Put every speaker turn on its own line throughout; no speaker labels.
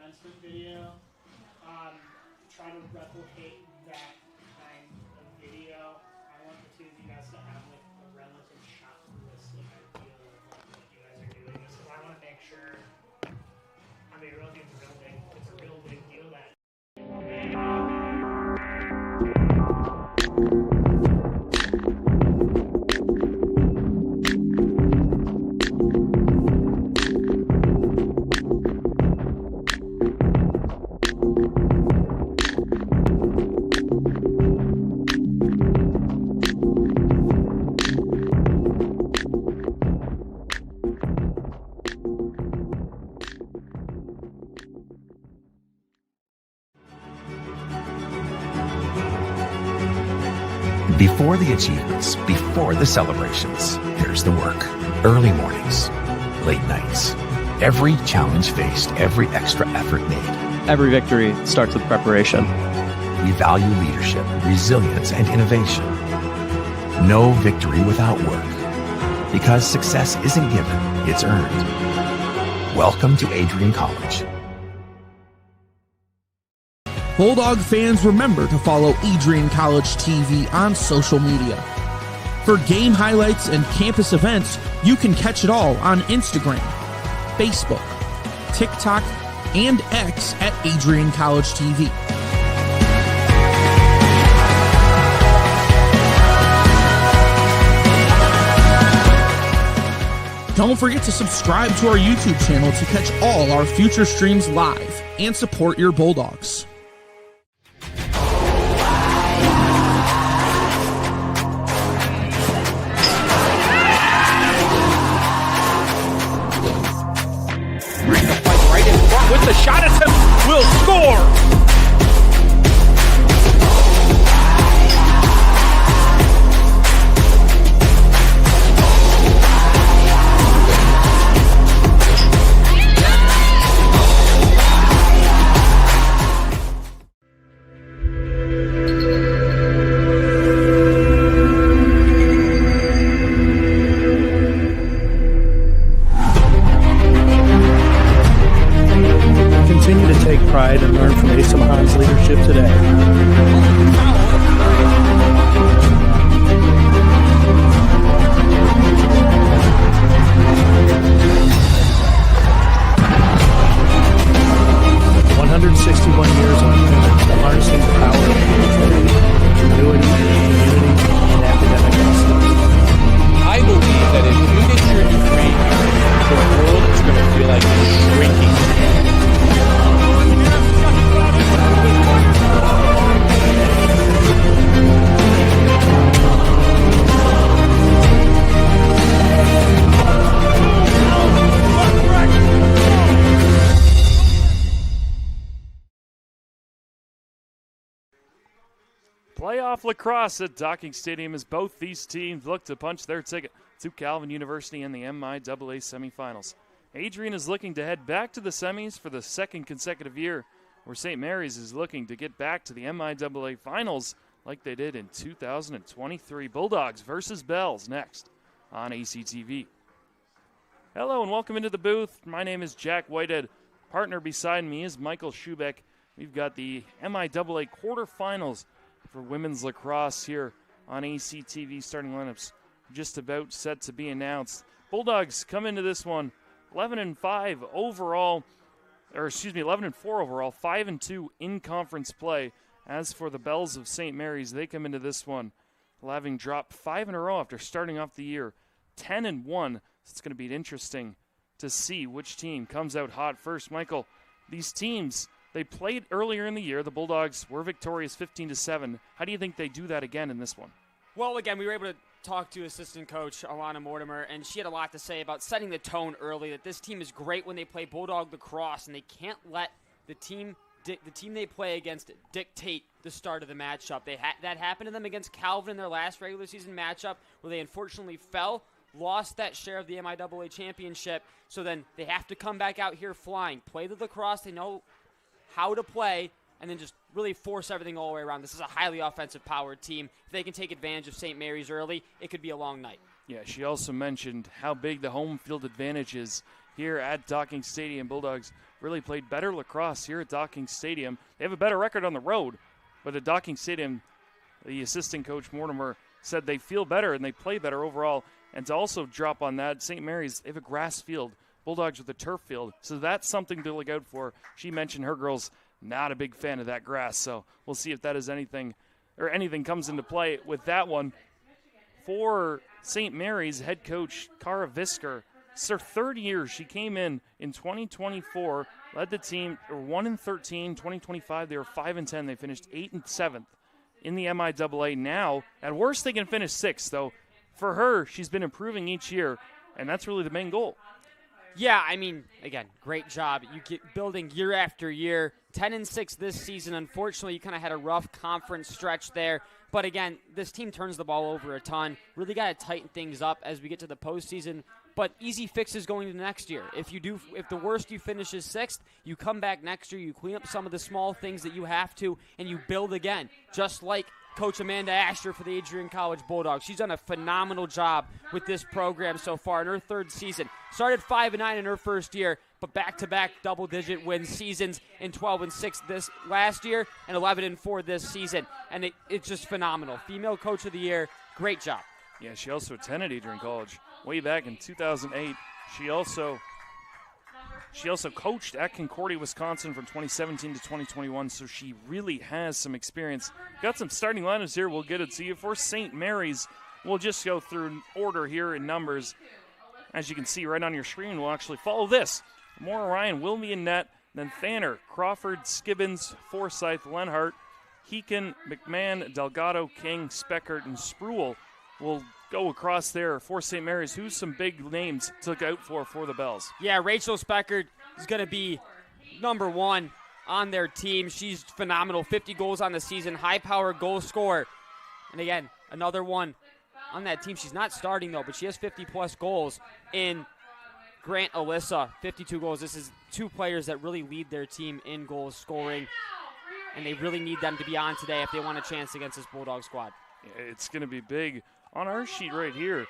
commencement video. Try to replicate that kind of video. I want the two of you guys to have like a relative shot realistic idea of like, what you guys are doing. So I want to make sure. I mean, really, it's a real big deal that.
Before the achievements, before the celebrations, there's the work. Early mornings, late nights. Every challenge faced, every extra effort made.
Every victory starts with preparation.
We value leadership, resilience, and innovation. No victory without work. Because success isn't given, it's earned. Welcome to Adrian College.
Bulldog fans, remember to follow Adrian College TV on social media. For game highlights and campus events, you can catch it all on Instagram, Facebook, TikTok, and X at Adrian College TV. Don't forget to subscribe to our YouTube channel to catch all our future streams live and support your Bulldogs.
With the shot attempt, will score!
Pride and learn from Asa Mahan's leadership today. Years on harnessing the power of creativity, ingenuity, community, and academic excellence.
I believe that if you get your degree, the world is going to feel like it's shrinking.
Playoff lacrosse at Docking Stadium as both these teams look to punch their ticket to Calvin University in the MIAA semifinals. Adrian is looking to head back to the semis for the second consecutive year, where St. Mary's is looking to get back to the MIAA finals like they did in 2023. Bulldogs versus Bells next on ACTV. Hello and welcome into the booth. My name is Jack Whitehead. Partner beside me is Michael Schubeck. We've got the MIAA quarterfinals for women's lacrosse here on ACTV. Starting lineups just about set to be announced. Bulldogs come into this one 11-5 overall, 11-4 overall, 5-2 in conference play. As for the Bells of St. Mary's, they come into this one having dropped 5 in a row after starting off the year 10-1. So it's going to be interesting to see which team comes out hot first. Michael, these teams, they played earlier in the year. The Bulldogs were victorious 15-7. How do you think they do that again in this one?
Well, again, we were able to talk to assistant coach Alana Mortimer, and she had a lot to say about setting the tone early, that this team is great when they play Bulldog lacrosse, and they can't let the team they play against dictate the start of the matchup. That happened to them against Calvin in their last regular season matchup, where they unfortunately fell, lost that share of the MIAA championship, so then they have to come back out here flying, play the lacrosse they know how to play, and then just really force everything all the way around. This is a highly offensive-powered team. If they can take advantage of St. Mary's early, it could be a long night.
Yeah, she also mentioned how big the home field advantage is here at Docking Stadium. Bulldogs really played better lacrosse here at Docking Stadium. They have a better record on the road, but at Docking Stadium, the assistant coach Mortimer said they feel better and they play better overall. And to also drop on that, St. Mary's, they have a grass field. Bulldogs with a turf field. So that's something to look out for. She mentioned her girl's not a big fan of that grass. So we'll see if that is anything comes into play with that one. For St. Mary's, head coach Cara Visker, it's her third year. She came in 2024, led the team 1-13. 2025, they were 5-10. They finished 8th and 7th in the MIAA. Now, at worst, they can finish 6th, though. For her, she's been improving each year, and that's really the main goal.
Yeah, I mean, again, great job. You get building year after year. 10-6 this season. Unfortunately, you kind of had a rough conference stretch there. But again, this team turns the ball over a ton. Really got to tighten things up as we get to the postseason. But easy fixes going into next year. If the worst you finish is 6th, you come back next year, you clean up some of the small things that you have to, and you build again. Just like Coach Amanda Asher for the Adrian College Bulldogs. She's done a phenomenal job with this program so far in her third season. Started 5-9 in her first year, but back-to-back double-digit win seasons in 12-6 this last year and 11-4 this season. And it's just phenomenal. Female Coach of the Year, great job.
Yeah, she also attended Adrian College way back in 2008. She also coached at Concordia, Wisconsin from 2017 to 2021, so she really has some experience. Got some starting lineups here. We'll get it to you. For St. Mary's, we'll just go through order here in numbers. As you can see right on your screen, we'll actually follow this. Maura Ryan, Wilmy in net, then Thanner, Crawford, Skibbins, Forsyth, Lenhart, Heekin, McMahon, Delgado, King, Speckert, and Spruill will go across there for St. Mary's. Who's some big names to look out for the Bells?
Yeah, Rachel Speckert is going to be number one on their team. She's phenomenal. 50 goals on the season, high-power goal scorer. And again, another one on that team. She's not starting, though, but she has 50-plus goals in Grant Alyssa, 52 goals. This is two players that really lead their team in goal scoring, and they really need them to be on today if they want a chance against this Bulldog squad.
It's going to be big. On our sheet right here,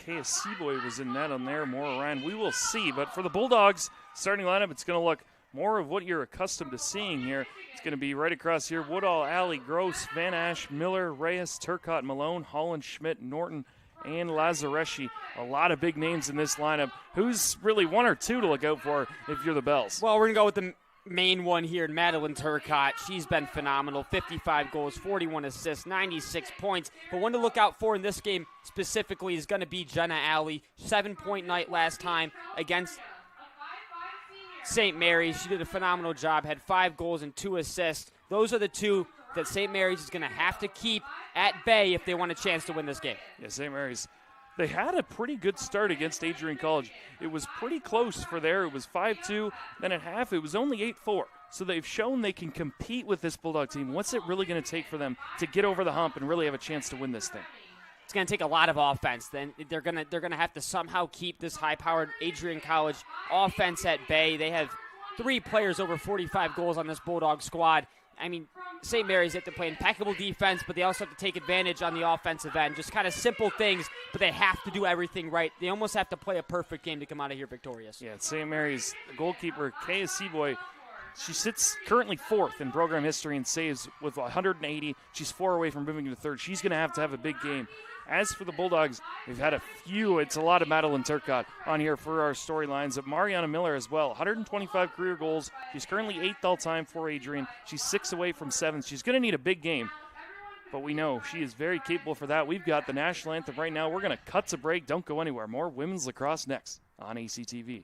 Kaya Seaboy was in net on there, Maura Ryan. We will see, but for the Bulldogs starting lineup, it's going to look more of what you're accustomed to seeing here. It's going to be right across here, Woodall, Alley, Gross, Van Ash, Miller, Reyes, Turcotte, Malone, Holland, Schmidt, Norton, and Lazareschi. A lot of big names in this lineup. Who's really one or two to look out for if you're the Bells?
Well, we're going to go with the main one here, Madeline Turcotte. She's been phenomenal. 55 goals, 41 assists, 96 points. But one to look out for in this game specifically is going to be Jenna Alley. 7-point night last time against St. Mary's. She did a phenomenal job, had 5 goals and 2 assists. Those are the two that St. Mary's is going to have to keep at bay if they want a chance to win this game.
Yeah, St. Mary's, they had a pretty good start against Adrian College. It was pretty close for there. It was 5-2. Then at half, it was only 8-4. So they've shown they can compete with this Bulldog team. What's it really going to take for them to get over the hump and really have a chance to win this thing?
It's going to take a lot of offense. Then they're going to have to somehow keep this high-powered Adrian College offense at bay. They have 3 players over 45 goals on this Bulldog squad. I mean, St. Mary's have to play impeccable defense, but they also have to take advantage on the offensive end. Just kind of simple things, but they have to do everything right. They almost have to play a perfect game to come out of here victorious.
Yeah, St. Mary's goalkeeper, Kaya Seaboy, she sits currently 4th in program history in saves with 180. She's 4 away from moving to 3rd. She's going to have a big game. As for the Bulldogs, we've had a few. It's a lot of Madeline Turcotte on here for our storylines. But Mariana Miller as well, 125 career goals. She's currently 8th all-time for Adrian. She's 6 away from 7th. She's going to need a big game, but we know she is very capable for that. We've got the national anthem right now. We're going to cut to break. Don't go anywhere. More women's lacrosse next on ACTV.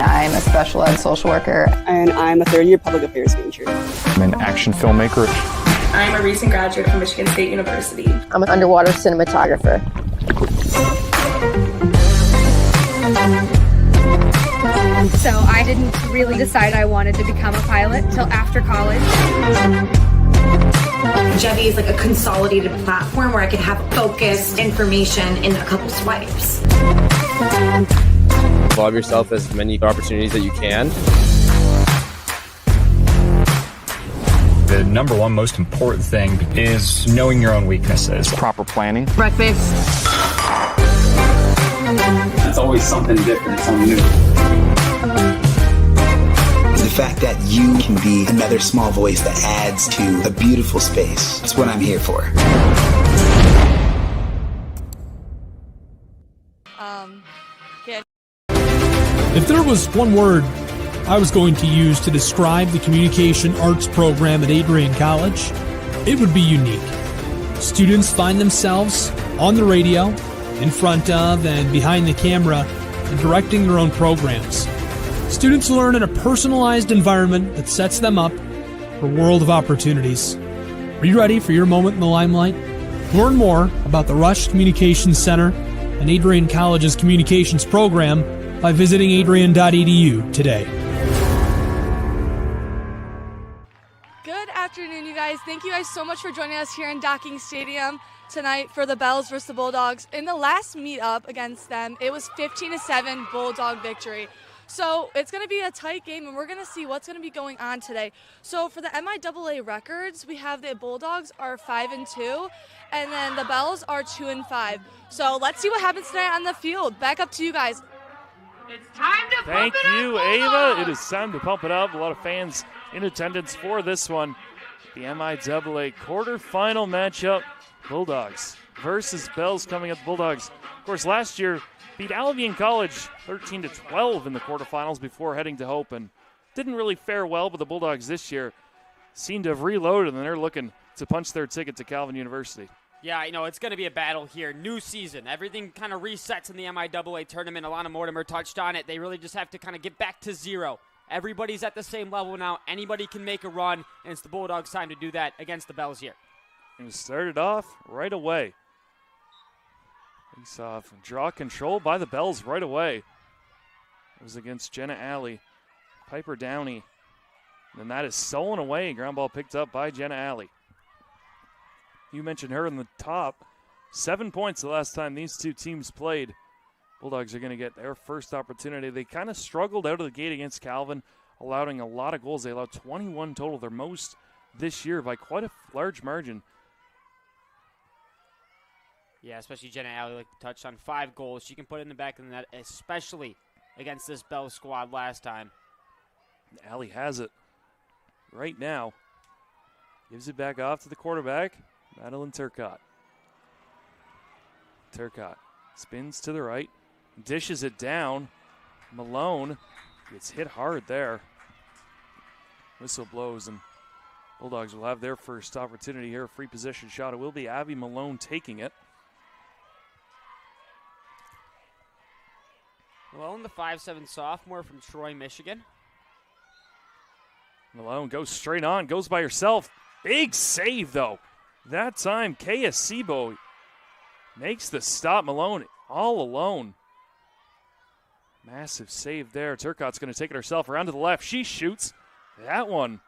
I'm a special ed social worker.
And I'm a third-year public affairs major.
I'm an action filmmaker.
I'm a recent graduate from Michigan State University.
I'm an underwater cinematographer.
So I didn't really decide I wanted to become a pilot till after college.
Jevy is like a consolidated platform where I could have focused information in a couple swipes.
Involve yourself as many opportunities that you can.
The The number one most important thing is knowing your own weaknesses.
Proper planning.
Breakfast.
It's always something different, something new.
The fact that you can be another small voice that adds to a beautiful space. That's what I'm here for.
If there was one word I was going to use to describe the communication arts program at Adrian College, it would be unique. Students find themselves on the radio, in front of and behind the camera, and directing their own programs. Students learn in a personalized environment that sets them up for a world of opportunities. Are you ready for your moment in the limelight? Learn more about the Rush Communications Center and Adrian College's communications program by visiting adrian.edu today.
Good afternoon, you guys. Thank you guys so much for joining us here in Docking Stadium tonight for the Bells versus the Bulldogs. In the last meetup against them, it was 15-7 Bulldog victory. So it's going to be a tight game, and we're going to see what's going to be going on today. So for the MIAA records, we have the Bulldogs are 5-2, and then the Bells are 2-5. So let's see what happens tonight on the field. Back up to you guys.
It's time to pump it up. Thank you, Ava. It is time to pump it up. A lot of fans in attendance for this one. The MIAA quarterfinal matchup. Bulldogs versus Bells coming up. The Bulldogs, of course, last year beat Albion College 13-12 in the quarterfinals before heading to Hope, and didn't really fare well. But the Bulldogs this year seem to have reloaded, and they're looking to punch their ticket to Calvin University.
Yeah, it's going to be a battle here. New season. Everything kind of resets in the MIAA tournament. Alana Mortimer touched on it. They really just have to kind of get back to zero. Everybody's at the same level now. Anybody can make a run, and it's the Bulldogs' time to do that against the Bells here.
And started off right away. Face off. Draw control by the Bells right away. It was against Jenna Alley. Piper Downey. And that is stolen away. Ground ball picked up by Jenna Alley. You mentioned her in the top. 7 points the last time these two teams played. Bulldogs are going to get their first opportunity. They kind of struggled out of the gate against Calvin, allowing a lot of goals. They allowed 21 total, their most this year by quite a large margin.
Yeah, especially Jenna Alley, like touched on 5 goals. She can put it in the back of the net, especially against this Bells squad last time.
Alley has it right now. Gives it back off to the quarterback, Madeline Turcotte. Turcotte spins to the right, dishes it down. Malone gets hit hard there. Whistle blows, and Bulldogs will have their first opportunity here. A free possession shot. It will be Abby Malone taking it.
Malone, the 5'7" sophomore from Troy, Michigan.
Malone goes straight on, goes by herself. Big save, though. That time, Kaya Sebo makes the stop. Malone all alone. Massive save there. Turcotte's going to take it herself around to the left. She shoots. That one,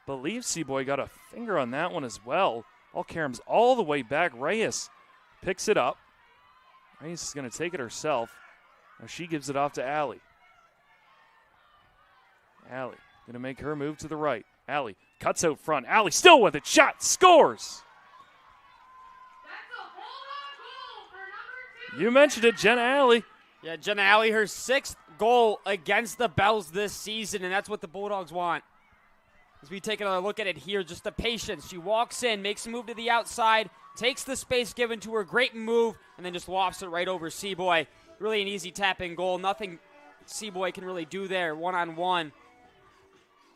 believe Seaboy got a finger on that one as well. All Karam's all the way back. Reyes picks it up. Reyes is going to take it herself. Now she gives it off to Allie. Allie going to make her move to the right. Allie cuts out front. Allie still with it. Shot. Scores. You mentioned it, Jenna Alley.
Yeah, Jenna Alley, her 6th goal against the Bells this season, and that's what the Bulldogs want. As we take another look at it here, just the patience. She walks in, makes a move to the outside, takes the space given to her, great move, and then just lofts it right over Seaboy. Really an easy tap-in goal. Nothing Seaboy can really do there one-on-one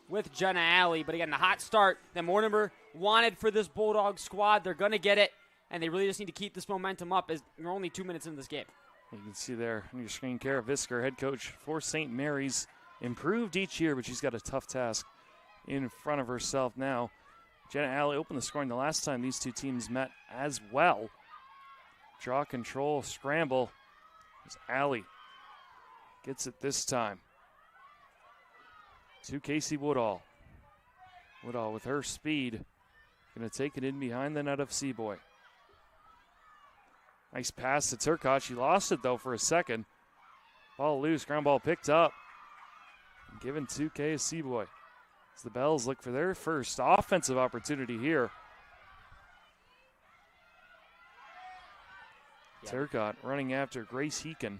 with Jenna Alley. But again, the hot start that Mortimer wanted for this Bulldog squad. They're going to get it, and they really just need to keep this momentum up as we're only 2 minutes into this game.
You can see there on your screen, Kara Visker, head coach for St. Mary's. Improved each year, but she's got a tough task in front of herself now. Jenna Alley opened the scoring the last time these two teams met as well. Draw control, scramble. As Alley gets it this time to Casey Woodall. Woodall with her speed, going to take it in behind the net of Seaboy. Nice pass to Turcotte. She lost it, though, for a second. Ball loose. Ground ball picked up. Given to KSC Boy. As the Bells look for their first offensive opportunity here. Turcotte running after Grace Heekin.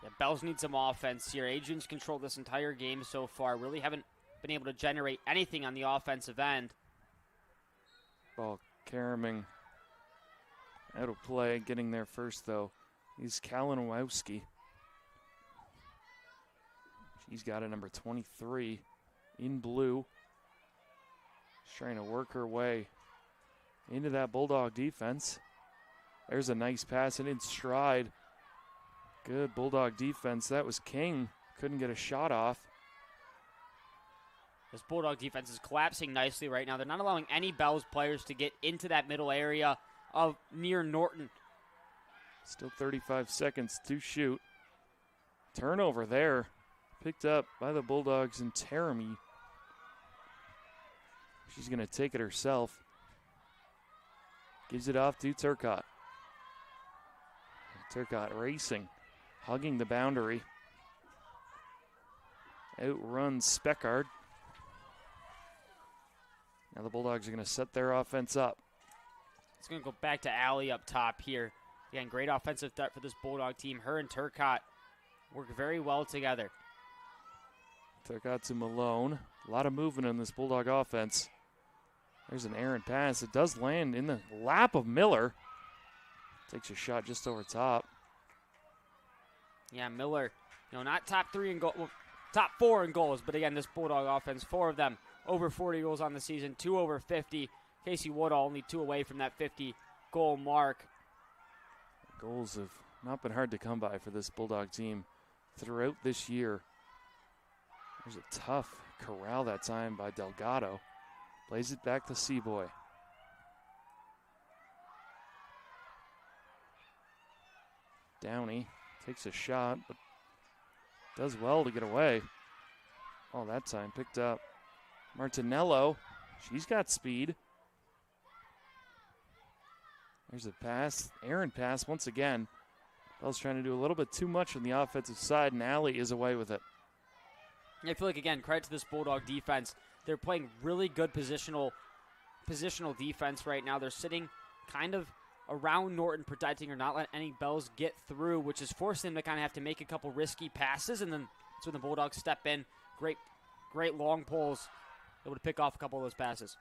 Yeah, Bells need some offense here. Adrian's controlled this entire game so far. Really haven't been able to generate anything on the offensive end.
Ball caroming out of play. Getting there first, though, is Kalinowski. She's got a number 23 in blue. She's trying to work her way into that Bulldog defense. There's a nice pass and in stride. Good Bulldog defense. That was King. Couldn't get a shot off.
This Bulldog defense is collapsing nicely right now. They're not allowing any Bells players to get into that middle area of near Norton.
Still 35 seconds to shoot. Turnover there. Picked up by the Bulldogs and Teramy. She's going to take it herself. Gives it off to Turcotte. Turcotte racing, hugging the boundary. Outruns Speckard. Now the Bulldogs are going to set their offense up.
It's going to go back to Allie up top here. Again, great offensive threat for this Bulldog team. Her and Turcotte work very well together.
Turcotte to Malone. A lot of movement in this Bulldog offense. There's an errant pass. It does land in the lap of Miller. Takes a shot just over top.
Yeah, Miller, not top 3 in goal, well, top 4 in goals, but again, this Bulldog offense, 4 of them over 40 goals on the season, 2 over 50. Casey Woodall only 2 away from that 50-goal mark.
Goals have not been hard to come by for this Bulldog team throughout this year. There's a tough corral that time by Delgado. Plays it back to Seaboy. Downey takes a shot, but does well to get away. Oh, that time picked up Martinello. She's got speed. There's a pass, errant pass once again. Bell's trying to do a little bit too much on the offensive side, and Alley is away with it.
I feel like, again, credit to this Bulldog defense. They're playing really good positional defense right now. They're sitting kind of around Norton, protecting her, not letting any Bells get through, which is forcing them to kind of have to make a couple risky passes, and then that's when the Bulldogs step in. Great long pulls, able to pick off a couple of those passes.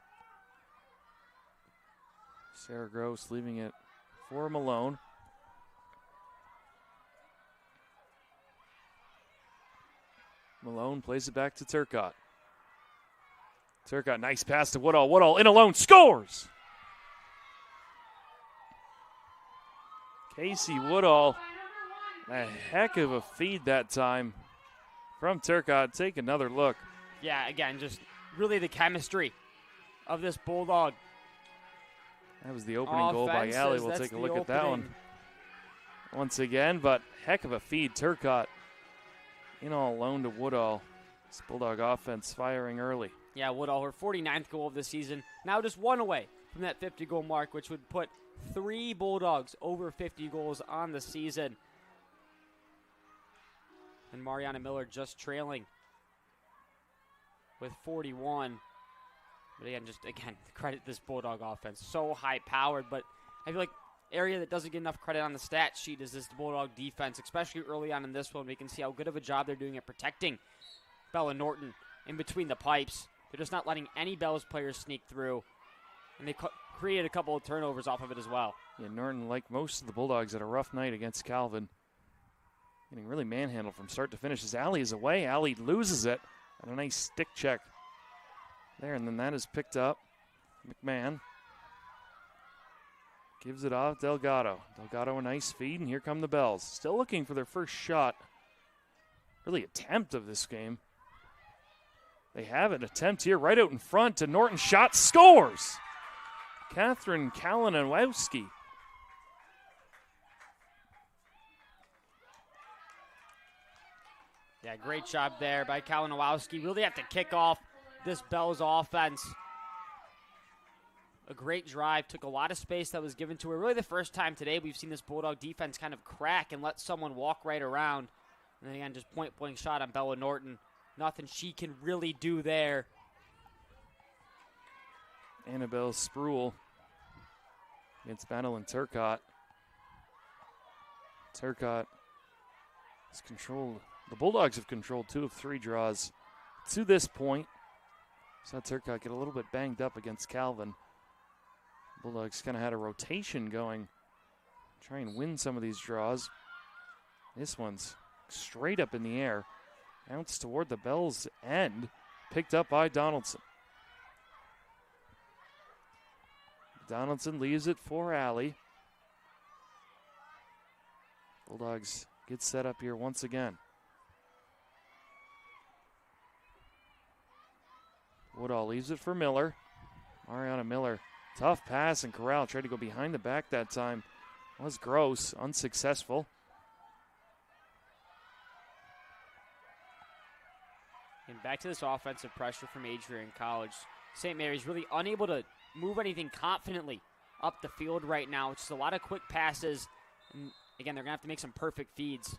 Sarah Gross leaving it for Malone. Malone plays it back to Turcotte. Turcotte, nice pass to Woodall. Woodall in alone, scores! Casey Woodall, a heck of a feed that time from Turcotte. Take another look.
Yeah, again, just really the chemistry of this Bulldog.
That was the opening goal by Alley. We'll take a look at that one once again, but heck of a feed. Turcotte in all alone to Woodall. This Bulldog offense firing early.
Yeah, Woodall, her 49th goal of the season. Now just 1 away from that 50-goal mark, which would put 3 Bulldogs over 50 goals on the season. And Mariana Miller just trailing with 41. But again, credit this Bulldog offense. So high-powered, but I feel like area that doesn't get enough credit on the stat sheet is this Bulldog defense, especially early on in this one. We can see how good of a job they're doing at protecting Bella Norton in between the pipes. They're just not letting any Bells players sneak through. And they create a couple of turnovers off of it as well.
Yeah, Norton, like most of the Bulldogs, had a rough night against Calvin. Getting really manhandled from start to finish. As Alley is away, Alley loses it. And a nice stick check there, and then that is picked up. McMahon gives it off Delgado. Delgado a nice feed, and here come the Bells. Still looking for their first shot, really attempt of this game. They have an attempt here right out in front to Norton. Shot, scores! Catherine Kalinowski.
Yeah, great job there by Kalinowski. Really have to kick off this Bells offense. A great drive, took a lot of space that was given to her. Really the first time today we've seen this Bulldog defense kind of crack and let someone walk right around. And then again, just point-blank shot on Bella Norton. Nothing she can really do there.
Annabelle Spruill against Madeline Turcotte. Turcotte has controlled, the Bulldogs have controlled 2 of 3 draws to this point. Saw Turcotte get a little bit banged up against Calvin. Bulldogs kind of had a rotation going, try and win some of these draws. This one's straight up in the air, bounced toward the Bell's end, picked up by Donaldson. Donaldson leaves it for Allie. Bulldogs get set up here once again. Woodall leaves it for Miller. Mariana Miller, tough pass, and Corral tried to go behind the back that time. Was Gross, unsuccessful.
And back to this offensive pressure from Adrian College. St. Mary's really unable to move anything confidently up the field right now. It's just a lot of quick passes. And again, they're going to have to make some perfect feeds.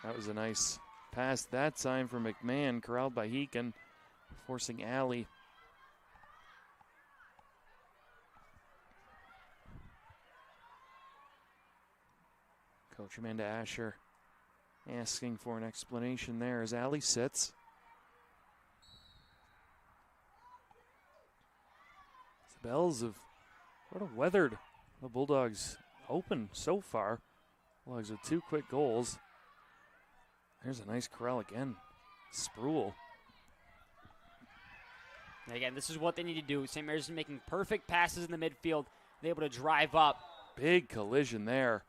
That was a nice pass that time for McMahon, corralled by Heekin, forcing Alley. Coach Amanda Asher asking for an explanation there as Alley sits. The Bells have sort of weathered the Bulldogs open so far. Bulldogs with 2 quick goals. There's a nice corral again. Spruill.
And again, this is what they need to do. St. Mary's is making perfect passes in the midfield. They're able to drive up.
Big collision there.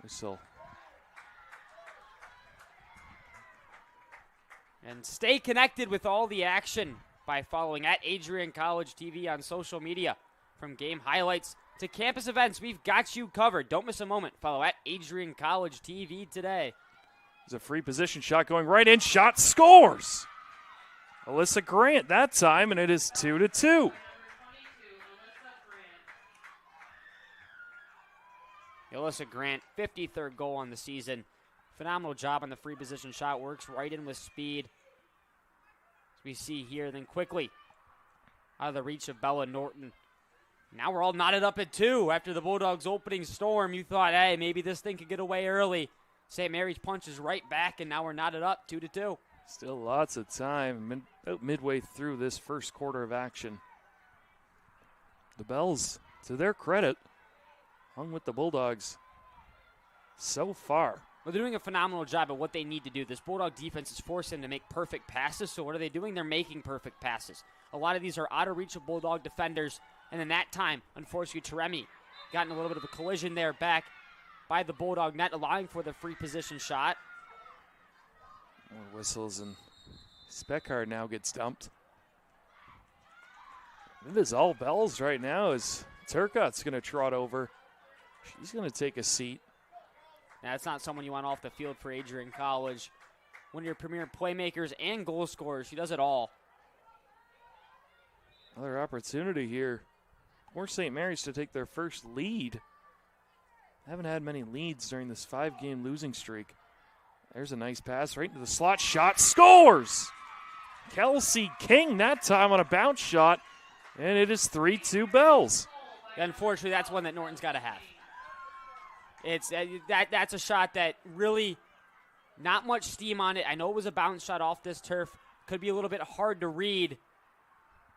Whistle.
And stay connected with all the action by following at AdrianCollegeTV on social media. From game highlights to campus events, we've got you covered. Don't miss a moment. Follow at AdrianCollegeTV today.
There's a free position shot going right in. Shot scores. Alyssa Grant that time, and it is 2-2.
Alyssa Grant, 53rd goal on the season. Phenomenal job on the free position shot. Works right in with speed. As we see here, then quickly out of the reach of Bella Norton. Now we're all knotted up at 2 after the Bulldogs' opening storm. You thought, hey, maybe this thing could get away early. St. Mary's punches right back, and now we're knotted up 2-2.
Still lots of time, about midway through this first quarter of action. The Bells, to their credit, hung with the Bulldogs so far.
Well, they're doing a phenomenal job at what they need to do. This Bulldog defense is forcing them to make perfect passes, so what are they doing? They're making perfect passes. A lot of these are out of reach of Bulldog defenders, and then that time, unfortunately, Taremi got in a little bit of a collision there back by the Bulldog net, allowing for the free position shot.
More whistles, and Speckard now gets dumped. It is all Bells right now as Turcotte's going to trot over. She's going to take a seat.
Now, that's not someone you want off the field for Adrian College. One of your premier playmakers and goal scorers. She does it all.
Another opportunity here for St. Mary's to take their first lead. Haven't had many leads during this 5-game losing streak. There's a nice pass right into the slot. Shot scores! Kelsey King that time on a bounce shot, and it is 3-2 Bells.
Unfortunately, that's one that Norton's got to have. It's that's a shot that really not much steam on it. I know it was a bounce shot off this turf. Could be a little bit hard to read.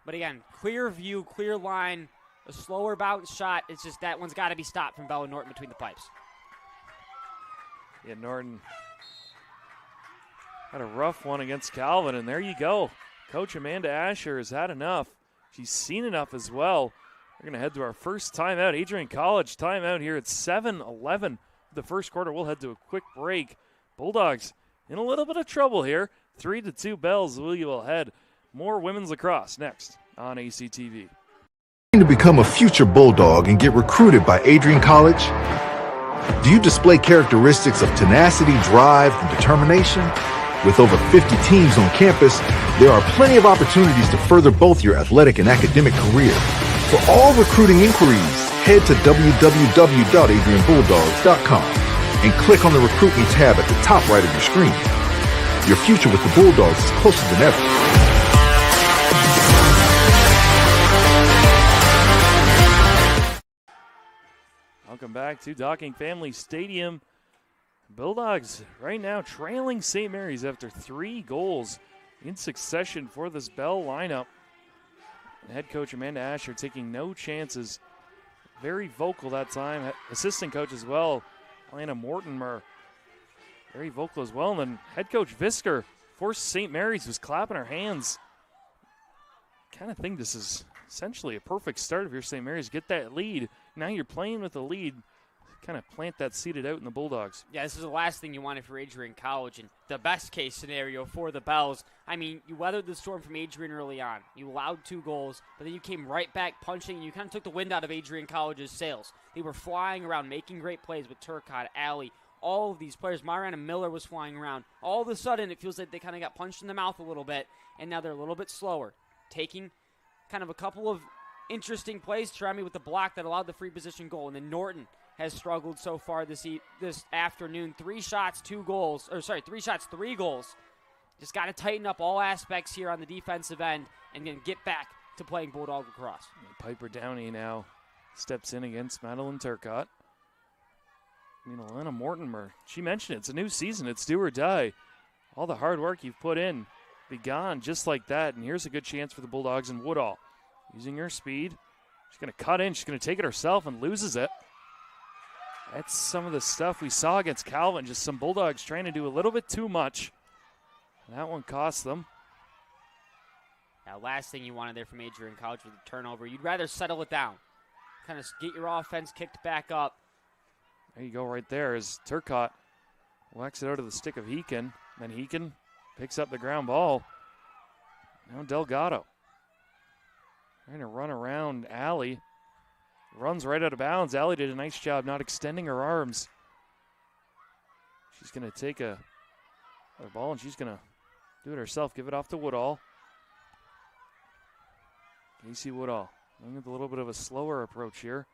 But again, clear view, clear line, a slower bounce shot. It's just that one's got to be stopped from Bella Norton between the pipes.
Yeah, Norton had a rough one against Calvin, and there you go. Coach Amanda Asher has had enough. She's seen enough as well. We're going to head to our first timeout. Adrian College timeout here at 7:11. The first quarter, we'll head to a quick break. Bulldogs in a little bit of trouble here. 3-2 Bells. We will head. More women's lacrosse next on ACTV.
To become a future Bulldog and get recruited by Adrian College? Do you display characteristics of tenacity, drive, and determination? With over 50 teams on campus, there are plenty of opportunities to further both your athletic and academic career. For all recruiting inquiries, head to www.adrianbulldogs.com and click on the Recruit Me tab at the top right of your screen. Your future with the Bulldogs is closer than ever.
Welcome back to Docking Family Stadium. Bulldogs right now trailing St. Mary's after 3 goals in succession for this Bell lineup. Head coach Amanda Asher taking no chances. Very vocal that time. Assistant coach as well, Alana Mortimer, very vocal as well. And then head coach Visker forced St. Mary's, was clapping her hands. Kind of think this is essentially a perfect start if you're St. Mary's. Get that lead. Now you're playing with a lead. Kind of plant that seeded out in the Bulldogs.
Yeah, this is the last thing you wanted for Adrian College, and the best case scenario for the Bells. I mean, you weathered the storm from Adrian early on. You allowed 2 goals, but then you came right back punching, and you kind of took the wind out of Adrian College's sails. They were flying around, making great plays with Turcotte, Alley, all of these players. Mariana Miller was flying around. All of a sudden, it feels like they kind of got punched in the mouth a little bit, and now they're a little bit slower, taking kind of a couple of interesting plays. Tremy with the block that allowed the free position goal, and then Norton has struggled so far this afternoon. 3 shots, 3 goals. Just got to tighten up all aspects here on the defensive end and then get back to playing Bulldog lacrosse.
Piper Downey now steps in against Madeline Turcotte. I mean, Alana Mortimer, she mentioned it's a new season. It's do or die. All the hard work you've put in be gone just like that. And here's a good chance for the Bulldogs and Woodall. Using her speed. She's going to cut in. She's going to take it herself and loses it. That's some of the stuff we saw against Calvin. Just some Bulldogs trying to do a little bit too much. That one cost them.
Now, last thing you wanted there from Adrian College was a turnover. You'd rather settle it down. Kind of get your offense kicked back up.
There you go right there as Turcotte whacks it out of the stick of Heekin. Then Heekin picks up the ground ball. Now Delgado trying to run around Alley. Runs right out of bounds. Alley did a nice job not extending her arms. She's going to take a ball and she's going to do it herself. Give it off to Woodall. Casey Woodall going with a little bit of a slower approach here.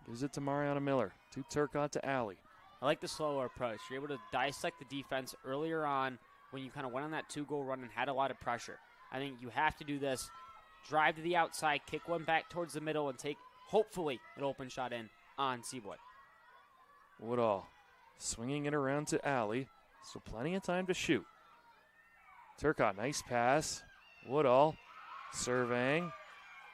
Gives it to Mariana Miller. To Turcotte to Alley.
I like the slower approach. You're able to dissect the defense earlier on when you kind of went on that 2-goal run and had a lot of pressure. I think you have to do this. Drive to the outside, kick one back towards the middle, and take, hopefully, an open shot in on Seaboy.
Woodall swinging it around to Alley. So plenty of time to shoot. Turcotte, nice pass. Woodall surveying.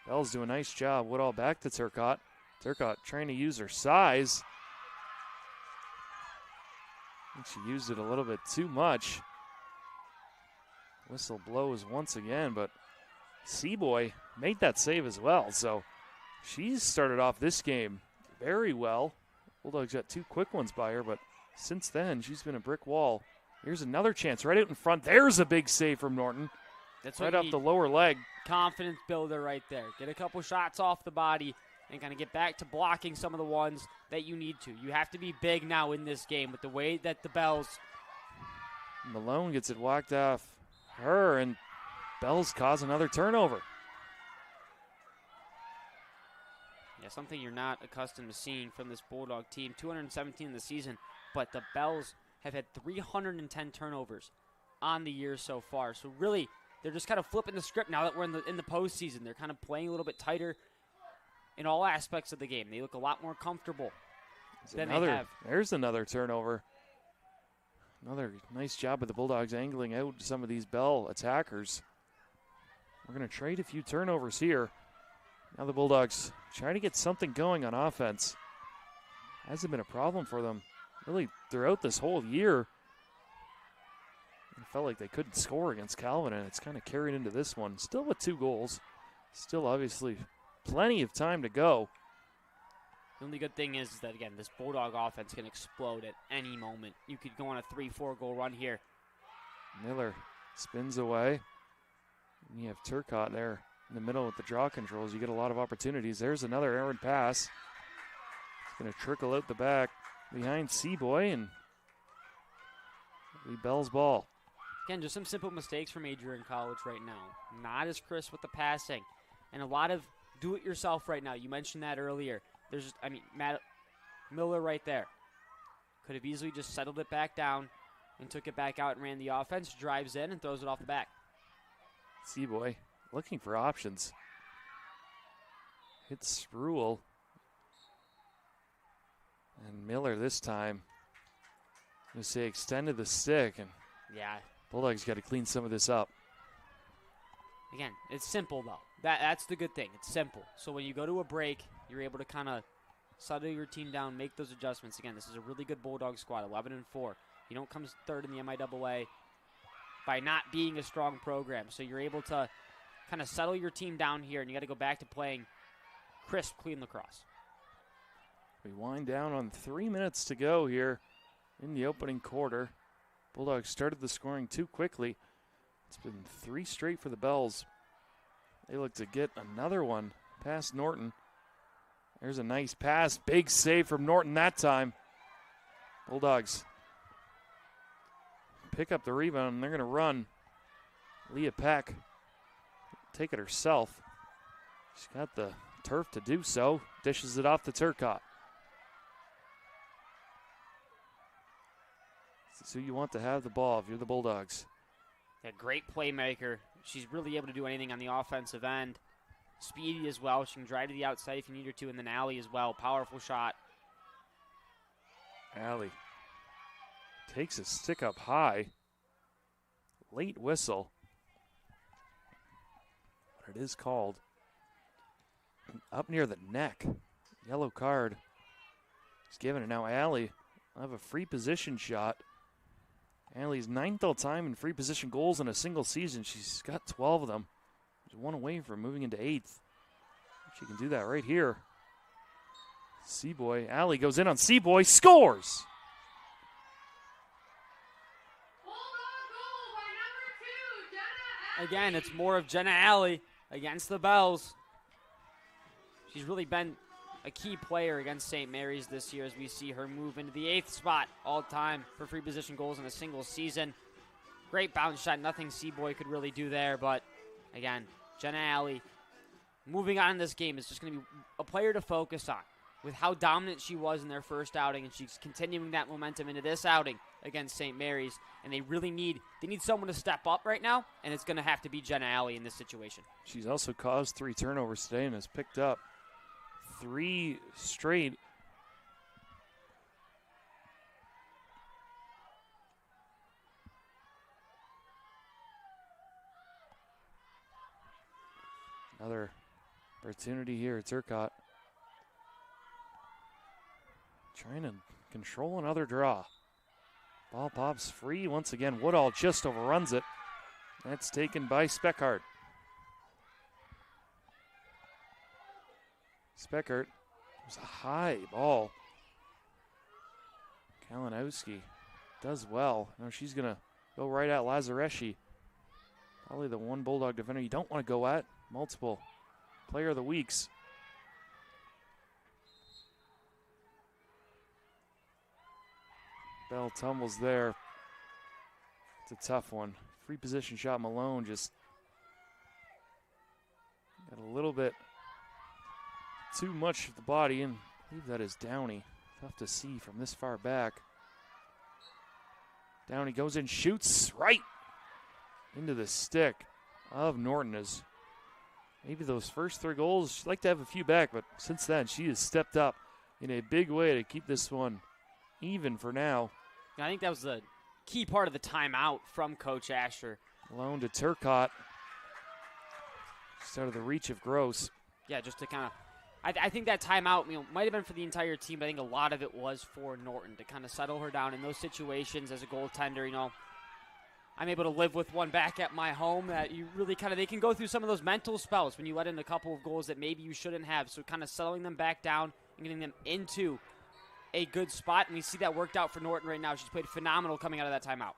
Bell's doing a nice job. Woodall back to Turcotte. Turcotte trying to use her size. I think she used it a little bit too much. Whistle blows once again, but Seaboy made that save as well. So she's started off this game very well. Bulldogs got 2 quick ones by her, but since then she's been a brick wall. Here's another chance right out in front. There's a big save from Norton.
That's
right off the lower leg.
Confidence builder right there. Get a couple shots off the body and kind of get back to blocking some of the ones that you need to. You have to be big now in this game with the way that the Bells.
Malone gets it whacked off her, and Bells cause another turnover.
Yeah, something you're not accustomed to seeing from this Bulldog team. 217 in the season, but the Bells have had 310 turnovers on the year so far. So really, they're just kind of flipping the script now that we're in the postseason. They're kind of playing a little bit tighter in all aspects of the game. They look a lot more comfortable than they have.
There's another turnover. Another nice job of the Bulldogs angling out some of these Bell attackers. We're going to trade a few turnovers here. Now the Bulldogs trying to get something going on offense. Hasn't been a problem for them really throughout this whole year. It felt like they couldn't score against Calvin, and it's kind of carried into this one. Still with 2 goals. Still obviously plenty of time to go.
The only good thing is that, again, this Bulldog offense can explode at any moment. You could go on a 3-4 goal run here.
Miller spins away. And you have Turcotte there in the middle with the draw controls. You get a lot of opportunities. There's another errant pass. It's going to trickle out the back behind Seaboy, and it'll be Bell's ball.
Again, just some simple mistakes from Adrian College right now. Not as crisp with the passing. And a lot of do-it-yourself right now. You mentioned that earlier. There's, Matt Miller right there. Could have easily just settled it back down and took it back out and ran the offense, drives in and throws it off the back.
Seaboy looking for options. Hits Spruill. And Miller this time, I'm going to say extended the stick, and
yeah,
Bulldogs got to clean some of this up.
Again, it's simple though. That's the good thing. It's simple. So when you go to a break, you're able to kind of settle your team down, make those adjustments. Again, this is a really good Bulldog squad, 11-4. You don't come third in the MIAA by not being a strong program. So you're able to kind of settle your team down here, and you got to go back to playing crisp, clean lacrosse.
We wind down on 3 minutes to go here in the opening quarter. Bulldogs started the scoring too quickly. It's been 3 straight for the Bells. They look to get another one past Norton. There's a nice pass. Big save from Norton that time. Bulldogs pick up the rebound, and they're going to run. Leah Peck take it herself. She's got the turf to do so. Dishes it off to Turcotte. So you want to have the ball if you're the Bulldogs.
A great playmaker. She's really able to do anything on the offensive end. Speedy as well. She can drive to the outside if you need her to, in the alley as well. Powerful shot.
Alley takes a stick up high. Late whistle. What it is called. Up near the neck. Yellow card. He's giving it now. Alley will have a free position shot. Alley's 9th all-time in free position goals in a single season. She's got 12 of them. She's one away from moving into 8th. She can do that right here. Seaboy. Alley goes in on Seaboy. Scores!
Again, it's more of Jenna Alley against the Bells. She's really been a key player against St. Mary's this year as we see her move into the 8th spot all-time for free position goals in a single season. Great bounce shot. Nothing Seaboy could really do there, but again, Jenna Alley moving on in this game is just going to be a player to focus on with how dominant she was in their first outing, and she's continuing that momentum into this outing against St. Mary's, and they really need someone to step up right now, and it's going to have to be Jenna Alley in this situation.
She's also caused 3 turnovers today and has picked up 3 straight. Another opportunity here at Turcotte. Trying to control another draw. Ball pops free. Once again, Woodall just overruns it. That's taken by Speckart. Speckart, there's a high ball. Kalinowski does well. Now she's going to go right at Lazareschi. Probably the one Bulldog defender you don't want to go at. Multiple player of the weeks. Bell tumbles there. It's a tough one. Free position shot. Malone just got a little bit too much of the body, and I believe that is Downey. Tough to see from this far back. Downey goes in, shoots right into the stick of Norton. As maybe those first 3 goals, she'd like to have a few back, but since then she has stepped up in a big way to keep this one even for now.
I think that was the key part of the timeout from Coach Asher.
Loan to Turcotte. Just out of the reach of Gross.
Yeah, just to kind of, I think that timeout might have been for the entire team, but I think a lot of it was for Norton to kind of settle her down in those situations as a goaltender. I'm able to live with one back at my home that you really they can go through some of those mental spells when you let in a couple of goals that maybe you shouldn't have. So kind of settling them back down and getting them into a good spot, and we see that worked out for Norton right now. She's played phenomenal coming out of that timeout.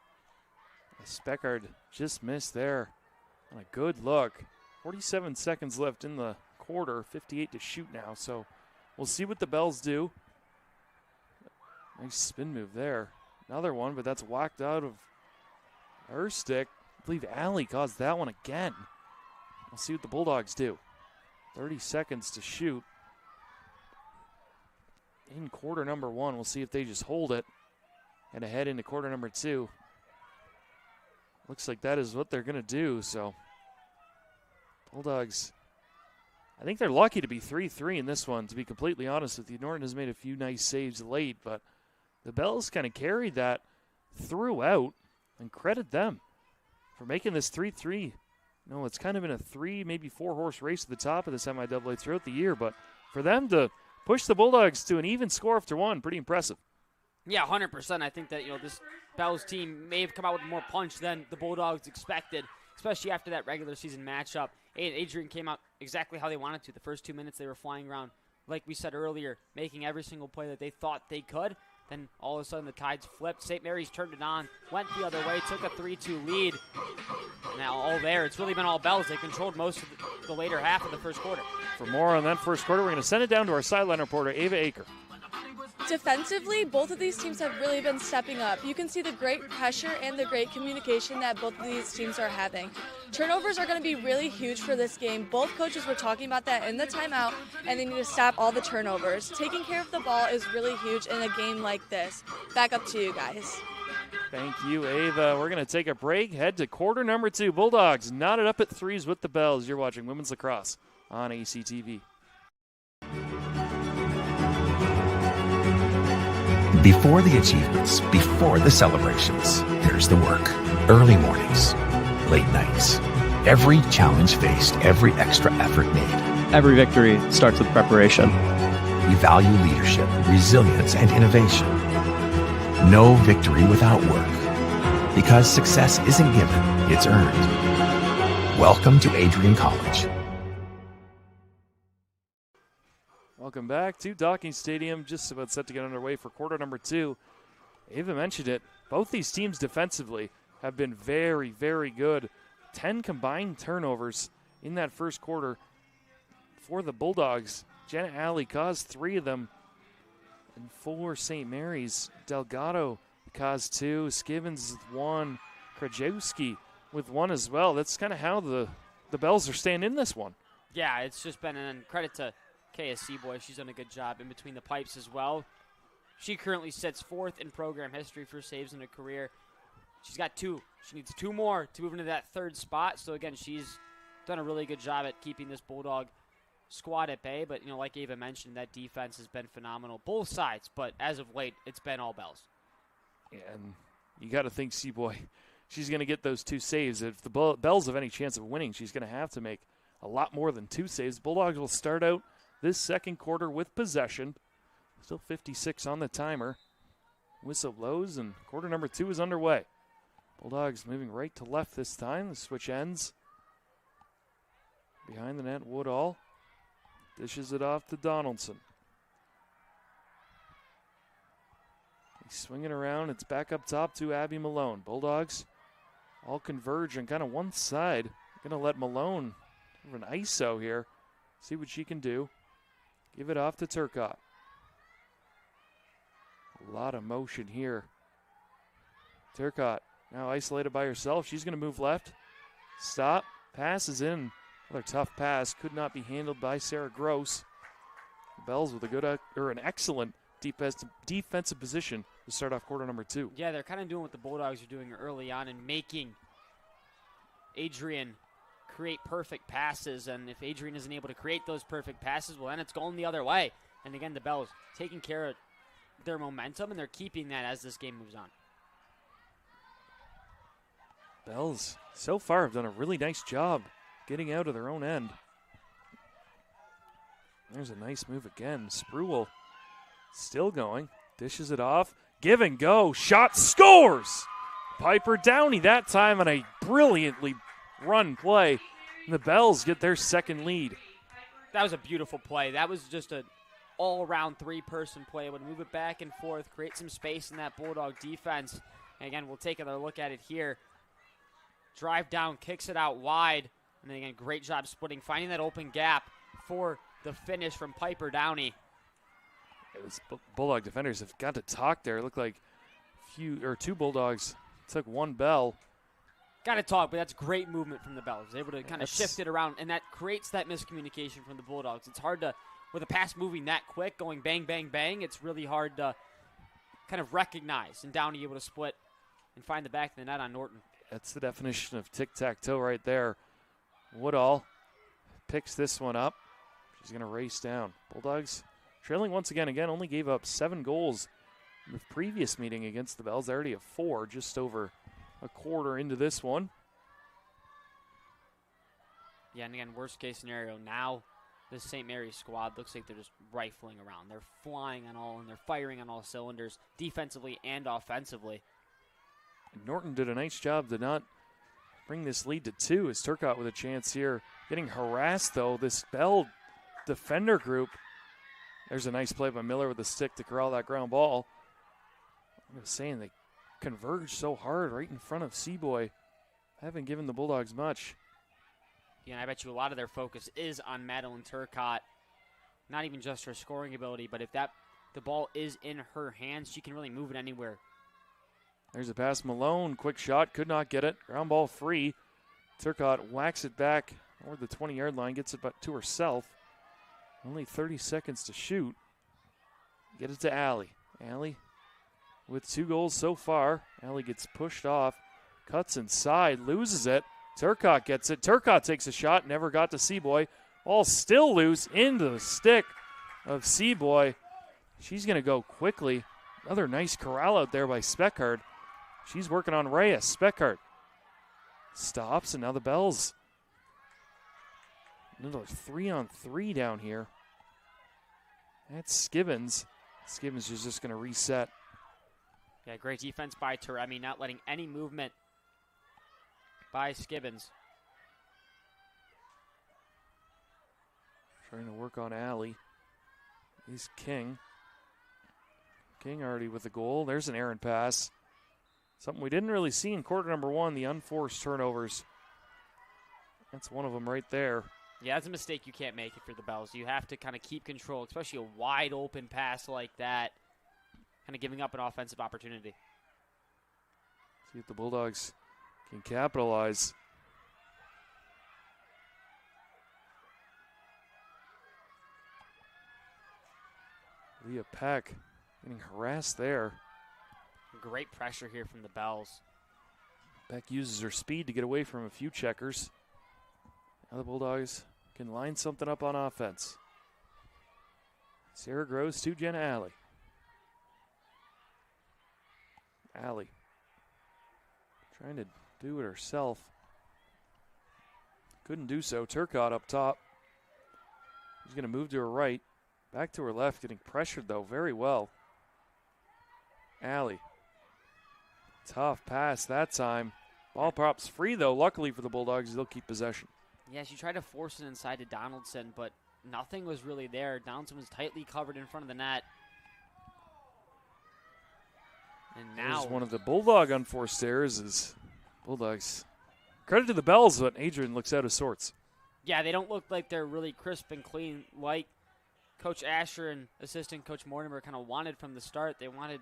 Speckard just missed there on a good look. 47 seconds left in the quarter, 58 to shoot now, so we'll see what the Bells do. Nice spin move there. Another one, but that's whacked out of her stick. I believe Alley caused that one again. We'll see what the Bulldogs do. 30 seconds to shoot. In quarter number 1, we'll see if they just hold it and ahead into quarter number 2. looks like that is what they're going to do. So Bulldogs, I think they're lucky to be 3-3 in this one, to be completely honest with you. Norton has made a few nice saves late, but the Bells kind of carried that throughout, and credit them for making this 3-3. No, it's kind of been a 3, maybe 4-horse race at the top of this MIAA throughout the year, but for them to push the Bulldogs to an even score after one, pretty impressive.
Yeah, 100%. I think that, this Bells team may have come out with more punch than the Bulldogs expected, especially after that regular season matchup. Adrian came out exactly how they wanted to. The first 2 minutes they were flying around, like we said earlier, making every single play that they thought they could. Then all of a sudden the tides flipped. St. Mary's turned it on, went the other way, took a 3-2 lead. Now all there. It's really been all Bells. They controlled most of the later half of the first quarter.
For more on that first quarter, we're going to send it down to our sideline reporter, Ava Aker.
Defensively, both of these teams have really been stepping up. You can see the great pressure and the great communication that both of these teams are having. Turnovers are going to be really huge for this game. Both coaches were talking about that in the timeout, and they need to stop all the turnovers. Taking care of the ball is really huge in a game like this. Back up to you guys.
Thank you, Ava. We're going to take a break, head to quarter number 2. Bulldogs knotted up at 3s with the Bells. You're watching Women's Lacrosse on ACTV.
Before the achievements, before the celebrations, there's the work. Early mornings, late nights. Every challenge faced, every extra effort made.
Every victory starts with preparation.
We value leadership, resilience, and innovation. No victory without work. Because success isn't given, it's earned. Welcome to Adrian College.
Welcome back to Docking Stadium. Just about set to get underway for quarter number 2. Ava mentioned it. Both these teams defensively have been very, very good. 10 combined turnovers in that first quarter for the Bulldogs. Janet Alley caused 3 of them. And for St. Mary's, Delgado caused 2. Skivens with 1. Krajewski with 1 as well. That's kind of how the Bells are staying in this one.
Yeah, it's just been an credit to KSC boy. She's done a good job in between the pipes as well. She currently sits 4th in program history for saves in her career. She's got 2. She needs 2 more to move into that 3rd spot. So again, she's done a really good job at keeping this Bulldog squad at bay. But like Ava mentioned, that defense has been phenomenal, both sides. But as of late, it's been all Bells.
Yeah, and you got to think C-Boy, she's going to get those 2 saves. If the Bells have any chance of winning, she's going to have to make a lot more than 2 saves. Bulldogs will start out this second quarter with possession. Still 56 on the timer. Whistle blows, and quarter number 2 is underway. Bulldogs moving right to left this time. The switch ends. Behind the net, Woodall dishes it off to Donaldson. He's swinging around. It's back up top to Abby Malone. Bulldogs all converge on kind of one side. Going to let Malone have an ISO here. See what she can do. Give it off to Turcotte. A lot of motion here. Turcotte now isolated by herself. She's going to move left. Stop. Passes in. Another tough pass. Could not be handled by Sarah Gross. The Bells with a good or an excellent defensive position to start off quarter number 2.
Yeah, they're kind of doing what the Bulldogs are doing early on and making Adrian create perfect passes, and if Adrian isn't able to create those perfect passes, well, then it's going the other way. And again, the Bells taking care of their momentum, and they're keeping that as this game moves on.
Bells so far have done a really nice job getting out of their own end. There's a nice move again. Spruill still going, dishes it off, give and go, shot, scores! Piper Downey that time on a brilliantly run play. And the Bells get their second lead.
That was a beautiful play. That was just an all-around 3-person play. It would move it back and forth, create some space in that Bulldog defense. And again, we'll take another look at it here. Drive down, kicks it out wide. And then again, great job splitting, finding that open gap for the finish from Piper Downey.
It was Bulldog defenders have got to talk there. It looked like 2 Bulldogs took 1 Bell.
Got to talk, but that's great movement from the Bells. Able to kind of shift it around, and that creates that miscommunication from the Bulldogs. It's hard to, with a pass moving that quick, going bang, bang, bang, it's really hard to kind of recognize. And Downey able to split and find the back of the net on Norton.
That's the definition of tic-tac-toe right there. Woodall picks this one up. She's going to race down. Bulldogs trailing once again. Only gave up 7 goals in the previous meeting against the Bells. They already have 4, just over a quarter into this one.
Yeah, and again, worst case scenario, now the St. Mary's squad looks like they're just rifling around. They're flying on all, and they're firing on all cylinders, defensively and offensively.
Norton did a nice job to not bring this lead to 2 as Turcotte with a chance here. Getting harassed, though, this Bell defender group. There's a nice play by Miller with a stick to corral that ground ball. I was saying they converged so hard right in front of Seaboy. Haven't given the Bulldogs much.
Yeah, and I bet you a lot of their focus is on Madeline Turcotte. Not even just her scoring ability, but if the ball is in her hands, she can really move it anywhere.
There's a pass. Malone, quick shot, could not get it. Ground ball free. Turcotte whacks it back over the 20-yard line, gets it to herself. Only 30 seconds to shoot. Get it to Allie. Allie with 2 goals so far. Allie gets pushed off, cuts inside, loses it. Turcotte gets it. Turcotte takes a shot, never got to Seaboy. Ball still loose into the stick of Seaboy. She's going to go quickly. Another nice corral out there by Speckard. She's working on Reyes. Speckard stops, and now the Bells. Another 3-on-3 down here. That's Skibbins. Skibbins is just going to reset.
Yeah, great defense by Taremi, not letting any movement by Skibbins.
Trying to work on Allie is King. King already with the goal. There's an errant pass. Something we didn't really see in quarter number 1, the unforced turnovers. That's one of them right there.
Yeah, that's a mistake you can't make if you're the Bells. You have to kind of keep control, especially a wide open pass like that. Kind of giving up an offensive opportunity.
See if the Bulldogs can capitalize. Leah Peck getting harassed there.
Great pressure here from the Bells.
Peck uses her speed to get away from a few checkers. Now the Bulldogs can line something up on offense. Sarah Gross to Jenna Alley. Alley trying to do it herself. Couldn't do so. Turcotte up top. She's going to move to her right. Back to her left, getting pressured, though, very well. Alley. Tough pass that time. Ball props free, though. Luckily for the Bulldogs, they'll keep possession.
Yeah, she tried to force it inside to Donaldson, but nothing was really there. Donaldson was tightly covered in front of the net. And now
one of the Bulldog unforced errors is Bulldogs. Credit to the Bells, but Adrian looks out of sorts.
Yeah, they don't look like they're really crisp and clean like Coach Asher and assistant Coach Mortimer kind of wanted from the start. They wanted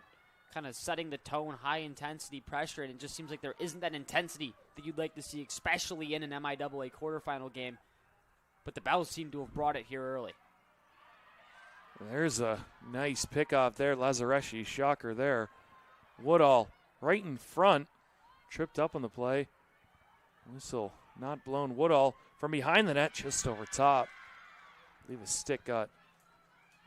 kind of setting the tone, high-intensity pressure, and it just seems like there isn't that intensity that you'd like to see, especially in an MIAA quarterfinal game. But the Bells seem to have brought it here early.
There's a nice pickoff there. Lazareschi, shocker there. Woodall right in front. Tripped up on the play. Whistle not blown. Woodall from behind the net, just over top. I believe a stick got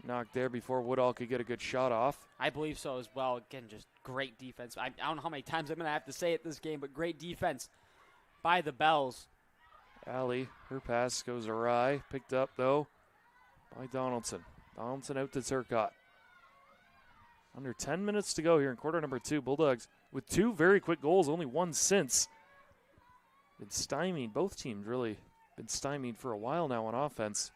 knocked there before Woodall could get a good shot off.
I believe so as well. Again, just great defense. I don't know how many times I'm going to have to say it this game, but great defense by the Bells.
Allie, her pass goes awry. Picked up, though, by Donaldson. Donaldson out to Turcotte. Under 10 minutes to go here in quarter number 2. Bulldogs with 2 very quick goals, only one since. Been stymied. Both teams really been stymied for a while now on offense.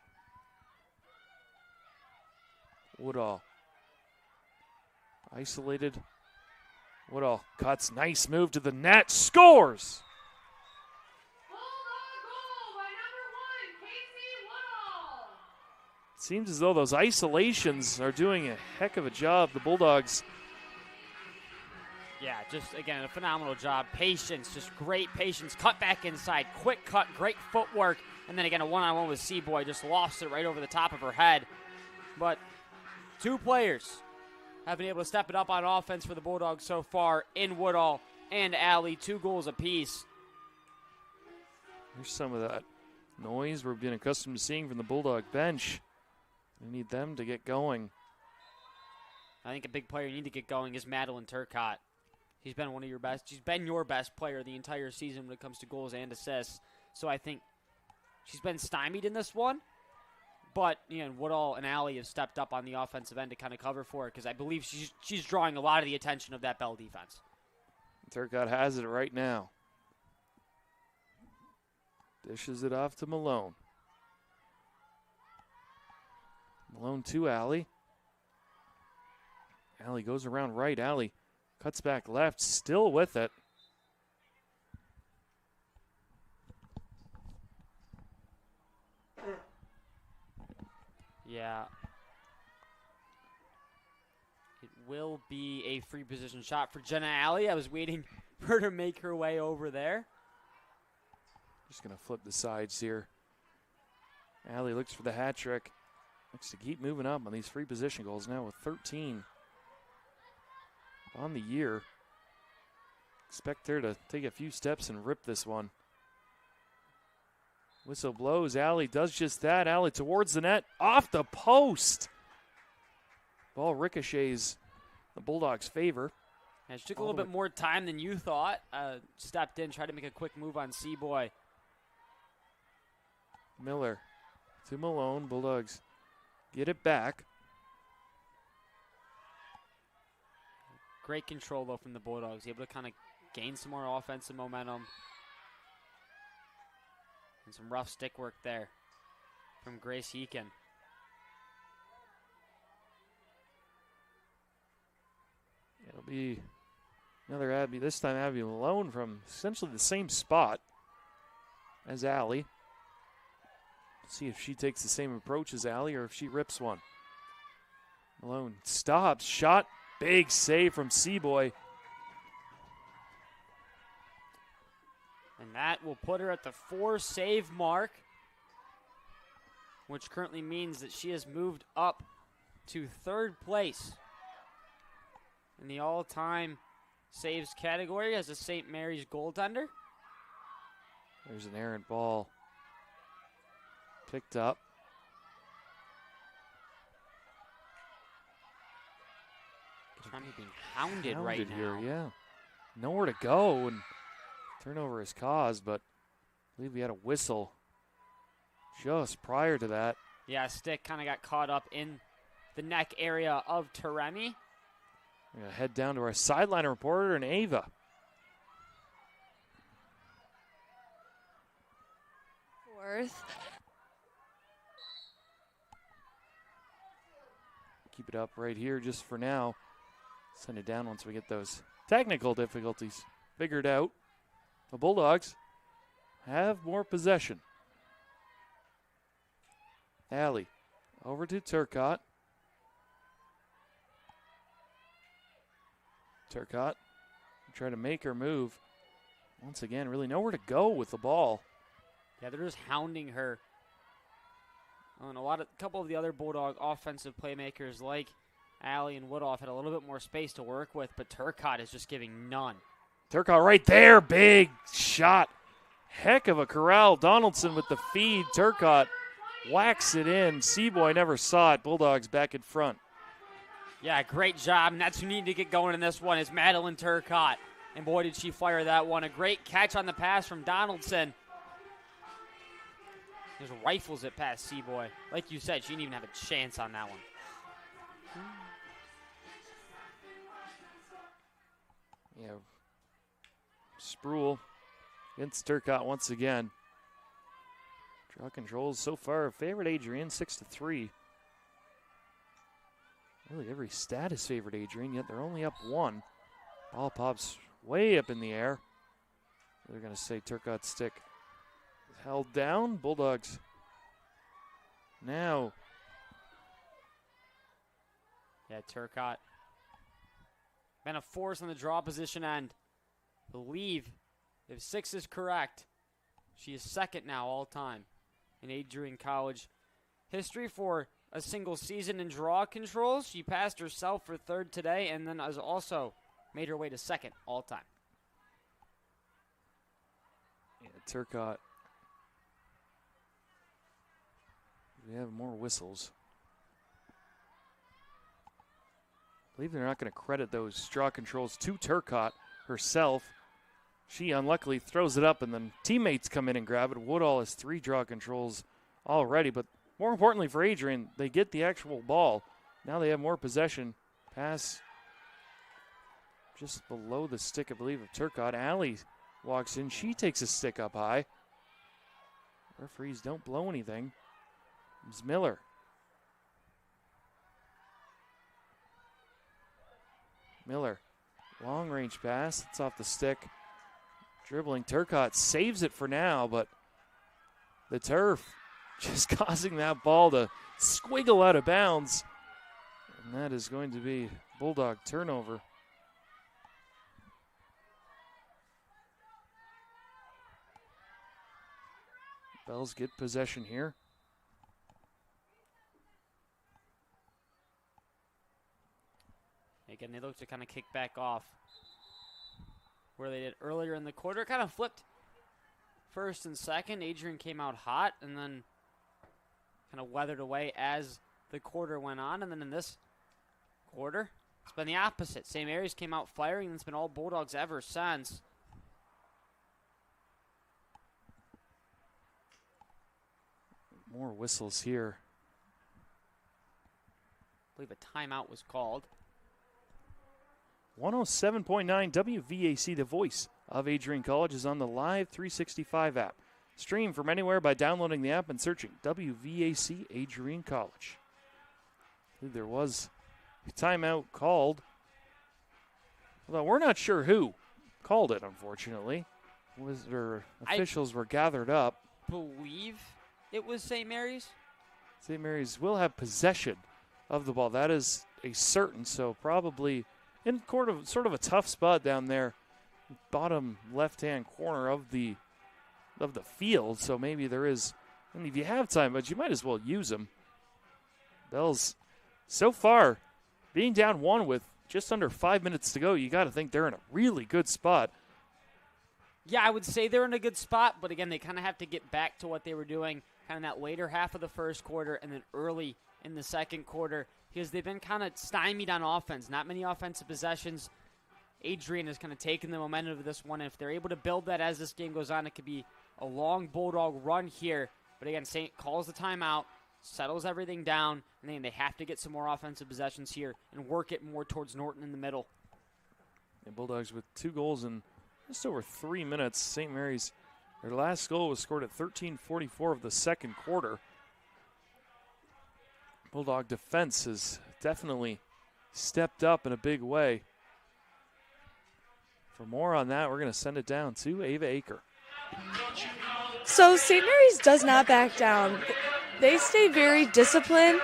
Woodall. Isolated. Woodall cuts. Nice move to the net. Scores! Seems as though those isolations are doing a heck of a job. The Bulldogs.
Yeah, just, again, a phenomenal job. Patience, just great patience. Cut back inside. Quick cut, great footwork. And then, again, a one-on-one with Seaboy. Just lofts it right over the top of her head. But 2 players have been able to step it up on offense for the Bulldogs so far in Woodall and Allie, 2 goals apiece.
There's some of that noise we're being accustomed to seeing from the Bulldog bench. We need them to get going.
I think a big player you need to get going is Madeline Turcotte. She's been one of your best. She's been your best player the entire season when it comes to goals and assists. So I think she's been stymied in this one. But, Woodall and Allie have stepped up on the offensive end to kind of cover for her because I believe she's drawing a lot of the attention of that Bell defense.
Turcotte has it right now. Dishes it off to Malone. Malone to Allie. Allie goes around right. Allie cuts back left, still with it.
Yeah. It will be a free position shot for Jenna Allie. I was waiting for her to make her way over there.
Just going to flip the sides here. Allie looks for the hat trick. Looks to keep moving up on these free position goals now with 13 on the year. Expect her to take a few steps and rip this one. Whistle blows. Allie does just that. Allie towards the net. Off the post. Ball ricochets the Bulldogs' favor.
And she took a little bit more time than you thought. Stepped in, tried to make a quick move on Seaboy.
Miller to Malone. Bulldogs get it back.
Great control, though, from the Bulldogs. Able to kind of gain some more offensive momentum. And some rough stick work there from Grace Heekin.
It'll be another Abby, this time Abby Malone from essentially the same spot as Allie. See if she takes the same approach as Allie or if she rips one. Malone stops, shot, big save from Seaboy.
And that will put her at the 4-save mark, which currently means that she has moved up to 3rd place in the all-time saves category as a St. Mary's goaltender.
There's an errant ball picked up.
Tremmy being hounded right now.
Here, yeah. Nowhere to go, and turnover is caused, but I believe we had a whistle just prior to that.
Yeah, stick kind of got caught up in the neck area of Taremi.
We're going to head down to our sideline reporter and Ava.
Fourth.
Keep it up right here just for now. Send it down once we get those technical difficulties figured out. The Bulldogs have more possession. Allie over to Turcotte. Turcotte try to make her move. Once again, really nowhere to go with the ball.
Yeah, they're just hounding her. And a couple of the other Bulldog offensive playmakers like Allie and Woodolph had a little bit more space to work with, but Turcotte is just giving none.
Turcotte right there, big shot. Heck of a corral. Donaldson with the feed. Turcotte whacks it in. Seaboy never saw it. Bulldogs back in front.
Yeah, great job, and that's who needed to get going in this one is Madeline Turcotte. And boy, did she fire that one. A great catch on the pass from Donaldson. Just rifles it past Seaboy. Like you said, she didn't even have a chance on that one.
Yeah. Spruill against Turcotte once again. Draw controls so far favored Adrian 6-3. Really every stat is favored Adrian, yet they're only up 1. Ball pops way up in the air. They're going to say Turcotte's stick is held down. Bulldogs now.
Yeah, Turcotte been a force on the draw position end. Believe if 6 is correct, she is second now all time in Adrian College history for a single season in draw controls. She passed herself for 3rd today and then has also made her way to 2nd all time.
Turcotte. We have more whistles. I believe they're not going to credit those draw controls to Turcotte herself. She unluckily throws it up, and then teammates come in and grab it. Woodall has 3 draw controls already, but more importantly for Adrian, they get the actual ball. Now they have more possession. Pass just below the stick, I believe, of Turcotte. Allie walks in. She takes a stick up high. Referees don't blow anything. It's Miller. Miller, long range pass. It's off the stick. Dribbling. Turcotte saves it for now, but the turf just causing that ball to squiggle out of bounds. And that is going to be Bulldog turnover. Bells get possession here.
Again, they look to kind of kick back off where they did earlier in the quarter. Kind of flipped first and second. Adrian came out hot and then kind of weathered away as the quarter went on. And then in this quarter, it's been the opposite. St. Mary's came out firing, and it's been all Bulldogs ever since.
More whistles here.
I believe a timeout was called.
107.9 WVAC, the voice of Adrian College, is on the Live 365 app. Stream from anywhere by downloading the app and searching WVAC Adrian College. There was a timeout called, although we're not sure who called it, unfortunately. Officials were gathered up.
Believe it was St. Mary's.
St. Mary's will have possession of the ball. That is a certain, so probably in sort of a tough spot down there, bottom left-hand corner of the field. So maybe there is, I mean, if you have time, but you might as well use them. Bells, so far, being down 1 with just under 5 minutes to go, you got to think they're in a really good spot.
Yeah, I would say they're in a good spot, but again, they kind of have to get back to what they were doing kind of that later half of the first quarter and then early in the second quarter, because they've been kind of stymied on offense. Not many offensive possessions. Adrian has kind of taken the momentum of this one. And if they're able to build that as this game goes on, it could be a long Bulldog run here. But again, St. calls the timeout, settles everything down, and then they have to get some more offensive possessions here and work it more towards Norton in the middle.
The Bulldogs with 2 goals in just over 3 minutes. St. Mary's, their last goal was scored at 13:44 of the second quarter. Bulldog defense has definitely stepped up in a big way. For more on that, we're going to send it down to Ava Aker.
So St. Mary's does not back down. They stay very disciplined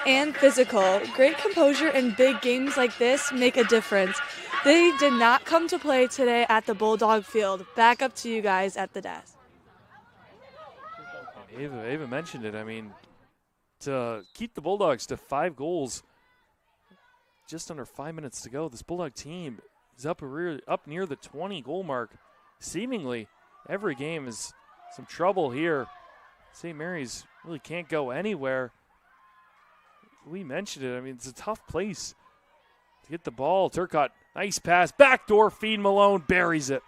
and physical. Great composure in big games like this make a difference. They did not come to play today at the Bulldog field. Back up to you guys at the desk.
Ava mentioned it. I mean, to keep the Bulldogs to 5 goals, just under 5 minutes to go, this Bulldog team is up near the 20-goal mark. Seemingly, every game is some trouble here. St. Mary's really can't go anywhere. We mentioned it. I mean, it's a tough place to get the ball. Turcotte, nice pass. Backdoor feed. Malone buries it.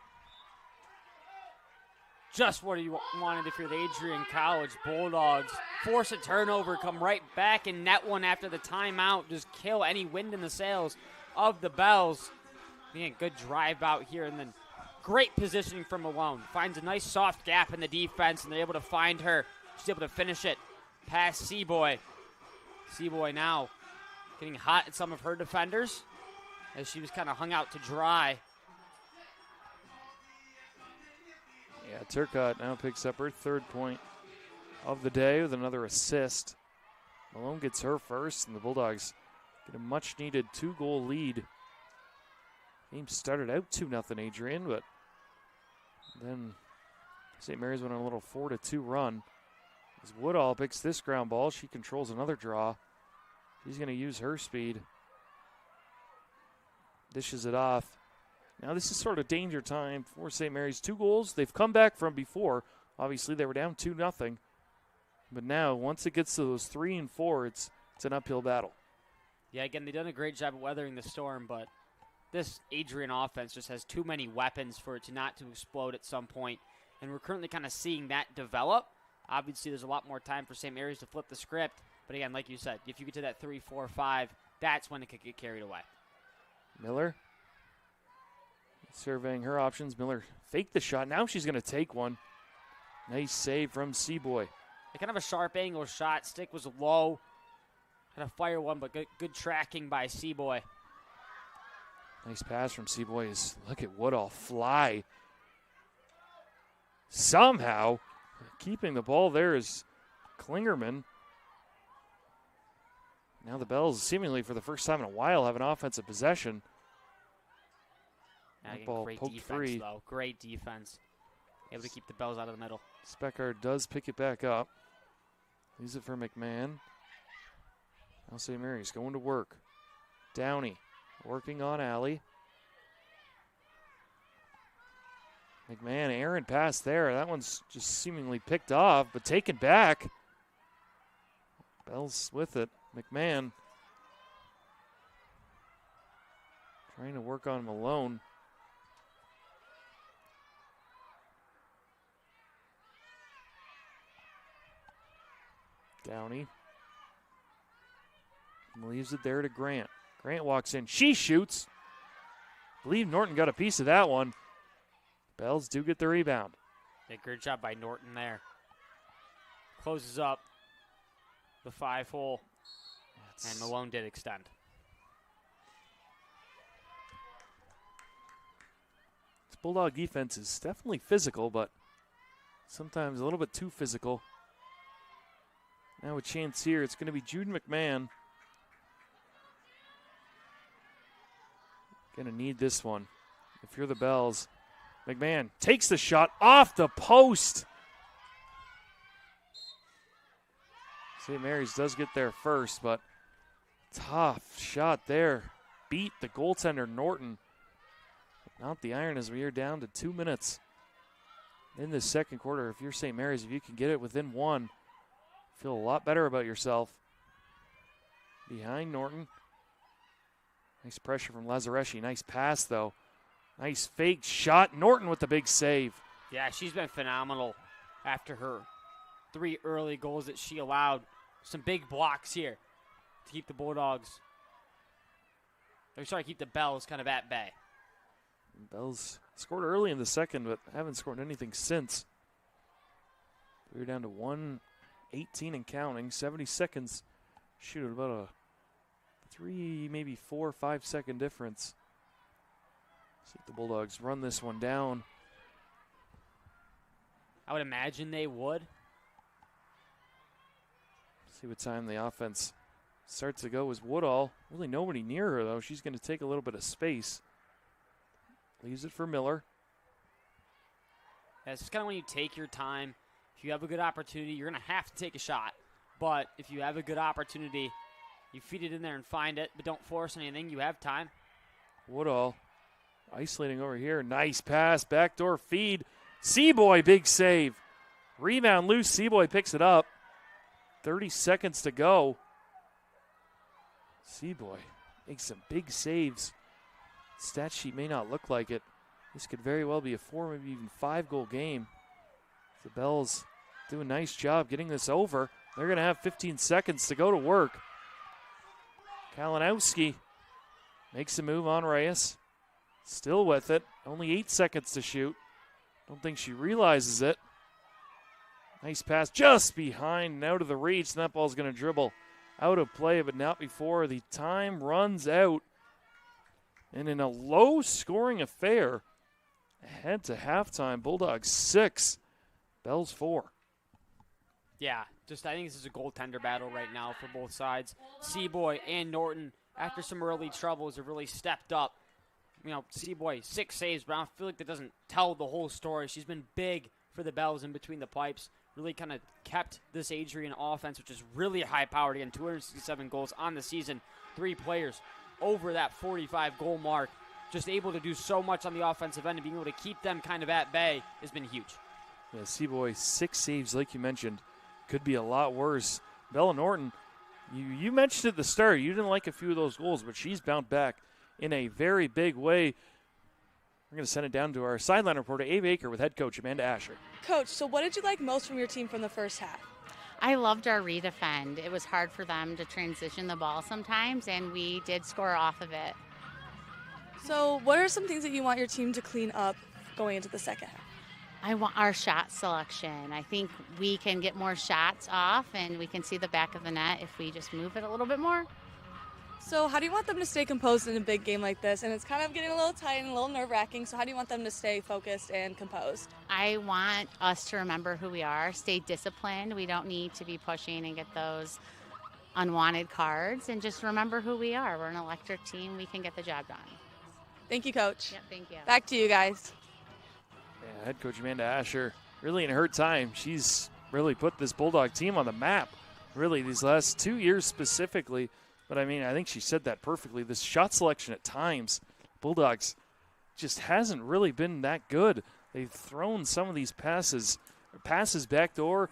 Just what you wanted if you're the Adrian College Bulldogs. Force a turnover, come right back and net one after the timeout. Just kill any wind in the sails of the Bells. Man, good drive out here, and then great positioning from Malone. Finds a nice soft gap in the defense, and they're able to find her. She's able to finish it past Seaboy. Seaboy now getting hot at some of her defenders as she was kind of hung out to dry.
Yeah, Turcotte now picks up her 3rd point of the day with another assist. Malone gets her first, and the Bulldogs get a much-needed 2-goal lead. Game started out 2-0 Adrian, but then St. Mary's went on a little 4-2 run. As Woodall picks this ground ball, she controls another draw. She's going to use her speed. Dishes it off. Now this is sort of danger time for St. Mary's. 2 goals. They've come back from before. Obviously, they were down 2-0. But now, once it gets to those 3 and 4, it's an uphill battle.
Yeah, again, they've done a great job of weathering the storm, but this Adrian offense just has too many weapons for it to not to explode at some point. And we're currently kind of seeing that develop. Obviously, there's a lot more time for St. Mary's to flip the script. But again, like you said, if you get to that 3, 4, 5, that's when it could get carried away.
Miller surveying her options. Miller faked the shot. Now she's going to take one. Nice save from Seaboy.
Kind of a sharp angle shot. Stick was low. Had to fire one, but good tracking by Seaboy.
Nice pass from Seaboy. Look at Woodall fly. Somehow, keeping the ball there is Klingerman. Now the Bells, seemingly for the first time in a while, have an offensive possession.
Again,
ball
great
poked
defense,
free.
though. Great defense. Able to keep the Bells out of the middle.
Speckard does pick it back up. Leaves it for McMahon. Now St. Mary's going to work. Downey working on Alley. McMahon, errant pass there. That one's just seemingly picked off, but taken back. Bells with it. McMahon trying to work on Malone. Downey leaves it there to Grant. Grant walks in. She shoots. I believe Norton got a piece of that one. Bells do get the rebound.
Yeah, great job by Norton there. Closes up the 5-hole. And Malone did extend.
This Bulldog defense is definitely physical, but sometimes a little bit too physical. Now a chance here. It's going to be Jude McMahon. Going to need this one. If you're the Bells, McMahon takes the shot off the post. St. Mary's does get there first, but tough shot there. Beat the goaltender Norton. But not the iron as we are down to 2 minutes in this second quarter. If you're St. Mary's, if you can get it within 1, feel a lot better about yourself. Behind Norton. Nice pressure from Lazareschi. Nice pass, though. Nice fake shot. Norton with the big save.
Yeah, she's been phenomenal after her 3 early goals that she allowed. Some big blocks here to keep the Bulldogs. Keep the Bells kind of at bay.
Bells scored early in the second, but haven't scored anything since. We're down to 1:18 and counting. 70 seconds. Shoot, about a 3, maybe 4 or 5 second difference. See if the Bulldogs run this one down.
I would imagine they would.
See what time the offense starts to go is Woodall. Really nobody near her, though. She's going to take a little bit of space. Leaves it for Miller.
Yeah, it's just kind of when you take your time. If you have a good opportunity, you're going to have to take a shot. But if you have a good opportunity, you feed it in there and find it, but don't force anything. You have time.
Woodall isolating over here. Nice pass. Backdoor feed. Seaboy, big save. Rebound loose. Seaboy picks it up. 30 seconds to go. Seaboy makes some big saves. Stat sheet may not look like it. This could very well be a 4, maybe even 5-goal game. The Bells do a nice job getting this over. They're going to have 15 seconds to go to work. Kalinowski makes a move on Reyes. Still with it. Only 8 seconds to shoot. Don't think she realizes it. Nice pass just behind and out of the reach. And that ball's going to dribble out of play, but not before the time runs out. And in a low-scoring affair, ahead to halftime, Bulldogs 6, Bells 4.
Yeah, I think this is a goaltender battle right now for both sides. Seaboy and Norton, after some early troubles, have really stepped up. Seaboy, 6 saves, but I feel like that doesn't tell the whole story. She's been big for the Bells in between the pipes. Really kind of kept this Adrian offense, which is really high-powered. Again, 267 goals on the season. 3 players over that 45-goal mark. just able to do so much on the offensive end and being able to keep them kind of at bay has been huge.
Yeah, Seaboy, 6 saves, like you mentioned. Could be a lot worse. Bella Norton, you mentioned at the start, you didn't like a few of those goals, but she's bounced back in a very big way. We're going to send it down to our sideline reporter, Abe Baker, with head coach Amanda Asher.
Coach, so what did you like most from your team from the first half?
I loved our redefend. It was hard for them to transition the ball sometimes, and we did score off of it.
So what are some things that you want your team to clean up going into the second half?
I want our shot selection. I think we can get more shots off, and we can see the back of the net if we just move it a little bit more.
So how do you want them to stay composed in a big game like this? And it's kind of getting a little tight and a little nerve-wracking, so how do you want them to stay focused and composed?
I want us to remember who we are, stay disciplined. We don't need to be pushing and get those unwanted cards, and just remember who we are. We're an electric team. We can get the job done.
Thank you, Coach.
Yep, thank you.
Back to you guys.
Yeah, head coach Amanda Asher, really in her time, she's really put this Bulldog team on the map, really, these last 2 years specifically. But, I mean, I think she said that perfectly. This shot selection at times, Bulldogs just hasn't really been that good. They've thrown some of these passes backdoor.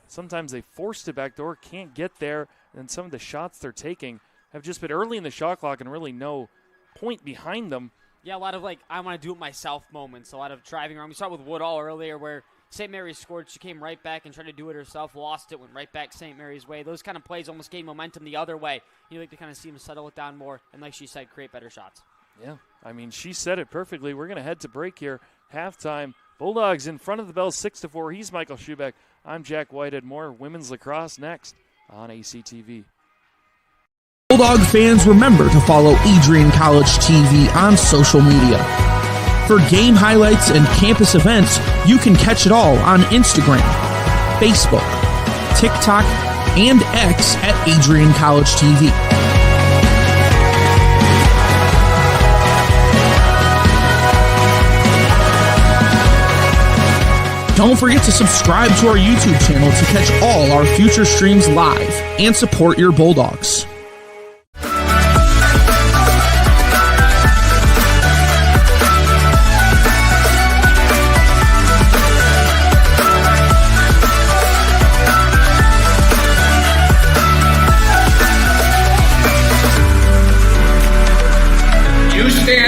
Sometimes they forced it backdoor, can't get there. And some of the shots they're taking have just been early in the shot clock and really no point behind them.
Yeah, a lot of, I want to do it myself moments. A lot of driving around. We saw it with Woodall earlier where St. Mary's scored. She came right back and tried to do it herself, lost it, went right back St. Mary's way. Those kind of plays almost gain momentum the other way. You like to kind of see them settle it down more and, like she said, create better shots.
Yeah, I mean, she said it perfectly. We're going to head to break here. Halftime. Bulldogs in front of the Bells 6-4. He's Michael Schubeck. I'm Jack Whitehead. More women's lacrosse next on ACTV.
Bulldog fans, remember to follow Adrian College TV on social media. For game highlights and campus events, you can catch it all on Instagram, Facebook, TikTok, and X at AdrianCollegeTV. Don't forget to subscribe to our YouTube channel to catch all our future streams live and support your Bulldogs.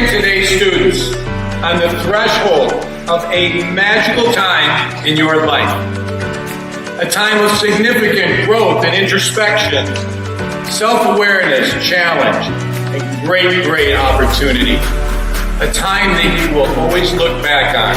Today, students, on the threshold of a magical time in your life. A time of significant growth and introspection, self-awareness, challenge, and great opportunity. A time that you will always look back on.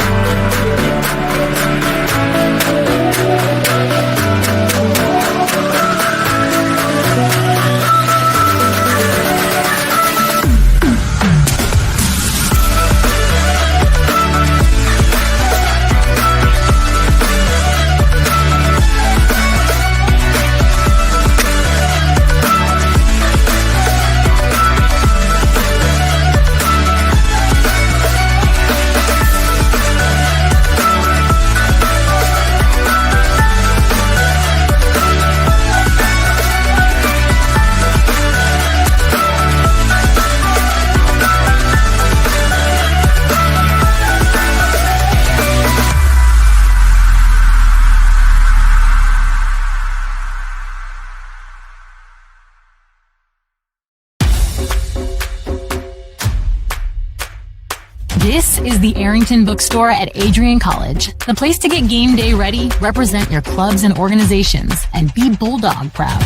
This is the Arrington Bookstore at Adrian College, the place to get game day ready, represent your clubs and organizations, and be Bulldog proud.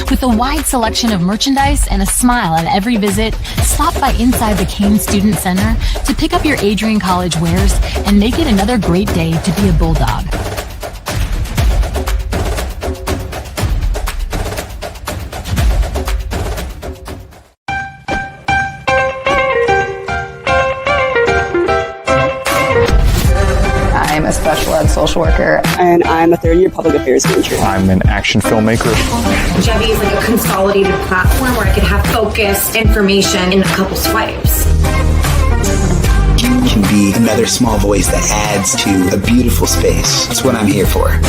With a wide selection of merchandise and a smile at every visit, stop by inside the Kane Student Center to pick up your Adrian College wares and make it another great day to be a Bulldog.
I'm a special ed social worker.
And I'm a third-year public affairs major.
I'm an action filmmaker.
Jevi is like a consolidated platform where I could have focused information in a couple swipes.
You can be another small voice that adds to a beautiful space. That's what I'm here for.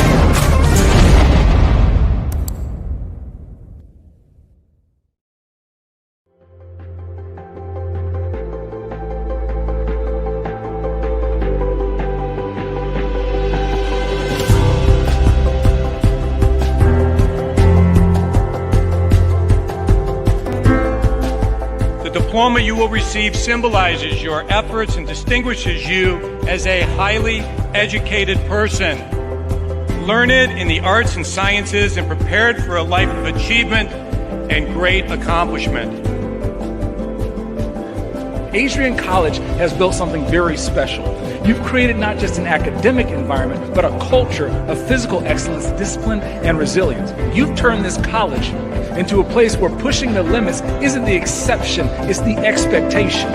diploma you will receive symbolizes your efforts and distinguishes you as a highly educated person, learned in the arts and sciences and prepared for a life of achievement and great accomplishment.
Adrian College has built something very special. You've created not just an academic environment, but a culture of physical excellence, discipline, and resilience. You've turned this college into a place where pushing the limits isn't the exception, it's the expectation.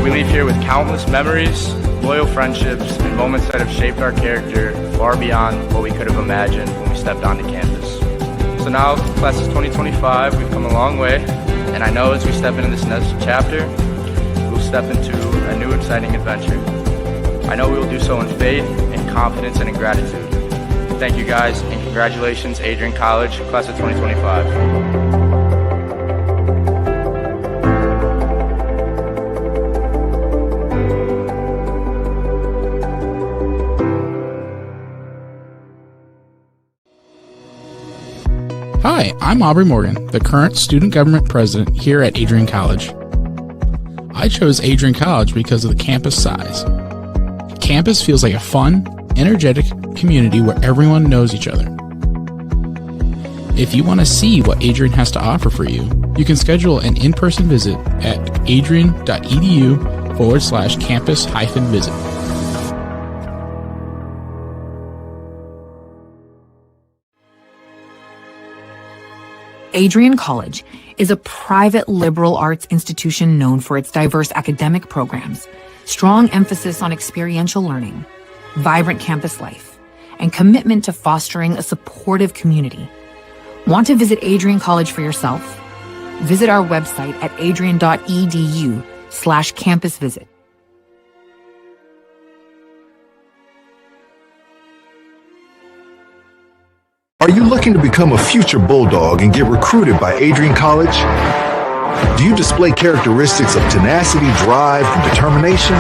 We leave here with countless memories, loyal friendships, and moments that have shaped our character far beyond what we could have imagined when we stepped onto campus. So now, class of 2025, we've come a long way, and I know as we step into this next chapter, we'll step into a new exciting adventure. I know we will do so in faith, in confidence, and in gratitude. Thank you guys, and congratulations, Adrian College, class of 2025.
Hi, I'm Aubrey Morgan, the current student government president here at Adrian College. I chose Adrian College because of the campus size. Campus feels like a fun, energetic community where everyone knows each other. If you want to see what Adrian has to offer for you, you can schedule an in-person visit at adrian.edu/campus-visit.
Adrian College is a private liberal arts institution known for its diverse academic programs, strong emphasis on experiential learning, vibrant campus life, and commitment to fostering a supportive community. Want to visit Adrian College for yourself? Visit our website at adrian.edu/campus-visit.
Are you looking to become a future Bulldog and get recruited by Adrian College? Do you display characteristics of tenacity, drive, and determination?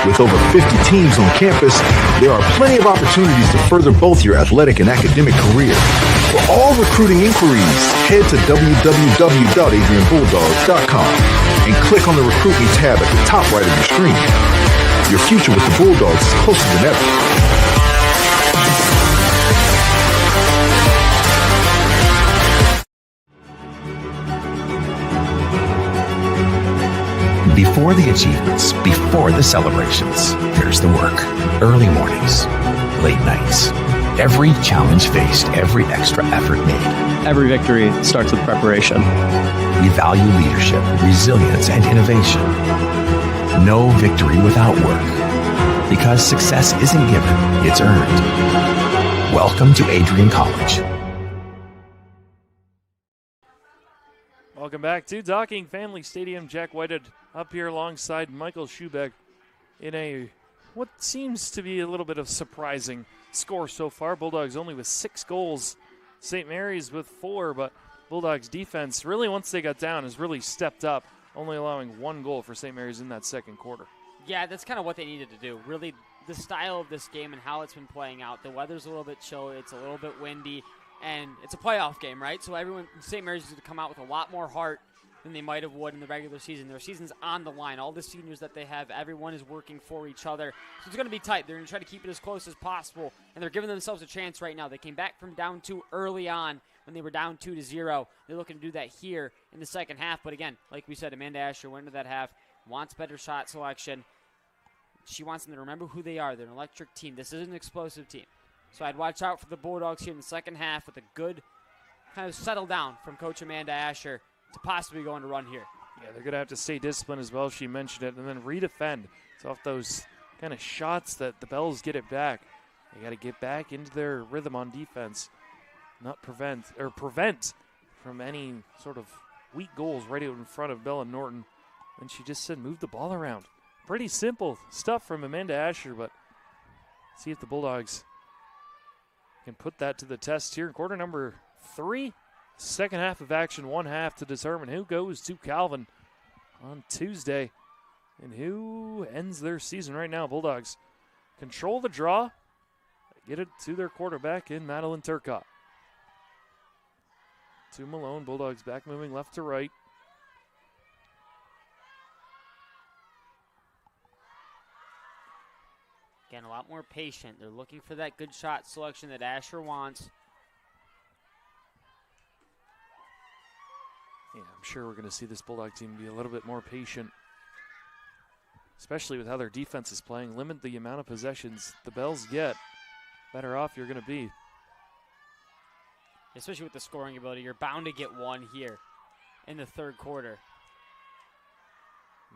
With over 50 teams on campus, there are plenty of opportunities to further both your athletic and academic career. For all recruiting inquiries, head to www.adrianbulldogs.com and click on the Recruit Me tab at the top right of your screen. Your future with the Bulldogs is closer than ever.
Before the achievements, before the celebrations, there's the work. Early mornings, late nights. Every challenge faced, every extra effort made.
Every victory starts with preparation.
We value leadership, resilience, and innovation. No victory without work. Because success isn't given, it's earned. Welcome to Adrian College.
Welcome back to Docking Family Stadium. Jack Whitehead up here alongside Michael Schubeck in a what seems to be a little bit of surprising score so far. Bulldogs only with 6 goals. St. Mary's with 4, but Bulldogs defense really once they got down has really stepped up, only allowing 1 goal for St. Mary's in that second quarter.
Yeah, that's kind of what they needed to do. Really, the style of this game and how it's been playing out. The weather's a little bit chilly. It's a little bit windy. And it's a playoff game, right? So everyone, St. Mary's is going to come out with a lot more heart than they might have would in the regular season. Their season's on the line. All the seniors that they have, everyone is working for each other. So it's going to be tight. They're going to try to keep it as close as possible, and they're giving themselves a chance right now. They came back from down 2 early on when they were down 2-0. They're looking to do that here in the second half. But again, like we said, Amanda Asher went into that half, wants better shot selection. She wants them to remember who they are. They're an electric team. This is an explosive team. So I'd watch out for the Bulldogs here in the second half with a good kind of settle down from Coach Amanda Asher to possibly go on a run here.
Yeah, they're going to have to stay disciplined as well. She mentioned it. And then redefend. It's off those kind of shots that the Bells get it back. They got to get back into their rhythm on defense. Not prevent from any sort of weak goals right out in front of Bella Norton. And she just said move the ball around. Pretty simple stuff from Amanda Asher, but see if the Bulldogs can put that to the test here in quarter number 3. Second half of action, 1 half to determine who goes to Calvin on Tuesday and who ends their season right now. Bulldogs control the draw, get it to their quarterback in Madeline Turcott. to Malone. Bulldogs back moving left to right.
Again, a lot more patient. They're looking for that good shot selection that Asher wants.
Yeah, I'm sure we're going to see this Bulldog team be a little bit more patient, especially with how their defense is playing. Limit the amount of possessions the Bells get. Better off you're going to be.
Especially with the scoring ability, you're bound to get one here in the third quarter.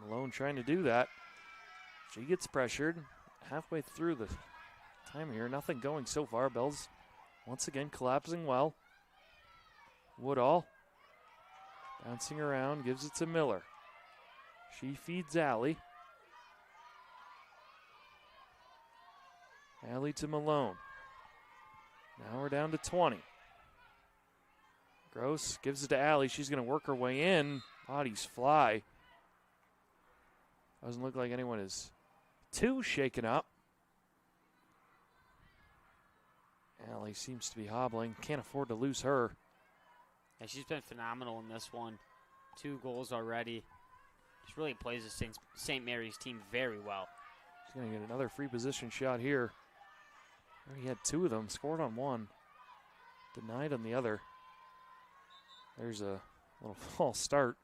Malone trying to do that. She gets pressured halfway through the time here. Nothing going so far. Bells once again collapsing well. Woodall bouncing around, gives it to Miller. She feeds Allie. Allie to Malone. Now we're down to 20. Gross gives it to Allie. She's going to work her way in. Bodies fly. Doesn't look like anyone is too shaken up. Allie seems to be hobbling. Can't afford to lose her.
Yeah, she's been phenomenal in this one. 2 goals already. She really plays the St. Mary's team very well.
She's going to get another free position shot here. He had 2 of them. Scored on one. Denied on the other. There's a little false start.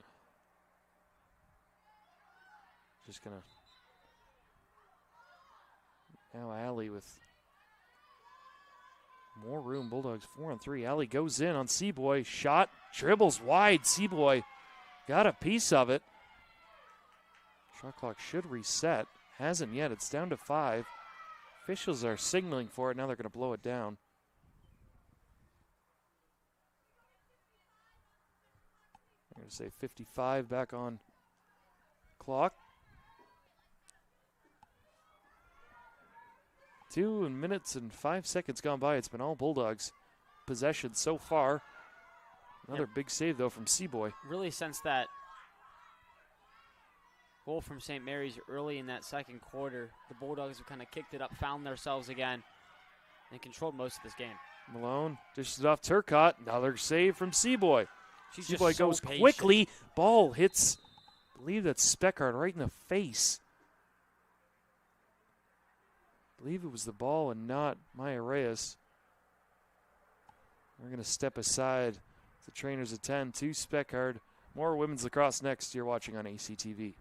Just going to... Now Allie with more room. Bulldogs 4-on-3. Allie goes in on Seaboy. Shot. Dribbles wide. Seaboy got a piece of it. Shot clock should reset. Hasn't yet. It's down to 5. Officials are signaling for it. Now they're going to blow it down. I'm going to say 55 back on clock. 2 minutes and 5 seconds gone by. It's been all Bulldogs possession so far. Another big save, though, from Seaboy.
Really since that goal from St. Mary's early in that second quarter, the Bulldogs have kind of kicked it up, found themselves again, and controlled most of this game.
Malone dishes it off Turcotte. Another save from Seaboy. Seaboy
just so
goes
patient.
quickly. Ball hits, I believe that's Speckard right in the face. I believe it was the ball and not MIAA. We're going to step aside. The trainers attend to Speckard. More women's lacrosse next. You're watching on ACTV.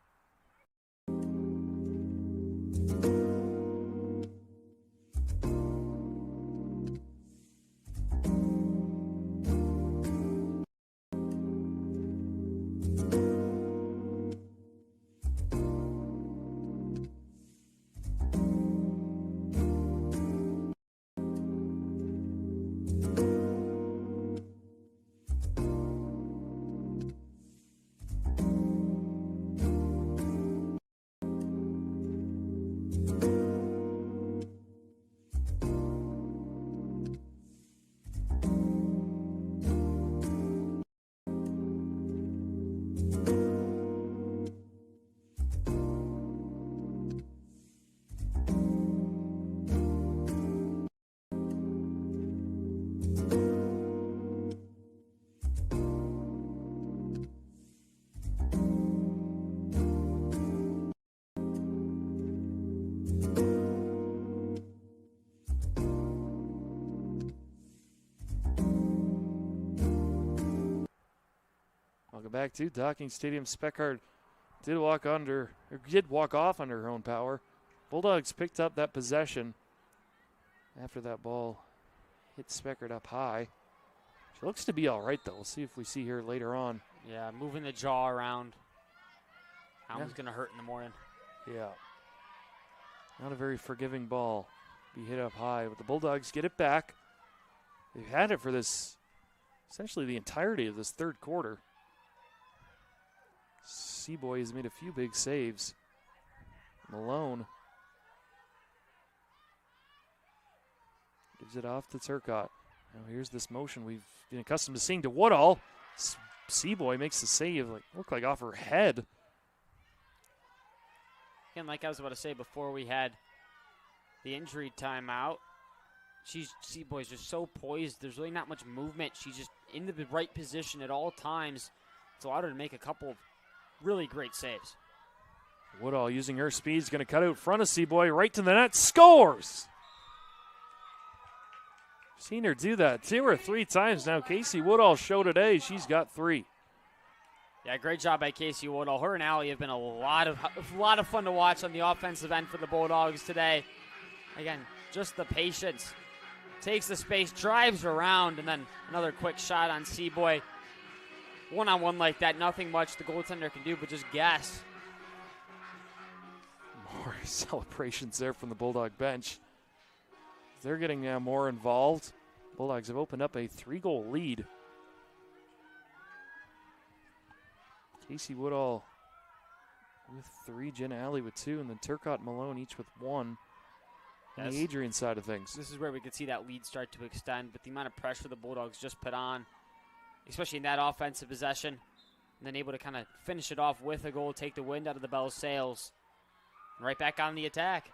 Welcome back to Docking Stadium. Speckard did walk off under her own power. Bulldogs picked up that possession after that ball hit Speckard up high. She looks to be all right, though. We'll see if we see her later on.
Yeah, moving the jaw around. That one's going to hurt in the morning.
Yeah. Not a very forgiving ball. Be hit up high, but the Bulldogs get it back. They've had it for this, essentially the entirety of this third quarter. Seaboy has made a few big saves. Malone gives it off to Turcotte. Now here's this motion we've been accustomed to seeing to Woodall. Seaboy makes the save, looked like off her head.
Again, like I was about to say before we had the injury timeout, Seaboy's just so poised. There's really not much movement. She's just in the right position at all times. It's allowed her to make a couple of really great saves.
Woodall using her speed is going to cut out in front of Seaboy, right to the net, scores! Seen her do that 2 or 3 times now. Casey Woodall showed today she's got 3.
Yeah, great job by Casey Woodall. Her and Allie have been a lot of fun to watch on the offensive end for the Bulldogs today. Again, just the patience. Takes the space, drives around, and then another quick shot on Seaboy. One-on-one like that, nothing much the goaltender can do but just guess.
More celebrations there from the Bulldog bench. They're getting more involved. Bulldogs have opened up a 3-goal lead. Casey Woodall with 3, Jenna Alley with 2, and then Turcotte and Malone each with 1 on the Adrian side of things.
This is where we could see that lead start to extend, but the amount of pressure the Bulldogs just put on, especially in that offensive possession, and then able to kind of finish it off with a goal, take the wind out of the Bell's sails, and right back on the attack.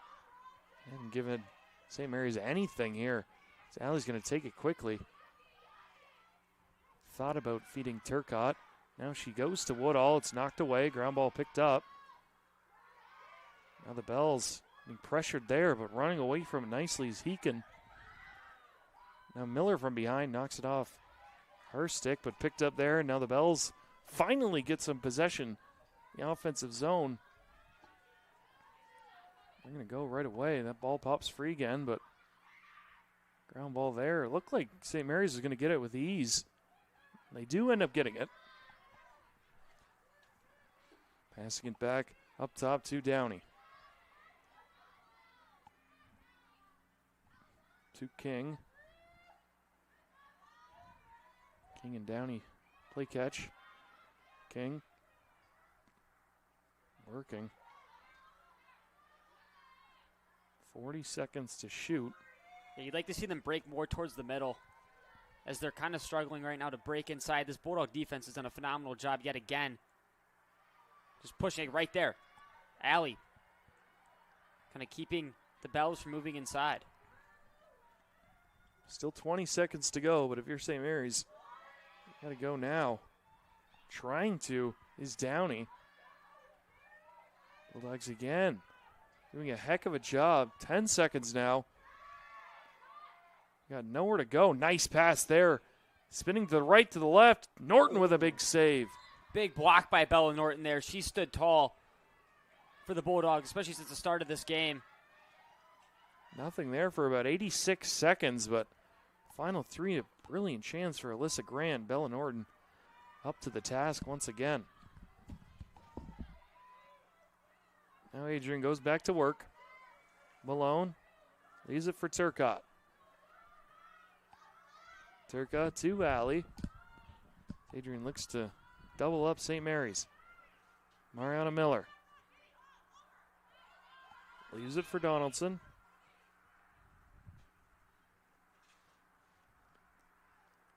Haven't given St. Mary's anything here. So Alley's going to take it quickly. Thought about feeding Turcotte. Now she goes to Woodall. It's knocked away. Ground ball picked up. Now the Bells being pressured there, but running away from it nicely is Heekin. Now Miller from behind knocks it off her stick, but picked up there. And now the Bells finally get some possession in the offensive zone. They're going to go right away. That ball pops free again, but ground ball there. It looked like St. Mary's is going to get it with ease. They do end up getting it. Passing it back up top to Downey. To King. King and Downey play catch. King working. 40 seconds to shoot.
Yeah, you'd like to see them break more towards the middle as they're kind of struggling right now to break inside. This Bulldog defense has done a phenomenal job yet again. Just pushing it right there. Alley kind of keeping the Bells from moving inside.
Still 20 seconds to go, but if you're St. Mary's, you got to go now. Trying to is Downey. Bulldogs again. Doing a heck of a job. 10 seconds now. Got nowhere to go. Nice pass there. Spinning to the right, to the left. Norton with a big save.
Big block by Bella Norton there. She stood tall for the Bulldogs, especially since the start of this game.
Nothing there for about 86 seconds, but final 3, a brilliant chance for Alyssa Grant. Bella Norton up to the task once again. Now Adrian goes back to work. Malone leaves it for Turcotte. Turcotte to Alley. Adrian looks to double up St. Mary's. Mariana Miller leaves it for Donaldson.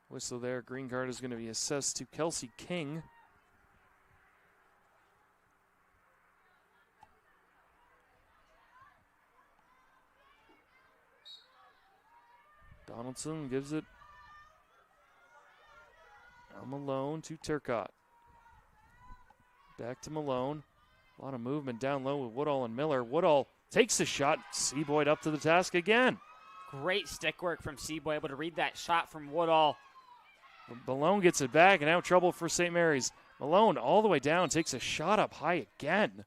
Whistle there. Green card is going to be assessed to Kelsey King. Donaldson gives it Malone to Turcotte. Back to Malone. A lot of movement down low with Woodall and Miller. Woodall takes the shot. Seaboyd up to the task again.
Great stick work from Seaboyd, able to read that shot from Woodall.
Malone gets it back, and now trouble for St. Mary's. Malone all the way down, takes a shot up high again.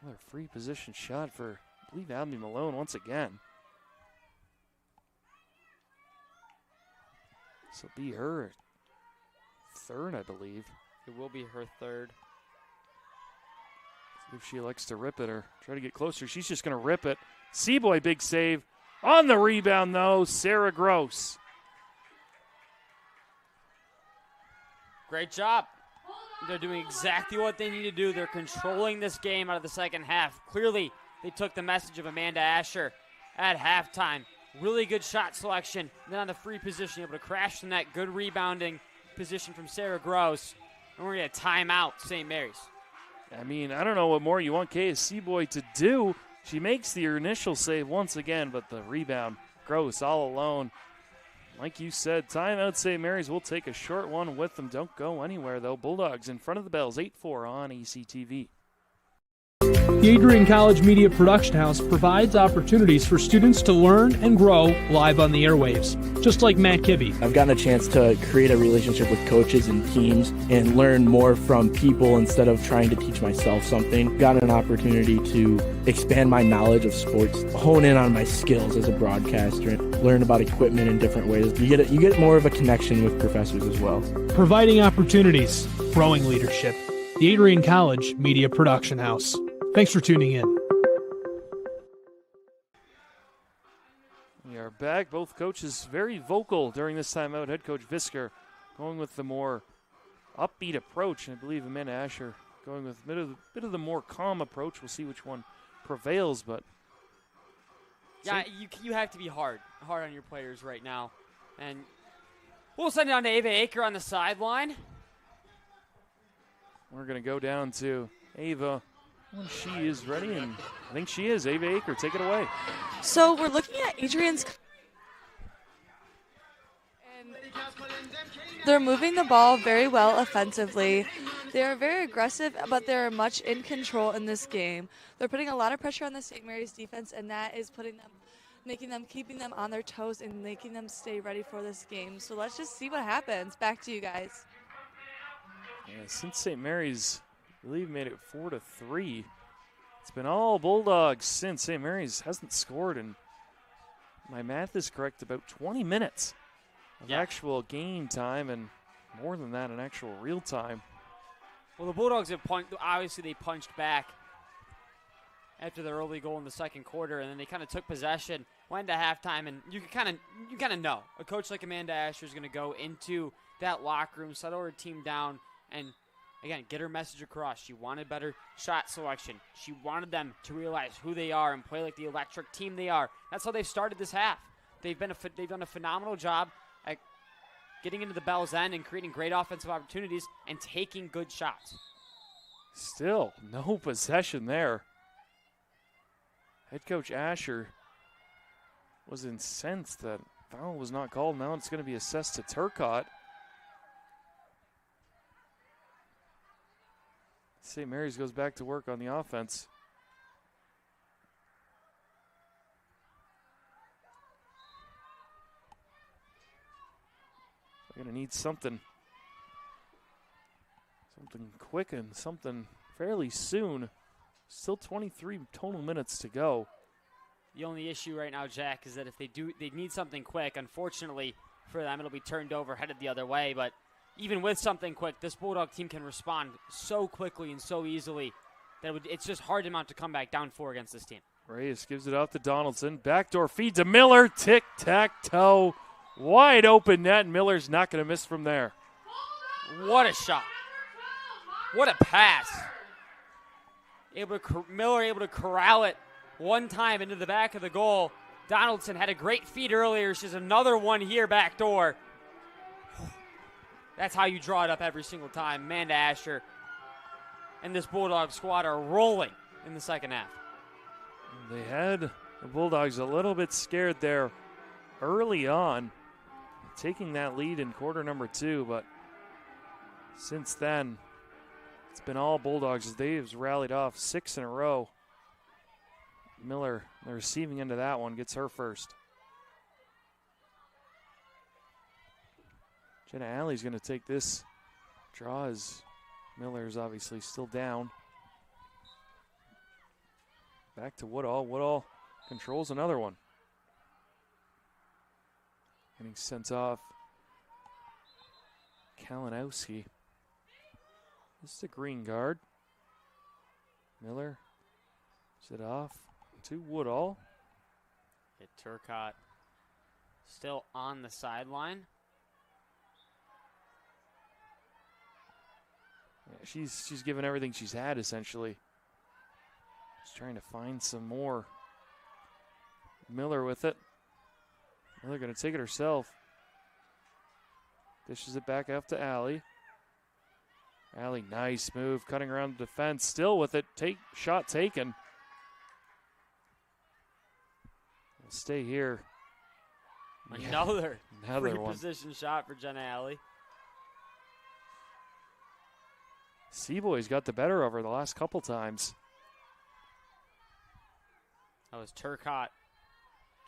Another free position shot for, I believe, Abby Malone once again. This will be her third, I believe.
It will be her third.
See if she likes to rip it or try to get closer. She's just going to rip it. Seaboy, big save. On the rebound, though, Sarah Gross.
Great job. They're doing exactly what they need to do. They're controlling this game out of the second half. Clearly, they took the message of Amanda Asher at halftime. Really good shot selection. Then on the free position, able to crash the net. Good rebounding position from Sarah Gross. And we're going to timeout St. Mary's.
I mean, I don't know what more you want KSC boy to do. She makes the initial save once again, but the rebound, Gross all alone. Like you said, timeout St. Mary's will take a short one with them. Don't go anywhere, though. Bulldogs in front of the Bells, 8-4 on ECTV.
The Adrian College Media Production House provides opportunities for students to learn and grow live on the airwaves, just like Matt Kibbe.
I've gotten a chance to create a relationship with coaches and teams and learn more from people instead of trying to teach myself something. Gotten an opportunity to expand my knowledge of sports, hone in on my skills as a broadcaster, and learn about equipment in different ways. You get more of a connection with professors as well.
Providing opportunities, growing leadership. The Adrian College Media Production House. Thanks for tuning in.
We are back. Both coaches very vocal during this timeout. Head coach Visker going with the more upbeat approach. And I believe Amanda Asher going with a bit of the more calm approach. We'll see which one prevails. But
yeah, you have to be hard on your players right now. And we'll send it on to Ava Aker on the sideline.
We're going to go down to Ava. When she is ready, and I think she is. Ava Aker, take it away.
So we're looking at Adrian's. And they're moving the ball very well offensively. They are very aggressive, but they're much in control in this game. They're putting a lot of pressure on the St. Mary's defense, and that is keeping them on their toes and making them stay ready for this game. So let's just see what happens. Back to you guys.
Yeah, since St. Mary's, I believe, made it 4-3. It's been all Bulldogs since. St. Mary's hasn't scored in, my math is correct, about 20 minutes of actual game time, and more than that in actual real time.
Well, the Bulldogs have obviously they punched back after their early goal in the second quarter, and then they kind of took possession, went to halftime, and you kind of know a coach like Amanda Asher is going to go into that locker room, settle her team down, and again, get her message across. She wanted better shot selection. She wanted them to realize who they are and play like the electric team they are. That's how they've started this half. They've done a phenomenal job at getting into the Bell's end and creating great offensive opportunities and taking good shots.
Still, no possession there. Head coach Asher was incensed that foul was not called. Now it's going to be assessed to Turcotte. St. Mary's goes back to work on the offense. They're going to need something quick and something fairly soon. Still 23 total minutes to go.
The only issue right now, Jack, is that if they need something quick. Unfortunately for them, it'll be turned over, headed the other way, but even with something quick, this Bulldog team can respond so quickly and so easily that it's just hard to mount to come back down 4 against this team.
Reyes gives it off to Donaldson. Backdoor feed to Miller. Tic-tac-toe. Wide open net. Miller's not going to miss from there.
What a shot. What a pass. Miller able to corral it one time into the back of the goal. Donaldson had a great feed earlier. She's another one here backdoor. That's how you draw it up every single time. Amanda Asher and this Bulldog squad are rolling in the second half.
They had the Bulldogs a little bit scared there early on, taking that lead in quarter number 2, but since then, it's been all Bulldogs as they've rallied off 6 in a row. Miller, the receiving end of that one, gets her first. Jenna Alley's going to take this draw as Miller's obviously still down. Back to Woodall. Woodall controls another one. Getting sent off. Kalinowski. This is a green guard. Miller is it off to Woodall.
Hit Turcotte still on the sideline.
Yeah, she's given everything she's had essentially. Just trying to find some more. Miller with it. Miller going to take it herself. Dishes it back up to Alley. Allie, nice move, cutting around the defense, still with it, shot taken. We'll stay here.
Another free
one.
position shot for Jenna Alley.
Seaboy's got the better of her the last couple times.
That was Turcotte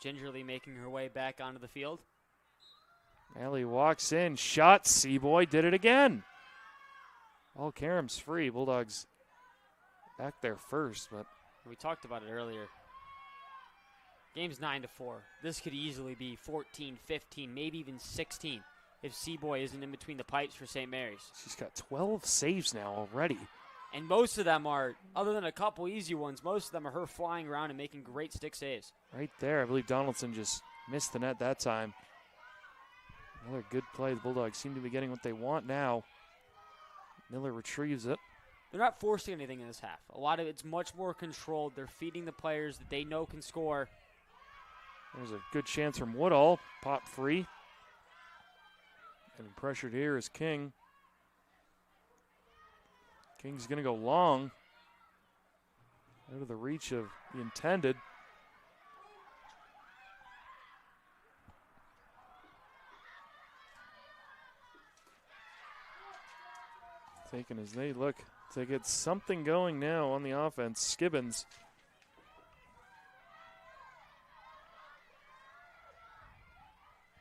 gingerly making her way back onto the field.
Allie walks in, shot, Seaboy did it again. All Karam's free. Bulldogs back there first, but
we talked about it earlier. Game's 9-4. This could easily be 14, 15, maybe even 16 if Seaboy isn't in between the pipes for St. Mary's.
She's got 12 saves now already.
And most of them are, other than a couple easy ones, most of them are her flying around and making great stick saves.
Right there. I believe Donaldson just missed the net that time. Another good play. The Bulldogs seem to be getting what they want now. Miller retrieves it.
They're not forcing anything in this half. A lot of it's much more controlled. They're feeding the players that they know can score.
There's a good chance from Woodall. Pop free. And pressured here is King. King's going to go long. Out of the reach of the intended. Taking as they look to get something going now on the offense. Skibbins.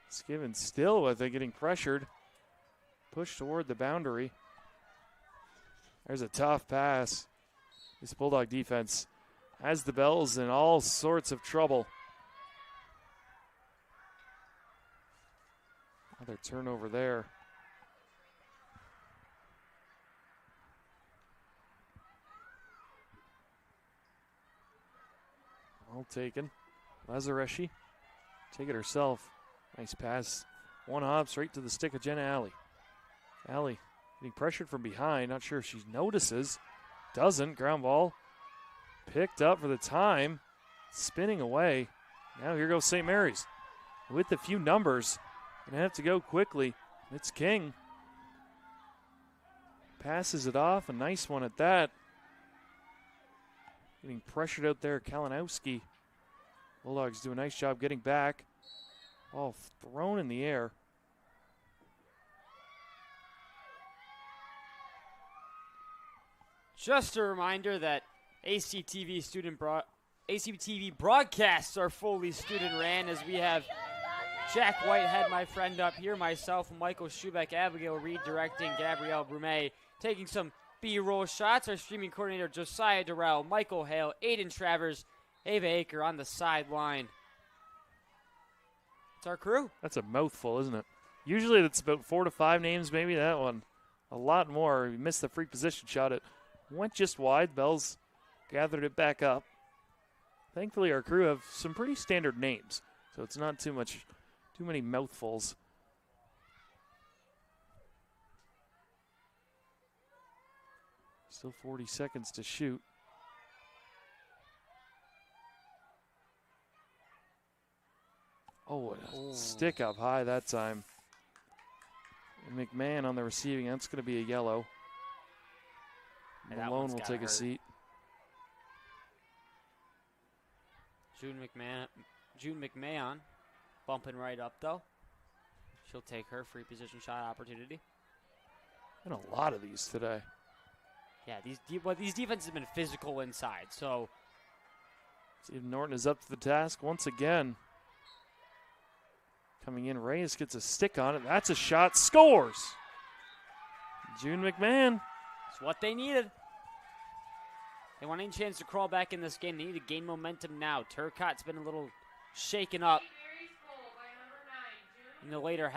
Skibbins still with it, getting pressured. Pushed toward the boundary. There's a tough pass. This Bulldog defense has the Bells in all sorts of trouble. Another turnover there. Well taken. Lazareschi. Take it herself. Nice pass. One hop straight to the stick of Jenna Alley. Alley getting pressured from behind. Not sure if she notices. Doesn't. Ground ball. Picked up for the time. Spinning away. Now here goes St. Mary's. With a few numbers. Gonna have to go quickly. It's King. Passes it off. A nice one at that. Getting pressured out there. Kalinowski. Bulldogs do a nice job getting back. Ball thrown in the air.
Just a reminder that ACTV broadcasts are fully student ran, as we have Jack Whitehead, my friend up here, myself, Michael Schubeck, Abigail Reed directing, Gabrielle Brumet taking some B-roll shots. Our streaming coordinator Josiah Durrell, Michael Hale, Aiden Travers, Ava Aker on the sideline. It's our crew.
That's a mouthful, isn't it? Usually it's about 4 to 5 names, maybe that one. A lot more. We missed the free position shot. It went just wide. Bells gathered it back up. Thankfully, our crew have some pretty standard names, so it's not too many mouthfuls. Still 40 seconds to shoot. Oh, a stick up high that time. And McMahon on the receiving. That's going to be a yellow. Malone will take a seat.
June McMahon bumping right up, though. She'll take her free position shot opportunity.
And a lot of these today.
Yeah, these defenses have been physical inside, so.
Steve Norton is up to the task once again. Coming in, Reyes gets a stick on it. That's a shot, scores! June McMahon.
It's what they needed. They want any chance to crawl back in this game. They need to gain momentum now. Turcotte's been a little shaken up in the later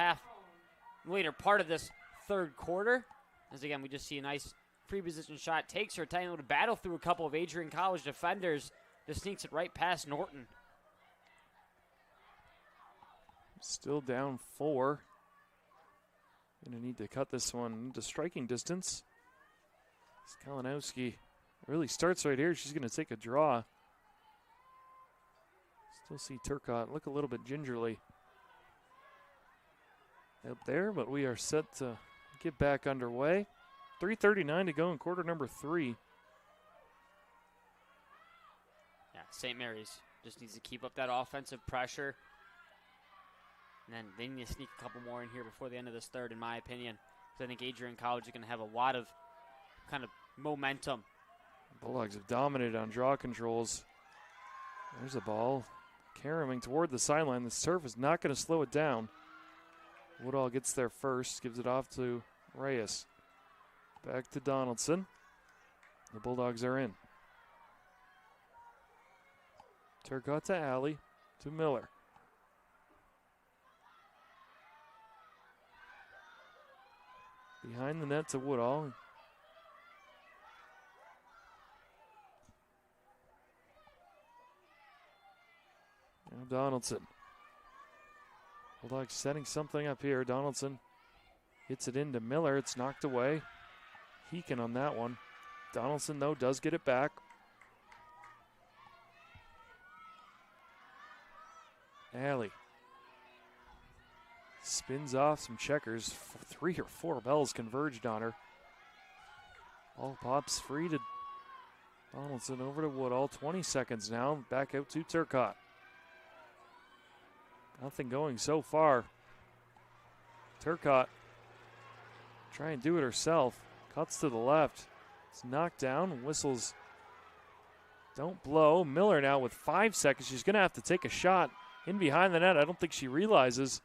part of this third quarter. As again, we just see a nice free position shot. Takes her time to battle through a couple of Adrian College defenders. Just sneaks it right past Norton.
Still down 4. Gonna need to cut this one into striking distance. Kalinowski really starts right here. She's gonna take a draw. Still see Turcotte look a little bit gingerly out there, but we are set to get back underway. 3:39 to go in quarter number 3.
Yeah, St. Mary's just needs to keep up that offensive pressure. And then they need to sneak a couple more in here before the end of this third, in my opinion. Because I think Adrian College is going to have a lot of kind of momentum.
Bulldogs have dominated on draw controls. There's a ball caroming toward the sideline. The surf is not going to slow it down. Woodall gets there first, gives it off to Reyes. Back to Donaldson. The Bulldogs are in. Turcotte to Alley, to Miller. Behind the net to Woodall. Now Donaldson. Bulldogs setting something up here. Donaldson hits it into Miller. It's knocked away. Heekin on that one. Donaldson, though, does get it back. Alley spins off some checkers. 3 or 4 bells converged on her. Ball pops free to Donaldson, over to Woodall. 20 seconds now. Back out to Turcotte. Nothing going so far. Turcotte try and do it herself. Cuts to the left. It's knocked down. Whistles don't blow. Miller now with 5 seconds. She's going to have to take a shot in behind the net. I don't think she realizes.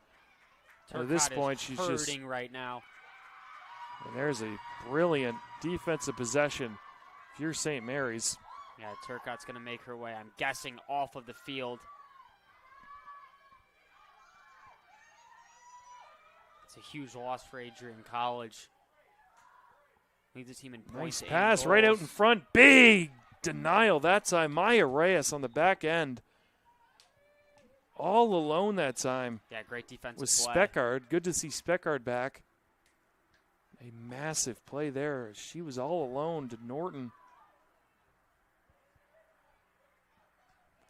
At this point, she's just
hurting right now.
And there's a brilliant defensive possession if you're St. Mary's.
Yeah, Turcotte's going to make her way, I'm guessing, off of the field. It's a huge loss for Adrian College. Leads the team in points.
Nice pass right out in front. Big denial that time. MIAA Reyes on the back end. All alone that time.
Yeah, great defensive
with
play.
Speckard. Good to see Speckard back. A massive play there. She was all alone to Norton.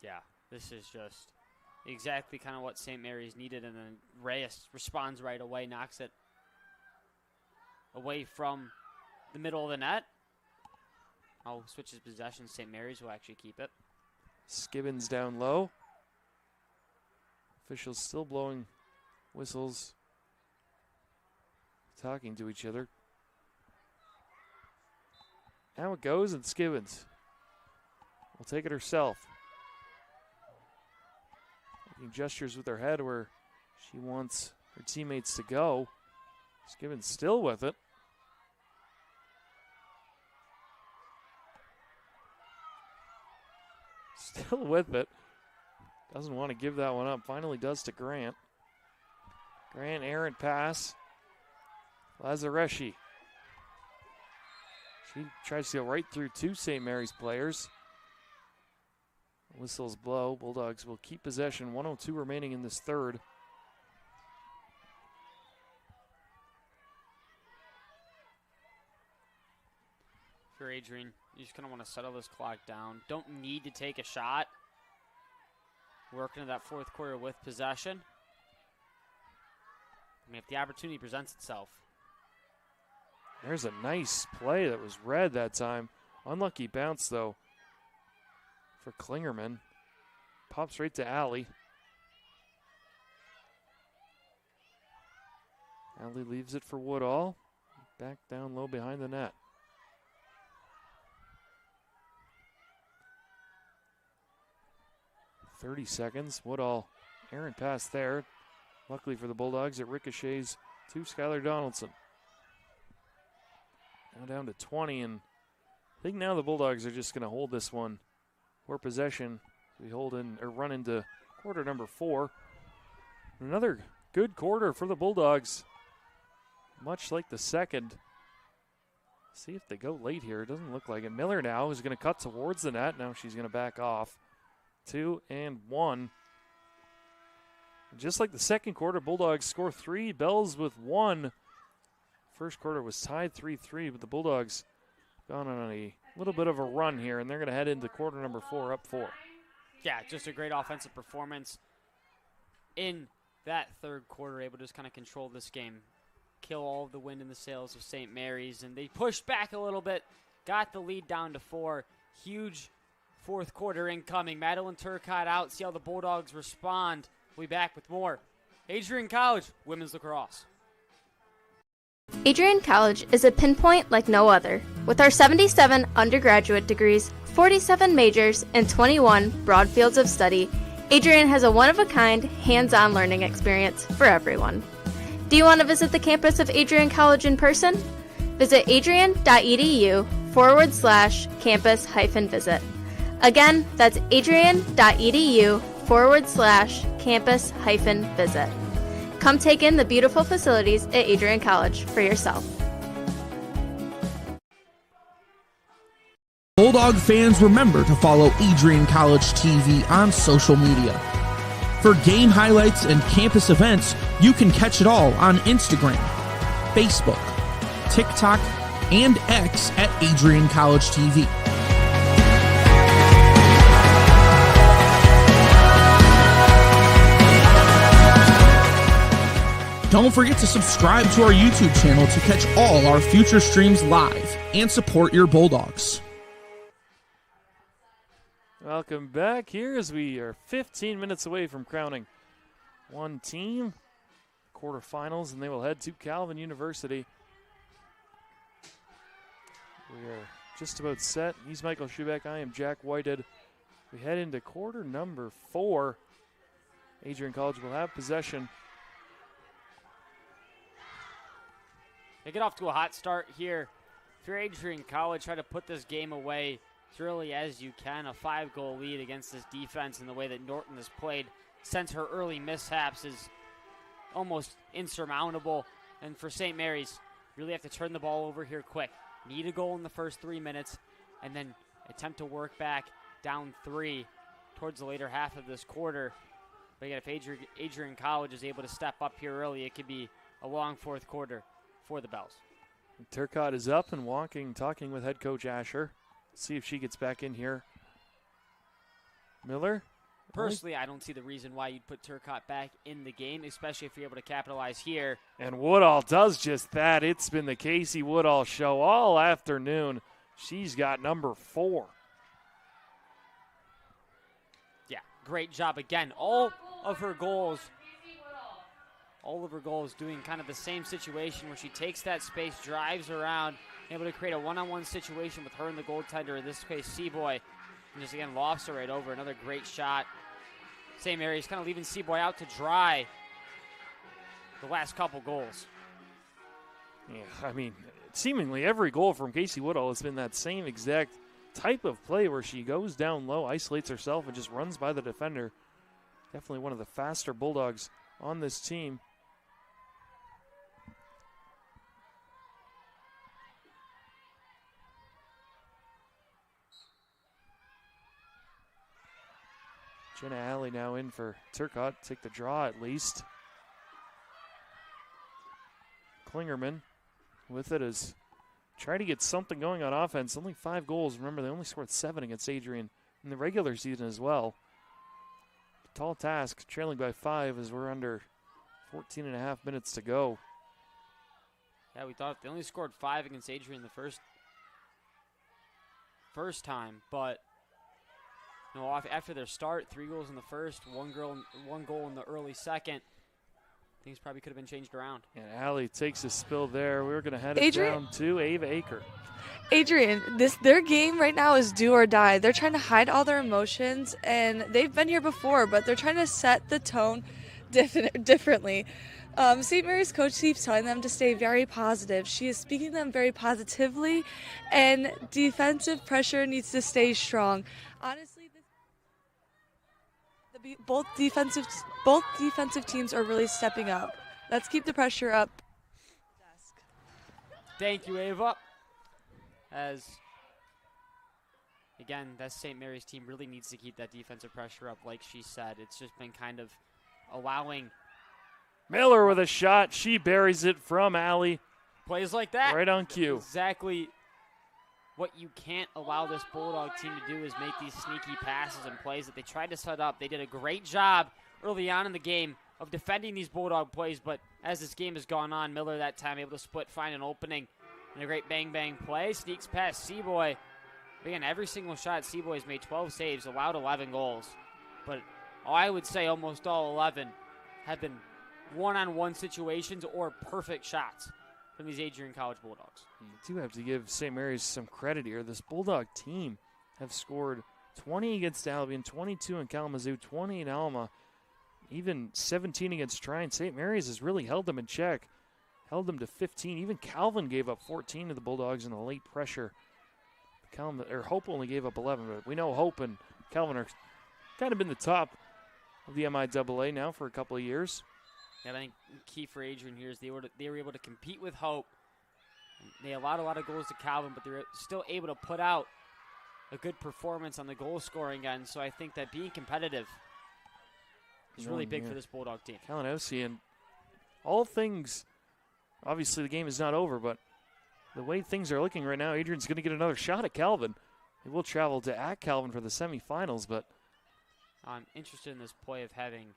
Yeah, this is just exactly kind of what St. Mary's needed, and then Reyes responds right away, knocks it away from the middle of the net. I'll switch his possession. St. Mary's will actually keep it.
Skibbins down low. Officials still blowing whistles, talking to each other. Now it goes, and Skibbins will take it herself. Making gestures with her head where she wants her teammates to go. Skibbins still with it. Still with it. Doesn't want to give that one up. Finally does to Grant. Grant, errant pass. Lazareschi. She tries to go right through 2 St. Mary's players. Whistles blow. Bulldogs will keep possession. 1:02 remaining in this third.
For Adrian, you just kind of want to settle this clock down. Don't need to take a shot. Working in that fourth quarter with possession. I mean, if the opportunity presents itself.
There's a nice play that was read that time. Unlucky bounce, though, for Klingerman. Pops right to Alley. Alley leaves it for Woodall. Back down low behind the net. .30 seconds. Woodall, errant pass there. Luckily for the Bulldogs, it ricochets to Skylar Donaldson. Now down to 20, and I think now the Bulldogs are just going to hold this one for possession. We hold in or run into quarter number 4. Another good quarter for the Bulldogs, much like the second. See if they go late here. It doesn't look like it. Miller now is going to cut towards the net. Now she's going to back off. 2 and 1. Just like the second quarter, Bulldogs score 3. Bells with 1. First quarter was tied 3-3, but the Bulldogs gone on a little bit of a run here, and they're going to head into quarter number 4 up 4.
Yeah, just a great offensive performance in that third quarter, able to just kind of control this game kill all of the wind in the sails of St. Mary's, and they pushed back a little bit, got the lead down to 4. Huge fourth quarter incoming. Madeline Turcotte out. See how the Bulldogs respond. We'll be back with more Adrian College Women's Lacrosse.
Adrian College is a pinpoint like no other. With our 77 undergraduate degrees, 47 majors, and 21 broad fields of study, Adrian has a one-of-a-kind, hands-on learning experience for everyone. Do you want to visit the campus of Adrian College in person? Visit adrian.edu/campus-visit. Again, that's adrian.edu/campus-visit. Come take in the beautiful facilities at Adrian College for yourself.
Bulldog fans, remember to follow Adrian College TV on social media. For game highlights and campus events, you can catch it all on Instagram, Facebook, TikTok, and X at Adrian College TV. Don't forget to subscribe to our YouTube channel to catch all our future streams live and support your Bulldogs.
Welcome back here as we are 15 minutes away from crowning one team, quarterfinals, and they will head to Calvin University. We are just about set. He's Michael Schubeck. I am Jack Whitehead. We head into quarter number 4. Adrian College will have possession.
They get off to a hot start here. If you're Adrian College, try to put this game away as early as you can. A 5-goal lead against this defense and the way that Norton has played since her early mishaps is almost insurmountable. And for St. Mary's, really have to turn the ball over here quick. Need a goal in the first 3 minutes and then attempt to work back down 3 towards the later half of this quarter. But again, if Adrian College is able to step up here early, it could be a long fourth quarter for the Bells.
Turcotte is up and talking with head coach Asher. See if she gets back in here. Miller?
Personally, I don't see the reason why you'd put Turcotte back in the game, especially if you're able to capitalize here.
And Woodall does just that. It's been the Casey Woodall show all afternoon. She's got number 4.
Yeah, great job again. All of her goals doing kind of the same situation where she takes that space, drives around, able to create a one-on-one situation with her and the goaltender, in this case, Seaboy, and just again lofts her right over. Another great shot. St. Mary's kind of leaving Seaboy out to dry the last couple goals.
Yeah, I mean, seemingly every goal from Casey Woodall has been that same exact type of play where she goes down low, isolates herself, and just runs by the defender. Definitely one of the faster Bulldogs on this team. Jenna Alley now in for Turcotte. Take the draw at least. Klingerman with it as trying to get something going on offense. Only 5 goals. Remember, they only scored 7 against Adrian in the regular season as well. Tall task, trailing by 5 as we're under 14 and a half minutes to go.
Yeah, we thought they only scored 5 against Adrian the first time, but after their start, 3 goals in the first, 1 goal in the early second. Things probably could have been changed around.
And Allie takes a spill there. We're going to head it down to Ava Aker.
Adrian, their game right now is do or die. They're trying to hide all their emotions, and they've been here before, but they're trying to set the tone differently. St. Mary's coach keeps telling them to stay very positive. She is speaking to them very positively, and defensive pressure needs to stay strong. Honestly, both defensive teams are really stepping up. Let's keep the pressure up.
Thank you, Ava. As, again, that St. Mary's team really needs to keep that defensive pressure up, like she said. It's just been kind of allowing.
Miller with a shot. She buries it from Alley.
Plays like that.
Right on cue.
Exactly what you can't allow this Bulldog team to do is make these sneaky passes and plays that they tried to set up. They did a great job early on in the game of defending these Bulldog plays, but as this game has gone on, Miller that time able to split, find an opening, and a great bang-bang play. Sneaks past Seaboy. Again, every single shot, Seaboy's made 12 saves, allowed 11 goals. But I would say almost all 11 have been one-on-one situations or perfect shots from these Adrian College Bulldogs.
You do have to give St. Mary's some credit here. This Bulldog team have scored 20 against Albion, 22 in Kalamazoo, 20 in Alma, even 17 against Trine. St. Mary's has really held them in check, held them to 15. Even Calvin gave up 14 to the Bulldogs in the late pressure. Hope only gave up 11, but we know Hope and Calvin are kind of been the top of the MIAA now for a couple of years.
Yeah, I think key for Adrian here is they were able to compete with Hope. They allowed a lot of goals to Calvin, but they were still able to put out a good performance on the goal scoring end. So I think that being competitive is really big for this Bulldog team.
Kalinowski, and all things, obviously the game is not over, but the way things are looking right now, Adrian's going to get another shot at Calvin. He will travel to Calvin for the semifinals, but
I'm interested in this play of having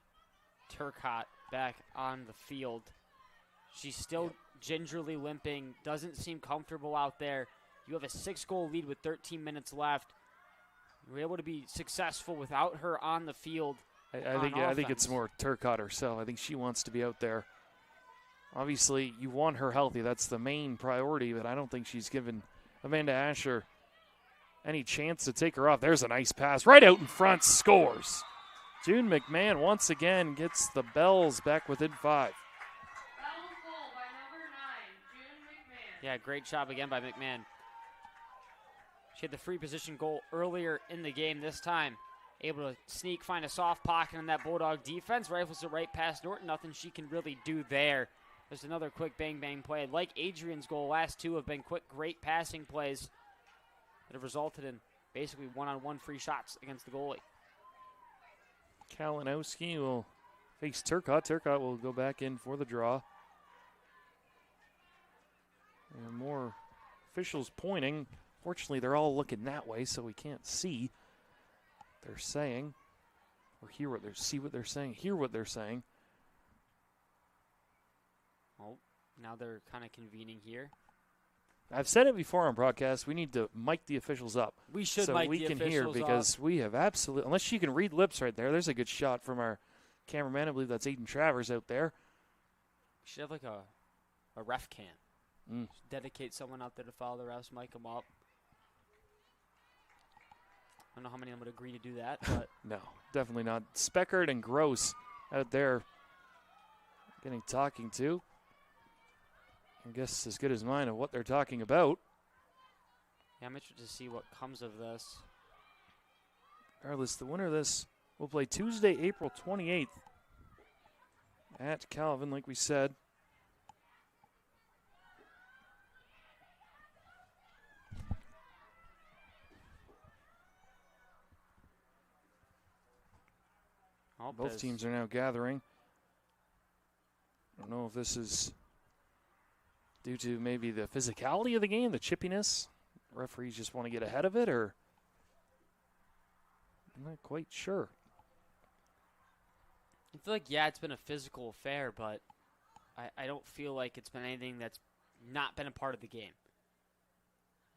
Turcotte back on the field. She's still gingerly limping, doesn't seem comfortable out there. You have a 6-goal lead with 13 minutes left. You're able to be successful without her on the field.
I think it's more Turcotte herself. I think she wants to be out there. Obviously, you want her healthy. That's the main priority, but I don't think she's given Amanda Asher any chance to take her off. There's a nice pass right out in front, scores. June McMahon once again gets the Bells back within 5.
Yeah, great job again by McMahon. She had the free position goal earlier in the game. This time, able to sneak, find a soft pocket in that Bulldog defense. Rifles it right past Norton. Nothing she can really do there. There's another quick bang-bang play. Like Adrian's goal, last two have been quick, great passing plays that have resulted in basically one-on-one free shots against the goalie.
Kalinowski will face Turcotte. Turcotte will go back in for the draw. And more officials pointing. Fortunately, they're all looking that way, so we can't see what they're saying or hear what they're saying.
Oh, now they're kind of convening here.
I've said it before on broadcast. We need to mic the officials up.
We should
so
mic
we
the
can
officials
hear because we have absolutely. Unless you can read lips right there. There's a good shot from our cameraman. I believe that's Aiden Travers out there.
We should have like a ref cam. Dedicate someone out there to follow the refs, mic them up. I don't know how many of them would agree to do that, but
no, definitely not. Speckert and Gross out there getting talking to. I guess as good as mine of what they're talking about.
Yeah, I'm interested to see what comes of this.
Regardless, the winner of this will play Tuesday, April 28th at Calvin, like we said. Both teams are now gathering. I don't know if this is due to maybe the physicality of the game, the chippiness. Referees just want to get ahead of it, or I'm not quite sure.
I feel like, yeah, it's been a physical affair, but I don't feel like it's been anything that's not been a part of the game.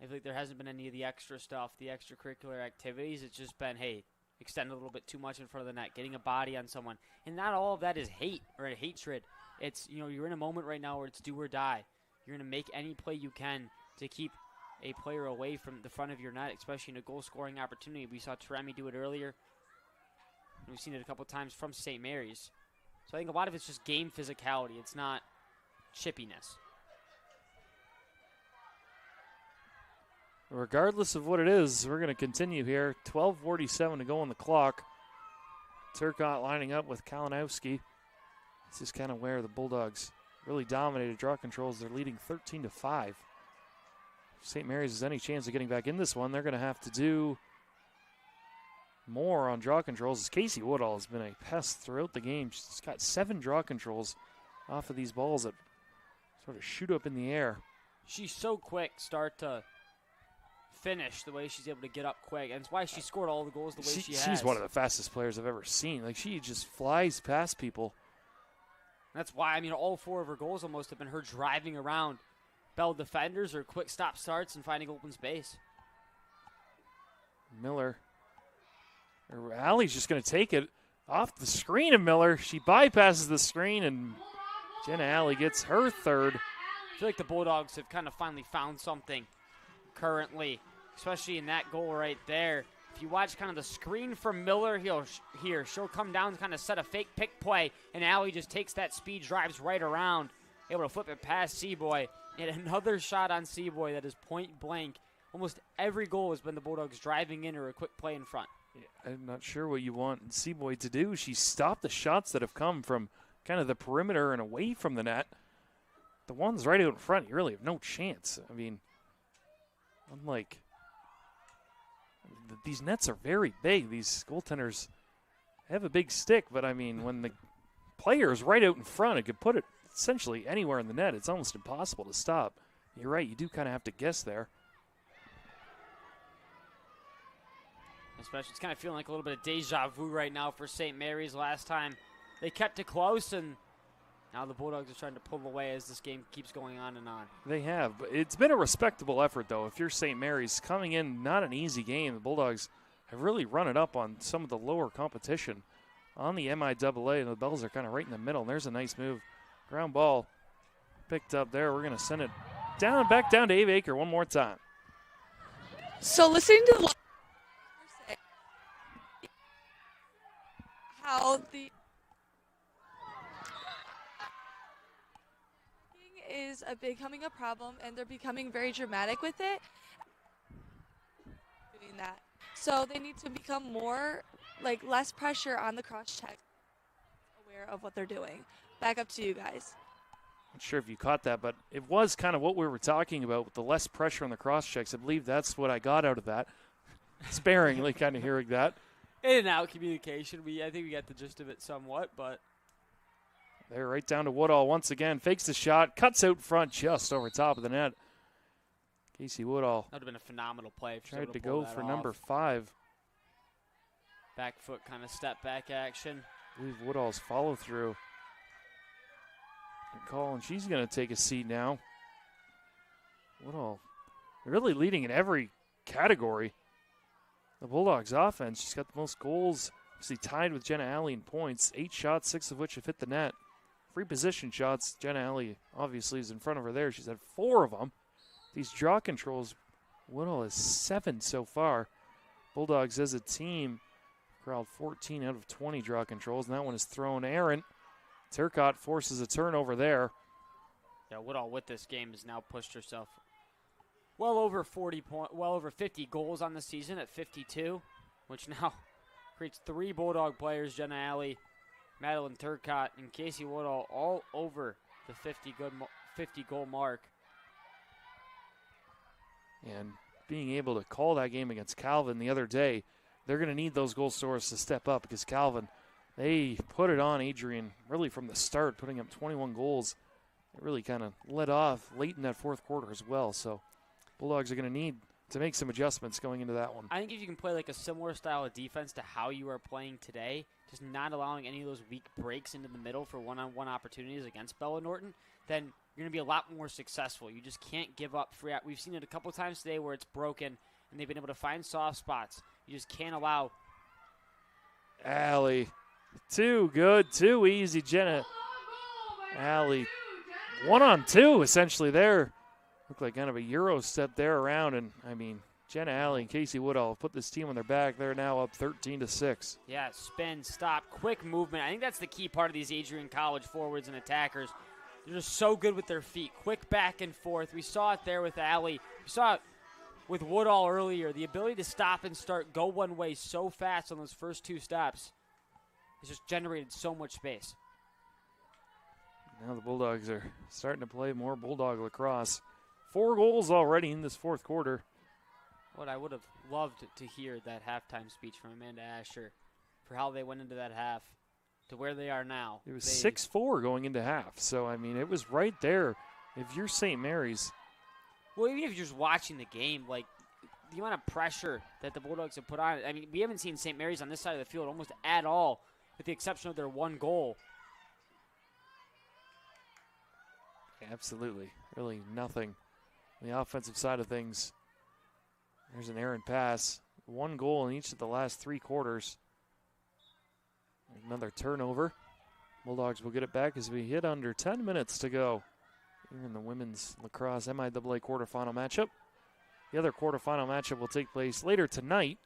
I feel like there hasn't been any of the extra stuff, the extracurricular activities. It's just been, hey, extend a little bit too much in front of the net, getting a body on someone. And not all of that is hate or a hatred. It's, you're in a moment right now where it's do or die. You're going to make any play you can to keep a player away from the front of your net, especially in a goal-scoring opportunity. We saw Taremi do it earlier. And we've seen it a couple times from St. Mary's. So I think a lot of it's just game physicality. It's not chippiness.
Regardless of what it is, we're going to continue here. 12:47 to go on the clock. Turcotte lining up with Kalinowski. This is kind of where the Bulldogs really dominated draw controls. They're leading 13-5. If St. Mary's has any chance of getting back in this one, they're going to have to do more on draw controls. As Casey Woodall has been a pest throughout the game. She's got 7 draw controls off of these balls that sort of shoot up in the air.
She's so quick, start to finish, the way she's able to get up quick. And it's why she scored all the goals the way she has.
She's one of the fastest players I've ever seen. Like, she just flies past people.
That's why, I mean, all 4 of her goals almost have been her driving around Bell defenders or quick stop starts and finding open space.
Miller. Allie's just going to take it off the screen of Miller. She bypasses the screen, and Jenna Alley gets her third.
I feel like the Bulldogs have kind of finally found something currently, especially in that goal right there. If you watch kind of the screen from Miller, she'll come down and kind of set a fake pick play, and Alley just takes that speed, drives right around, able to flip it past Seaboy. And another shot on Seaboy that is point blank. Almost every goal has been the Bulldogs driving in or a quick play in front.
Yeah, I'm not sure what you want Seaboy to do. She stopped the shots that have come from kind of the perimeter and away from the net. The ones right out in front, you really have no chance. I mean, unlike these nets are very big. These goaltenders have a big stick, but I mean, when the player is right out in front, it could put it essentially anywhere in the net. It's almost impossible to stop. You're right, you do kind of have to guess there.
Especially, it's kind of feeling like a little bit of deja vu right now for St. Mary's. Last time they kept it close, and now the Bulldogs are trying to pull away as this game keeps going on and on.
They have, but it's been a respectable effort, though. If you're St. Mary's, coming in, not an easy game. The Bulldogs have really run it up on some of the lower competition on the MIAA, and the Bells are kind of right in the middle. And there's a nice move. Ground ball picked up there. We're going to send it back down to Ave Aker one more time.
So listening to the how the is becoming a problem, and they're becoming very dramatic with it. Doing that, so they need to become more less pressure on the cross check. Aware of what they're doing. Back up to you guys.
Not sure if you caught that, but it was kind of what we were talking about with the less pressure on the cross checks. I believe that's what I got out of that. Sparingly kind of hearing that.
In and out communication. I think we got the gist of it somewhat, but
they're right down to Woodall once again. Fakes the shot, cuts out front just over top of the net. Casey Woodall.
That would have been a phenomenal play.
Tried to go for number 5.
Back foot kind of step back action.
I believe Woodall's follow through. Call, and she's going to take a seat now. Woodall really leading in every category. The Bulldogs offense, she's got the most goals. Obviously tied with Jenna Alley in points. 8 shots, 6 of which have hit the net. Free position shots, Jenna Alley obviously is in front of her there. She's had 4 of them. These draw controls, Woodall has 7 so far. Bulldogs as a team corralled 14 out of 20 draw controls, and that one is thrown errant. Turcotte forces a turnover there.
Yeah, Woodall with this game has now pushed herself well over 50 goals on the season at 52, which now creates 3 Bulldog players, Jenna Alley, Madeline Turcotte, and Casey Woodall, all over the 50-goal mark.
And being able to call that game against Calvin the other day, they're going to need those goal scorers to step up, because Calvin, they put it on Adrian really from the start, putting up 21 goals. It really kind of let off late in that fourth quarter as well. So Bulldogs are going to need to make some adjustments going into that one.
I think if you can play like a similar style of defense to how you are playing today, just not allowing any of those weak breaks into the middle for one-on-one opportunities against Bella Norton, then you're going to be a lot more successful. You just can't give up free out. We've seen it a couple times today where it's broken, and they've been able to find soft spots. You just can't allow.
Alley, too good, too easy. Jenna Alley, 1-on-2 essentially there. Looked like kind of a Euro step there around, and I mean, Jenna Alley and Casey Woodall have put this team on their back. They're now up 13-6.
Yeah, spin, stop, quick movement. I think that's the key part of these Adrian College forwards and attackers. They're just so good with their feet. Quick back and forth. We saw it there with Alley. We saw it with Woodall earlier. The ability to stop and start, go one way so fast on those first 2 steps has just generated so much space.
Now the Bulldogs are starting to play more Bulldog lacrosse. 4 goals already in this fourth quarter.
What I would have loved to hear that halftime speech from Amanda Asher for how they went into that half to where they are now.
It was 6-4 going into half. So, I mean, it was right there. If you're St. Mary's.
Well, even if you're just watching the game, like the amount of pressure that the Bulldogs have put on it. I mean, we haven't seen St. Mary's on this side of the field almost at all, with the exception of their 1 goal.
Absolutely. Really nothing on the offensive side of things. There's an errant pass. 1 goal in each of the last 3 quarters. Another turnover. Bulldogs will get it back as we hit under 10 minutes to go here in the women's lacrosse MIAA quarterfinal matchup. The other quarterfinal matchup will take place later tonight.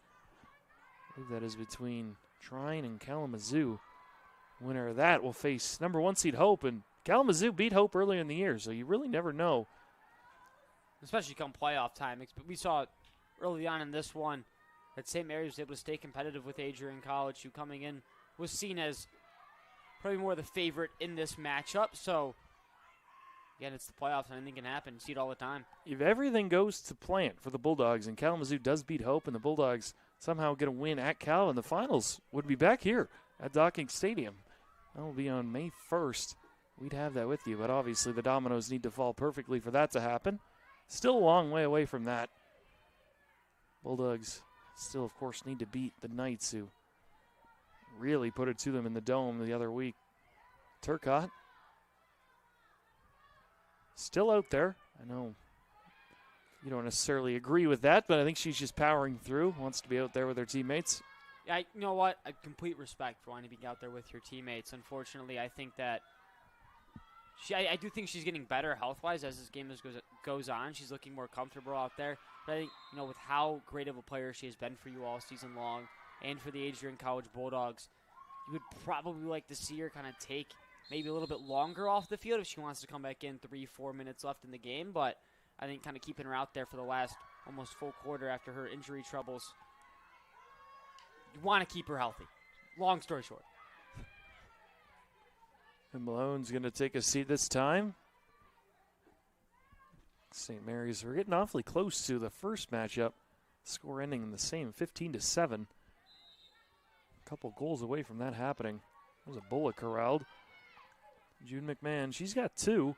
I believe that is between Trine and Kalamazoo. Winner of that will face number 1 seed Hope, and Kalamazoo beat Hope earlier in the year, so you really never know.
Especially come playoff time. We saw early on in this one that St. Mary's was able to stay competitive with Adrian College, who coming in was seen as probably more the favorite in this matchup. So, again, it's the playoffs and anything can happen. You see it all the time.
If everything goes to plan for the Bulldogs and Kalamazoo does beat Hope and the Bulldogs somehow get a win at Cal in the finals, would be back here at Docking Stadium. That will be on May 1st. We'd have that with you, but obviously the dominoes need to fall perfectly for that to happen. Still a long way away from that. Bulldogs still, of course, need to beat the Knights, who really put it to them in the Dome the other week. Turcotte still out there. I know you don't necessarily agree with that, but I think she's just powering through, wants to be out there with her teammates.
Yeah, you know what? I complete respect for wanting to be out there with your teammates. Unfortunately, I think that I do think she's getting better health-wise as this game goes on. She's looking more comfortable out there. But I think, with how great of a player she has been for you all season long and for the Adrian College Bulldogs, you would probably like to see her kind of take maybe a little bit longer off the field if she wants to come back in 3-4 minutes left in the game. But I think kind of keeping her out there for the last almost full quarter after her injury troubles, you want to keep her healthy. Long story short.
And Malone's going to take a seat this time. St. Mary's, we're getting awfully close to the first matchup. Score ending in the same, 15-7. A couple goals away from that happening. There's a bullet corralled. June McMahon, she's got 2.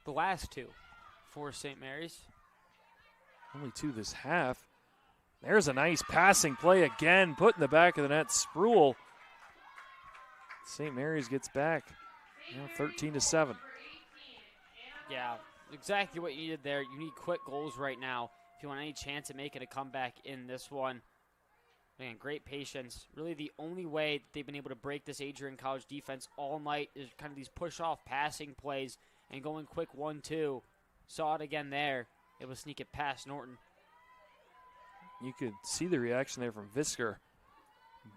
The last 2 for St. Mary's.
Only 2 this half. There's a nice passing play again, put in the back of the net. Spruill. St. Mary's gets back, 13-7.
Yeah, exactly what you needed there. You need quick goals right now if you want any chance at making a comeback in this one. Man, great patience. Really the only way they've been able to break this Adrian College defense all night is kind of these push-off passing plays and going quick 1-2. Saw it again there. Able to sneak it past Norton.
You could see the reaction there from Visker.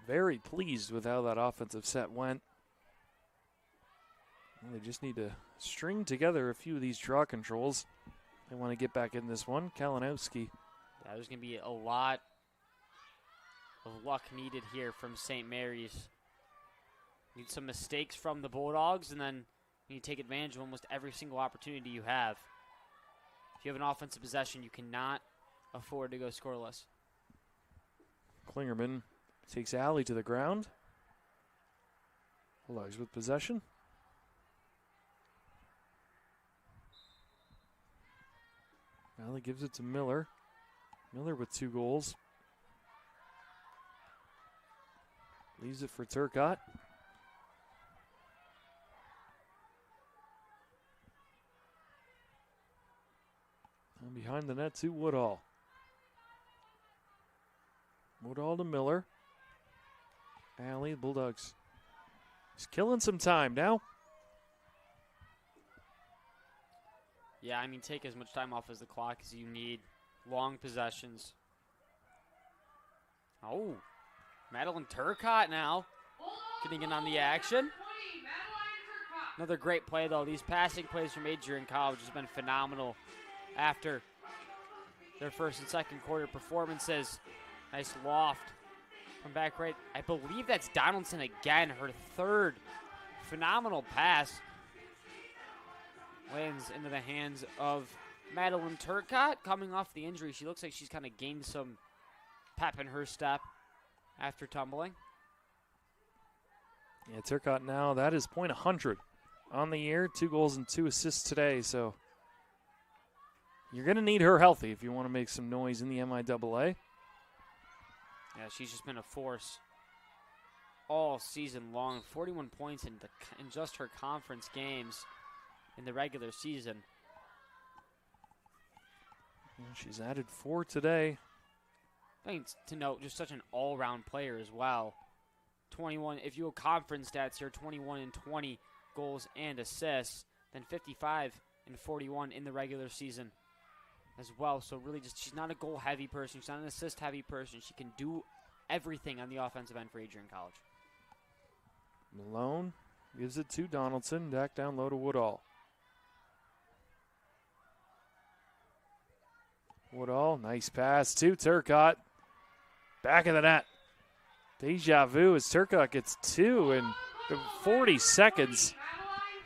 Very pleased with how that offensive set went. Well, they just need to string together a few of these draw controls. They want to get back in this one. Kalinowski.
Yeah, there's going to be a lot of luck needed here from St. Mary's. Need some mistakes from the Bulldogs, and then you need to take advantage of almost every single opportunity you have. If you have an offensive possession, you cannot afford to go scoreless.
Klingerman takes Alley to the ground. Bulldogs with possession. Alley gives it to Miller. Miller with 2 goals. Leaves it for Turcotte. And behind the net to Woodall. Woodall to Miller. Alley, Bulldogs. He's killing some time now.
Yeah, I mean, take as much time off as the clock as you need. Long possessions. Oh, Madeline Turcotte now getting in on the action. Another great play, though. These passing plays from Adrian College has been phenomenal after their first and second quarter performances. Nice loft from back right. I believe that's Donaldson again, her 3rd phenomenal pass. Lands into the hands of Madeline Turcotte coming off the injury. She looks like she's kind of gained some pep in her step after tumbling.
Yeah, Turcotte now, that is .100 on the year. 2 goals and 2 assists today, so you're going to need her healthy if you want to make some noise in the MIAA.
Yeah, she's just been a force all season long. 41 points in just her conference games. in the regular season.
And she's added 4 today.
I think to note, just such an all-round player as well. 21, if you go conference stats here, 21 and 20 goals and assists, then 55 and 41 in the regular season as well. So really just, she's not a goal-heavy person. She's not an assist-heavy person. She can do everything on the offensive end for Adrian College.
Malone gives it to Donaldson. Back down low to Woodall. Woodall, nice pass to Turcotte. Back of the net. Deja vu as Turcotte gets 2 in 40 seconds.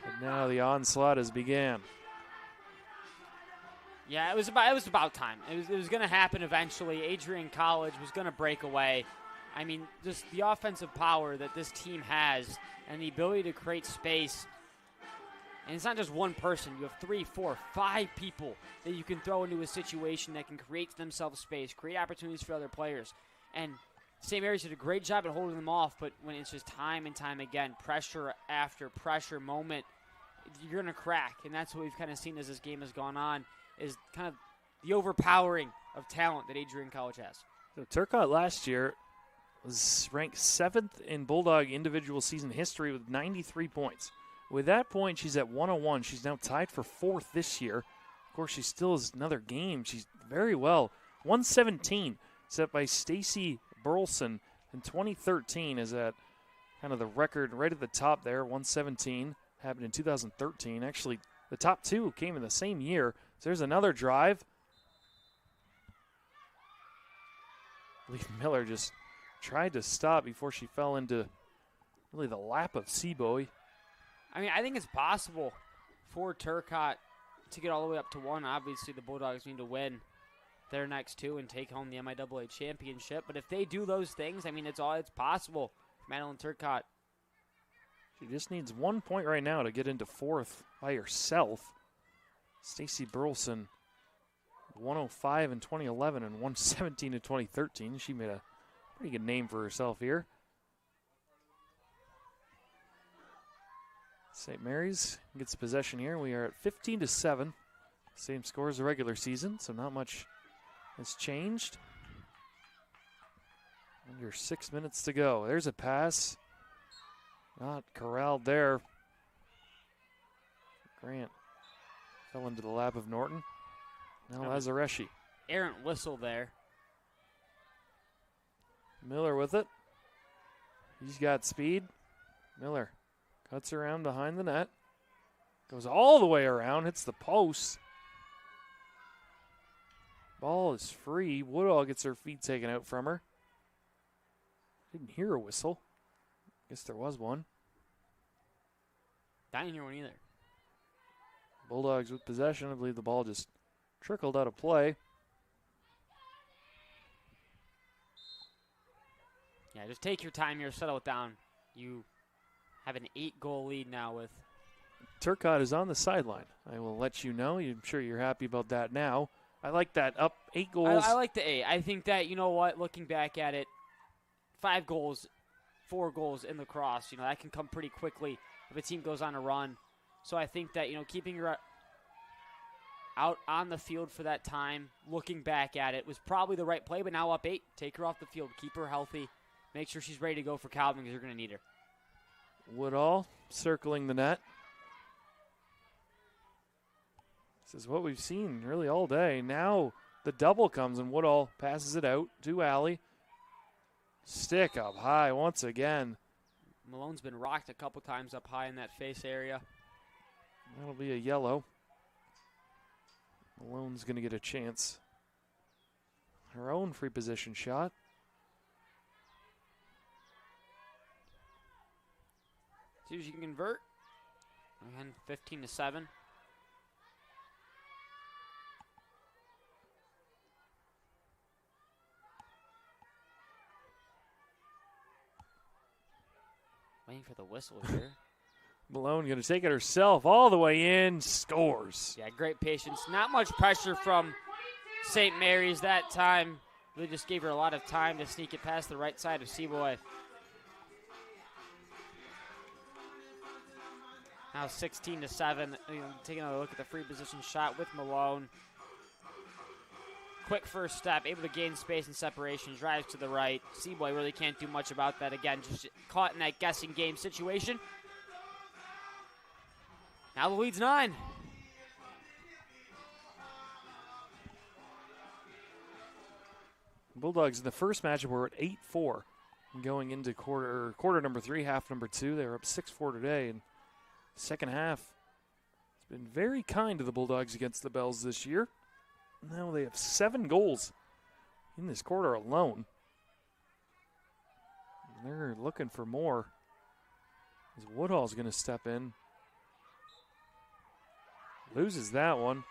And now the onslaught has began.
Yeah, it was about time. It was going to happen eventually. Adrian College was going to break away. I mean, just the offensive power that this team has and the ability to create space. And it's not just one person. You have 3, 4, 5 people that you can throw into a situation that can create themselves space, create opportunities for other players. And St. Mary's did a great job at holding them off, but when it's just time and time again, pressure after pressure moment, you're going to crack. And that's what we've kind of seen as this game has gone on, is kind of the overpowering of talent that Adrian College has.
So Turcotte last year was ranked 7th in Bulldog individual season history with 93 points. With that point, she's at 101. She's now tied for 4th this year. Of course, she still has another game. She's very well. 117 set by Stacy Burleson in 2013 is at kind of the record right at the top there. 117 happened in 2013. Actually, the top 2 came in the same year. So there's another drive. Lee Miller just tried to stop before she fell into really the lap of Seaboy.
I mean, I think it's possible for Turcotte to get all the way up to 1. Obviously, the Bulldogs need to win their next 2 and take home the MIAA championship. But if they do those things, I mean, it's possible for Madeline Turcotte.
She just needs 1 point right now to get into 4th by herself. Stacy Burleson, 105 in 2011 and 117 in 2013. She made a pretty good name for herself here. St. Mary's gets possession here. We are at 15-7. Same score as the regular season, so not much has changed. Under 6 minutes to go. There's a pass. Not corralled there. Grant fell into the lap of Norton. Now Lazareschi.
Errant whistle there.
Miller with it. He's got speed. Miller cuts around behind the net. Goes all the way around. Hits the post. Ball is free. Woodall gets her feet taken out from her. Didn't hear a whistle. Guess there was one.
I didn't hear one either.
Bulldogs with possession. I believe the ball just trickled out of play.
Yeah, just take your time here. Settle it down. You have an 8-goal lead now with.
Turcotte is on the sideline. I will let you know. I'm sure you're happy about that now. I like that up 8 goals.
I like the 8. I think that, you know what, looking back at it, 5 goals, 4 goals in lacrosse, you know, that can come pretty quickly if a team goes on a run. So I think that, you know, keeping her out on the field for that time, looking back at it, was probably the right play, but now up 8. Take her off the field. Keep her healthy. Make sure she's ready to go for Calvin because you're going to need her.
Woodall circling the net. This is what we've seen really all day. Now the double comes and Woodall passes it out to Alley. Stick up high once again.
Malone's been rocked a couple times up high in that face area.
That'll be a yellow. Malone's going to get a chance. Her own free position shot.
See if she can convert. Again, 15-7. Waiting for the whistle here.
Malone going to take it herself all the way in. Scores.
Yeah, great patience. Not much pressure from St. Mary's that time. They just gave her a lot of time to sneak it past the right side of Seaboy. Now 16-7. Taking a look at the free position shot with Malone. Quick first step, able to gain space and separation, drives to the right. Seaboy really can't do much about that. Again, just caught in that guessing game situation. Now the lead's 9.
Bulldogs in the first matchup were at 8-4. Going into quarter number 3, half number 2, they were up 6-4 today. And second half has been very kind to the Bulldogs against the Bells this year. Now they have 7 goals in this quarter alone. And they're looking for more. As Woodhall's going to step in. Loses that one.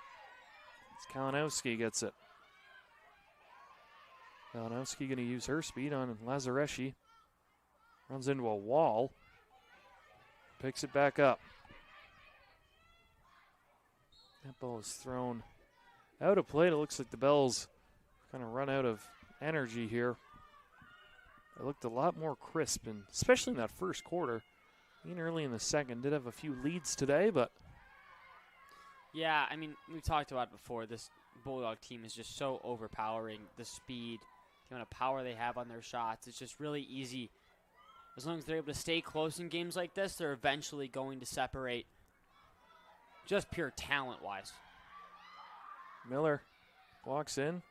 As Kalinowski gets it. Kalinowski going to use her speed on Lazareschi. Runs into a wall. Picks it back up. That ball is thrown out of play. It looks like the Bells kind of run out of energy here. They looked a lot more crisp, and especially in that first quarter. Even early in the second, did have a few leads today, but.
Yeah, I mean, we've talked about it before. This Bulldog team is just so overpowering. The speed, the amount of power they have on their shots. It's just really easy. As long as they're able to stay close in games like this, they're eventually going to separate just pure talent-wise.
Miller walks in.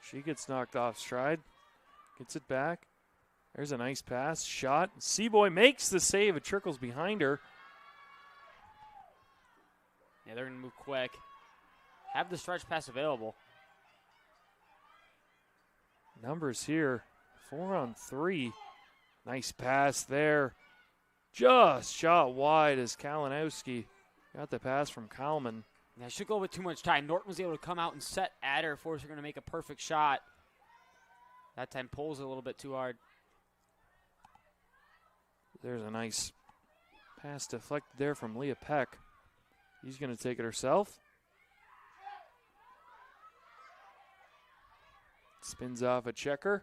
She gets knocked off stride. Gets it back. There's a nice pass. Shot. Seaboy makes the save. It trickles behind her.
Yeah, they're going to move quick. Have the stretch pass available.
Numbers here. 4-on-3. Nice pass there. Just shot wide as Kalinowski got the pass from Kalman.
Yeah, should go with too much time. Norton was able to come out and set at her, force her going to make a perfect shot. That time pulls it a little bit too hard.
There's a nice pass deflected there from Leah Peck. She's going to take it herself. Spins off a checker.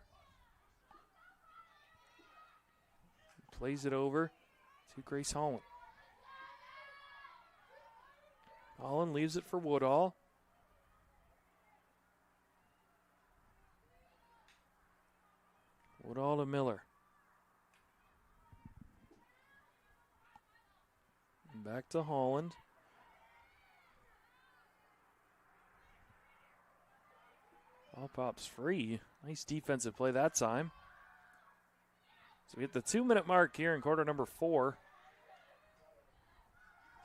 Plays it over to Grace Holland. Holland leaves it for Woodall. Woodall to Miller. Back to Holland. Ball pops free. Nice defensive play that time. So we hit the 2-minute mark here in quarter number 4.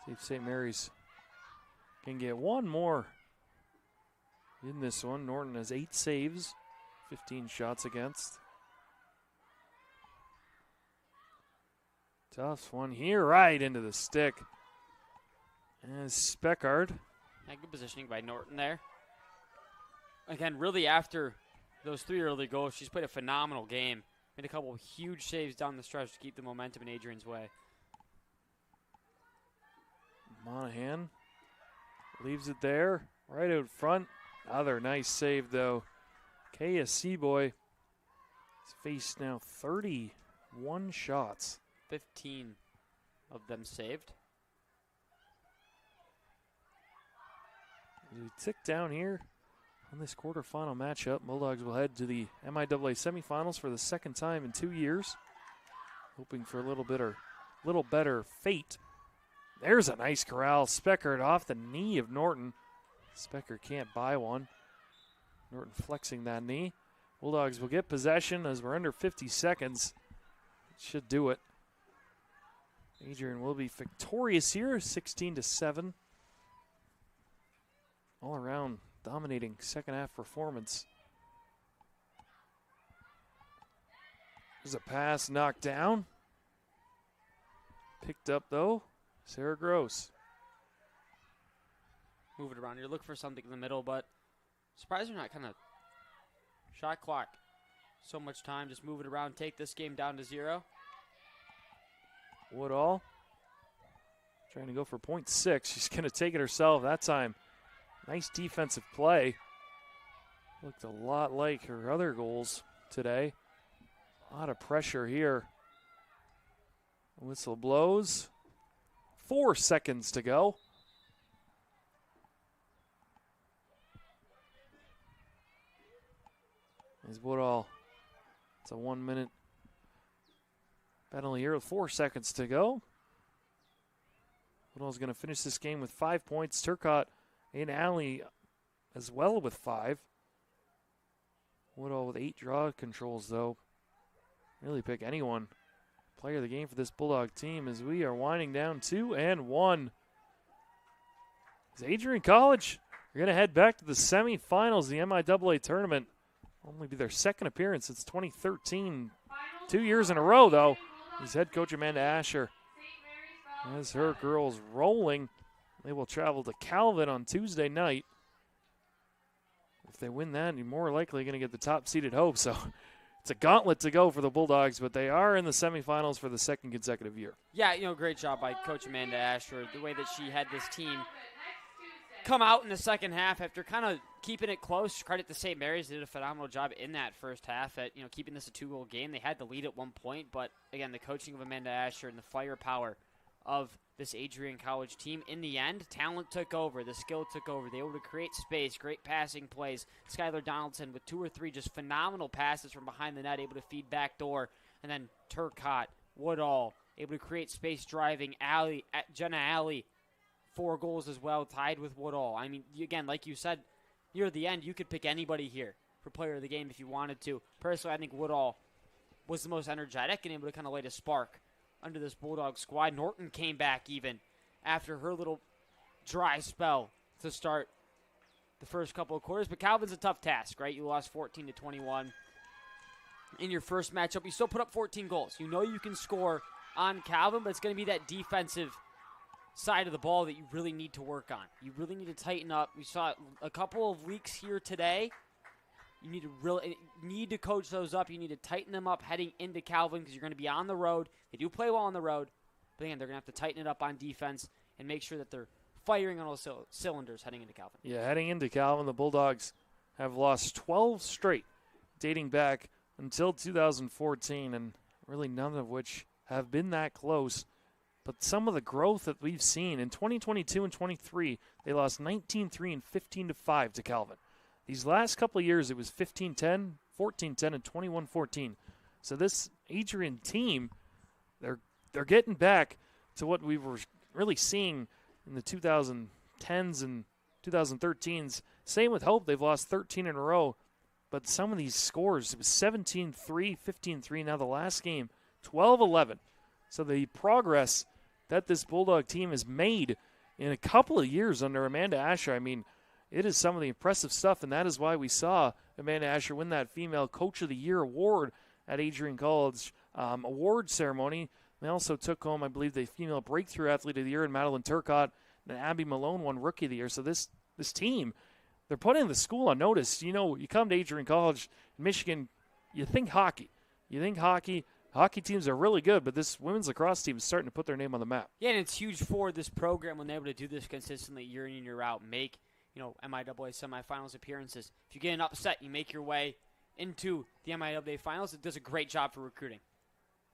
See if St. Mary's can get one more in this one. Norton has 8 saves, 15 shots against. Tough one here, right into the stick. And Speckard.
Yeah, good positioning by Norton there. Again, really after those 3 early goals, she's played a phenomenal game. Made a couple of huge saves down the stretch to keep the momentum in Adrian's way.
Monahan leaves it there, right out front. Another nice save, though. Kaya Seaboy has faced now 31 shots.
15 of them saved.
As we tick down here on this quarterfinal matchup, Bulldogs will head to the MIAA semifinals for the second time in 2 years. Hoping for a little better fate. There's a nice corral. Speckard off the knee of Norton. Speckard can't buy one. Norton flexing that knee. Bulldogs will get possession as we're under 50 seconds. Should do it. Adrian will be victorious here, 16-7. All around dominating second half performance. There's a pass knocked down. Picked up though, Sarah Gross.
Move it around. You're looking for something in the middle, but surprised you're not kind of shot clock. So much time, just move it around, take this game down to 0.
Woodall trying to go for .6. She's going to take it herself that time. Nice defensive play. Looked a lot like her other goals today. A lot of pressure here. Whistle blows. 4 seconds to go. As Woodall, it's a 1-minute penalty here with 4 seconds to go. Woodall's going to finish this game with 5 points. Turcotte and Alley as well with 5. Woodall with 8 draw controls, though. Really pick anyone. Player of the game for this Bulldog team as we are winding down 2-1. As Adrian College are going to head back to the semifinals of the MIAA tournament. Only be their second appearance since 2013. 2 years in a row, though. As head coach Amanda Asher has her girls rolling. They will travel to Calvin on Tuesday night. If they win that, you're more likely going to get the top-seeded Hope. So it's a gauntlet to go for the Bulldogs, but they are in the semifinals for the second consecutive year.
Yeah, great job by Coach Amanda Asher. The way that she had this team come out in the second half after kind of keeping it close. Credit to St. Mary's. They did a phenomenal job in that first half at keeping this a 2-goal game. They had the lead at one point, but again, the coaching of Amanda Asher and the firepower of this Adrian College team. In the end, talent took over. The skill took over. They were able to create space, great passing plays. Skylar Donaldson with 2 or 3 just phenomenal passes from behind the net, able to feed back door. And then Turcotte, Woodall, able to create space driving. Jenna Alley, 4 goals as well, tied with Woodall. I mean, again, like you said, near the end, you could pick anybody here for player of the game if you wanted to. Personally, I think Woodall was the most energetic and able to kind of light a spark under this Bulldog squad. Norton came back even after her little dry spell to start the first couple of quarters. But Calvin's a tough task, right? You lost 14-21 in your first matchup. You still put up 14 goals. You know you can score on Calvin, but it's going to be that defensive side of the ball that you really need to work on. You really need to tighten up. We saw a couple of leaks here today. You need to coach those up. You need to tighten them up heading into Calvin because you're going to be on the road. They do play well on the road, but again, they're going to have to tighten it up on defense and make sure that they're firing on all cylinders heading into Calvin.
Yeah, heading into Calvin, the Bulldogs have lost 12 straight, dating back until 2014, and really none of which have been that close. But some of the growth that we've seen in 2022 and 23, they lost 19-3 and 15-5 to Calvin. These last couple of years, it was 15-10, 14-10, and 21-14. So this Adrian team, they're getting back to what we were really seeing in the 2010s and 2013s. Same with Hope. They've lost 13 in a row. But some of these scores, it was 17-3, 15-3. Now the last game, 12-11. So the progress that this Bulldog team has made in a couple of years under Amanda Asher, I mean, it is some of the impressive stuff, and that is why we saw Amanda Asher win that Female Coach of the Year award at Adrian College award ceremony. They also took home, I believe, the Female Breakthrough Athlete of the Year in Madeline Turcotte, and Abby Malone won Rookie of the Year. So this team, they're putting the school on notice. You know, you come to Adrian College in Michigan, you think hockey. Hockey teams are really good, but this women's lacrosse team is starting to put their name on the map.
Yeah, and it's huge for this program when they're able to do this consistently year in and year out, make MIAA semifinals appearances. If you get an upset, you make your way into the MIAA finals. It does a great job for recruiting.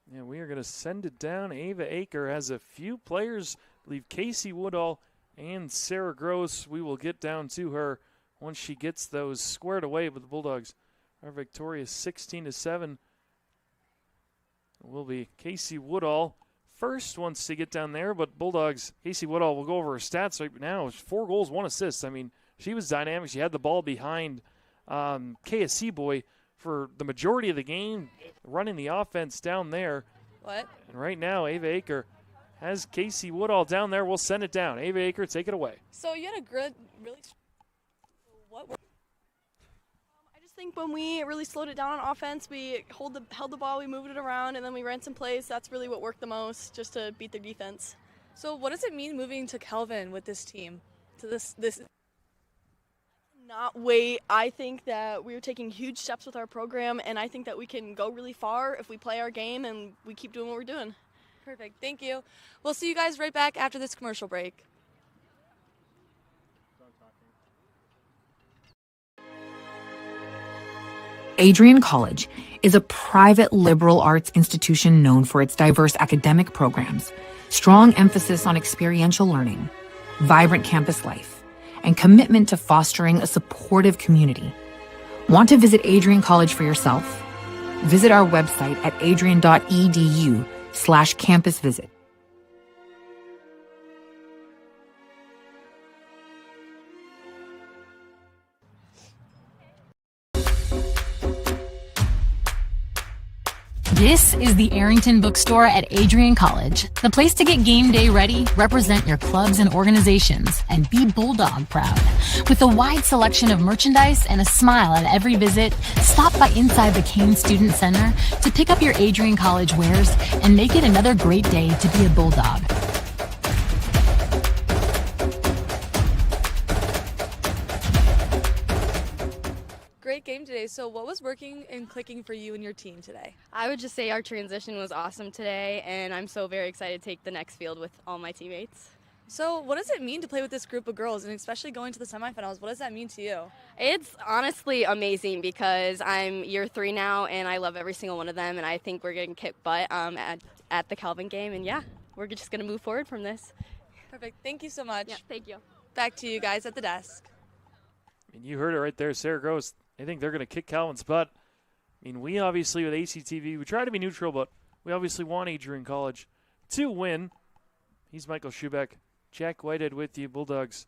Yeah, we are going to send it down. Ava Aker has a few players. I believe Casey Woodall and Sarah Gross. We will get down to her once she gets those squared away. But the Bulldogs are victorious 16-7. It will be Casey Woodall first wants to get down there, but Bulldogs, Casey Woodall, will go over her stats right now. 4 goals, 1 assist. I mean, she was dynamic. She had the ball behind KSC boy for the majority of the game, running the offense down there.
What?
And right now, Ava Aker has Casey Woodall down there. We'll send it down. Ava Aker, take it away.
So you had a good, really. What? I just think when we really slowed it down on offense, we held the ball, we moved it around, and then we ran some plays. That's really what worked the most, just to beat their defense.
So what does it mean moving to Calvin with this team? To this.
Not wait. I think that we're taking huge steps with our program, and I think that we can go really far if we play our game and we keep doing what we're doing.
Perfect. Thank you. We'll see you guys right back after this commercial break.
Adrian College is a private liberal arts institution known for its diverse academic programs, strong emphasis on experiential learning, vibrant campus life, and commitment to fostering a supportive community. Want to visit Adrian College for yourself? Visit our website at adrian.edu/campus visit.
This is the Arrington Bookstore at Adrian College, the place to get game day ready, represent your clubs and organizations, and be Bulldog proud. With a wide selection of merchandise and a smile at every visit, stop by inside the Kane Student Center to pick up your Adrian College wares and make it another great day to be a Bulldog.
Great game today. So what was working and clicking for you and your team today?
I would just say our transition was awesome today, and I'm so very excited to take the next field with all my teammates.
So what does it mean to play with this group of girls, and especially going to the semifinals? What does that mean to you?
It's honestly amazing because I'm year 3 now, and I love every single one of them, and I think we're going to kick butt at the Calvin game, and yeah, we're just going to move forward from this.
Perfect. Thank you so much.
Yeah, thank you.
Back to you guys at the desk.
I mean, you heard it right there, Sarah Gross. I think they're going to kick Calvin's butt. I mean, we obviously, with ACTV, we try to be neutral, but we obviously want Adrian College to win. He's Michael Schubeck. Jack Whitehead with you. Bulldogs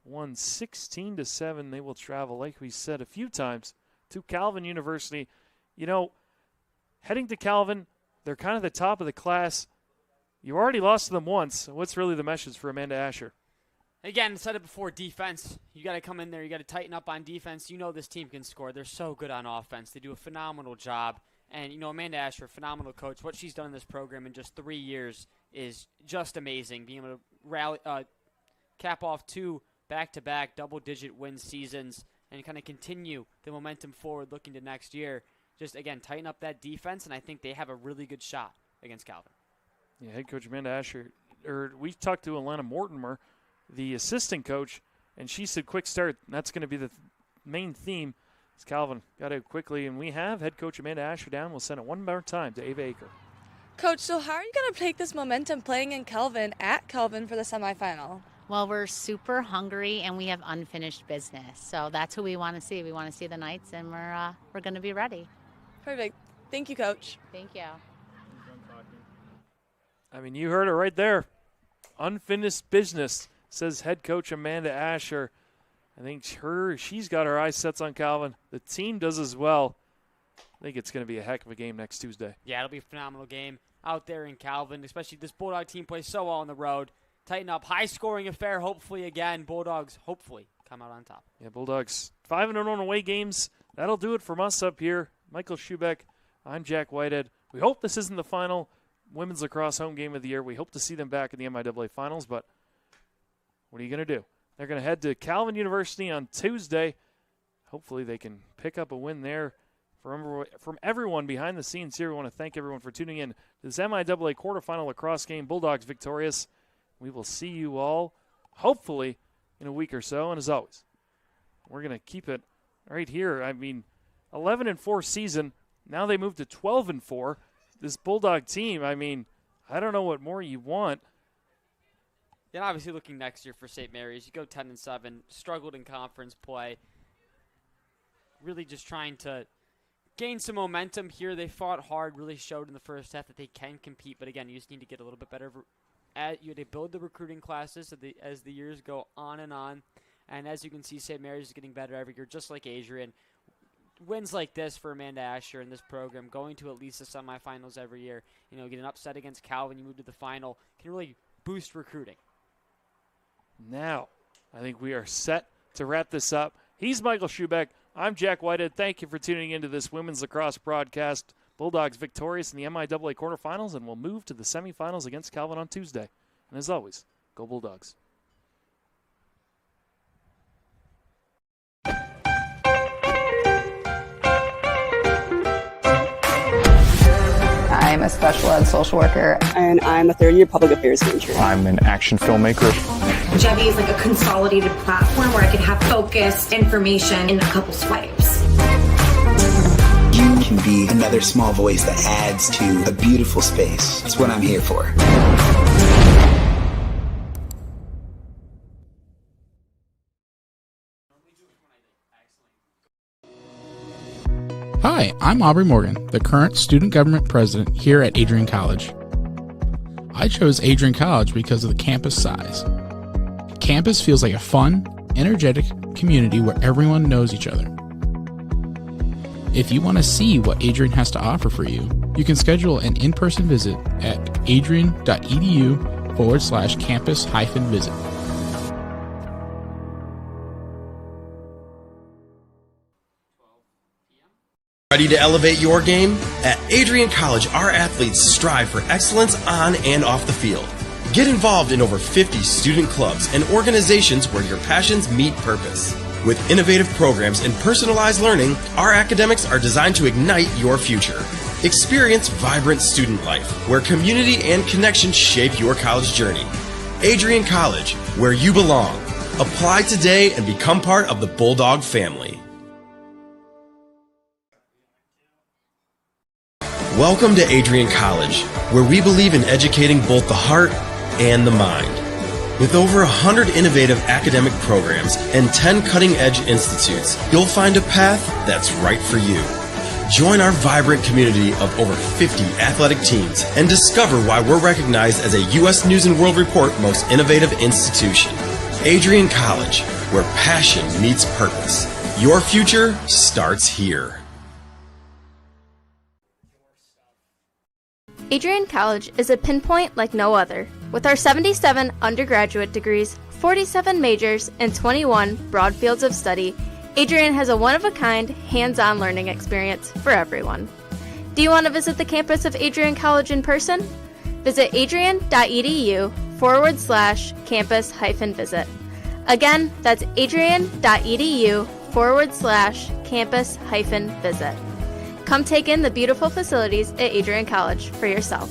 won 16-7. They will travel, like we said a few times, to Calvin University. You know, heading to Calvin, they're kind of the top of the class. You already lost to them once. What's really the message for Amanda Asher?
Again, I said it before, defense. You got to come in there. You got to tighten up on defense. You know this team can score. They're so good on offense. They do a phenomenal job. And, you know, Amanda Asher, phenomenal coach. What she's done in this program in just 3 years is just amazing. Being able to rally, cap off 2 back-to-back double-digit win seasons and kind of continue the momentum forward looking to next year. Just, again, tighten up that defense, and I think they have a really good shot against Calvin.
Yeah, head coach Amanda Asher. We talked to Alana Mortimer, the assistant coach, and she said quick start. That's going to be the main theme. It's Calvin got it quickly, and we have head coach Amanda Asher down. We'll send it one more time to Ava Aker.
Coach, so how are you going to take this momentum playing in Calvin, at Calvin, for the semifinal?
Well, we're super hungry, and we have unfinished business. So that's who we want to see. We want to see the Knights, and we're going to be ready.
Perfect. Thank you, Coach.
Thank you.
I mean, you heard it right there. Unfinished business, says head coach Amanda Asher. I think she's got her eyes set on Calvin. The team does as well. I think it's going to be a heck of a game next Tuesday.
Yeah, it'll be a phenomenal game out there in Calvin, especially this Bulldog team plays so well on the road. Tighten up, high-scoring affair, hopefully again. Bulldogs, hopefully, come out on top.
Yeah, Bulldogs 5-0 on away games. That'll do it from us up here. Michael Schubeck, I'm Jack Whitehead. We hope this isn't the final women's lacrosse home game of the year. We hope to see them back in the MIAA finals, but what are you going to do? They're going to head to Calvin University on Tuesday. Hopefully they can pick up a win there. From everyone behind the scenes here, we want to thank everyone for tuning in to this MIAA quarterfinal lacrosse game. Bulldogs victorious. We will see you all, hopefully, in a week or so. And as always, we're going to keep it right here. I mean, 11-4 season. Now they move to 12-4. This Bulldog team, I mean, I don't know what more you want.
And obviously looking next year for St. Mary's, you go 10-7, struggled in conference play. Really just trying to gain some momentum here. They fought hard, really showed in the first half that they can compete. But again, you just need to get a little bit better. You have to build the recruiting classes as the years go on. And as you can see, St. Mary's is getting better every year, just like Adrian. Wins like this for Amanda Asher in this program, going to at least the semifinals every year. You know, get an upset against Calvin, you move to the final, can really boost recruiting.
Now, I think we are set to wrap this up. He's Michael Schubeck. I'm Jack Whitehead. Thank you for tuning into this women's lacrosse broadcast. Bulldogs victorious in the MIAA quarterfinals, and we'll move to the semifinals against Calvin on Tuesday. And as always, go Bulldogs.
I'm a special ed social worker.
And I'm a third-year public affairs major.
I'm an action filmmaker.
Jevi is like a consolidated platform where I can have focused information in a couple swipes.
you can be another small voice that adds to a beautiful space. That's what I'm here for.
Hi, I'm Aubrey Morgan, the current student government president here at Adrian College. I chose Adrian College because of the campus size. Campus feels like a fun, energetic community where everyone knows each other. If you want to see what Adrian has to offer for you, you can schedule an in-person visit at adrian.edu/campus-visit.
Ready to elevate your game? At Adrian College, our athletes strive for excellence on and off the field. Get involved in over 50 student clubs and organizations where your passions meet purpose. With innovative programs and personalized learning, our academics are designed to ignite your future. Experience vibrant student life, where community and connection shape your college journey. Adrian College, where you belong. Apply today and become part of the Bulldog family. Welcome to Adrian College, where we believe in educating both the heart and the mind. With over 100 innovative academic programs and 10 cutting-edge institutes, you'll find a path that's right for you. Join our vibrant community of over 50 athletic teams and discover why we're recognized as a U.S. News & World Report Most Innovative Institution. Adrian College, where passion meets purpose. Your future starts here.
Adrian College is a pinpoint like no other. With our 77 undergraduate degrees, 47 majors, and 21 broad fields of study, Adrian has a one-of-a-kind, hands-on learning experience for everyone. Do you want to visit the campus of Adrian College in person? Visit adrian.edu/campus-visit. Again, that's adrian.edu/campus-visit. Come take in the beautiful facilities at Adrian College for yourself.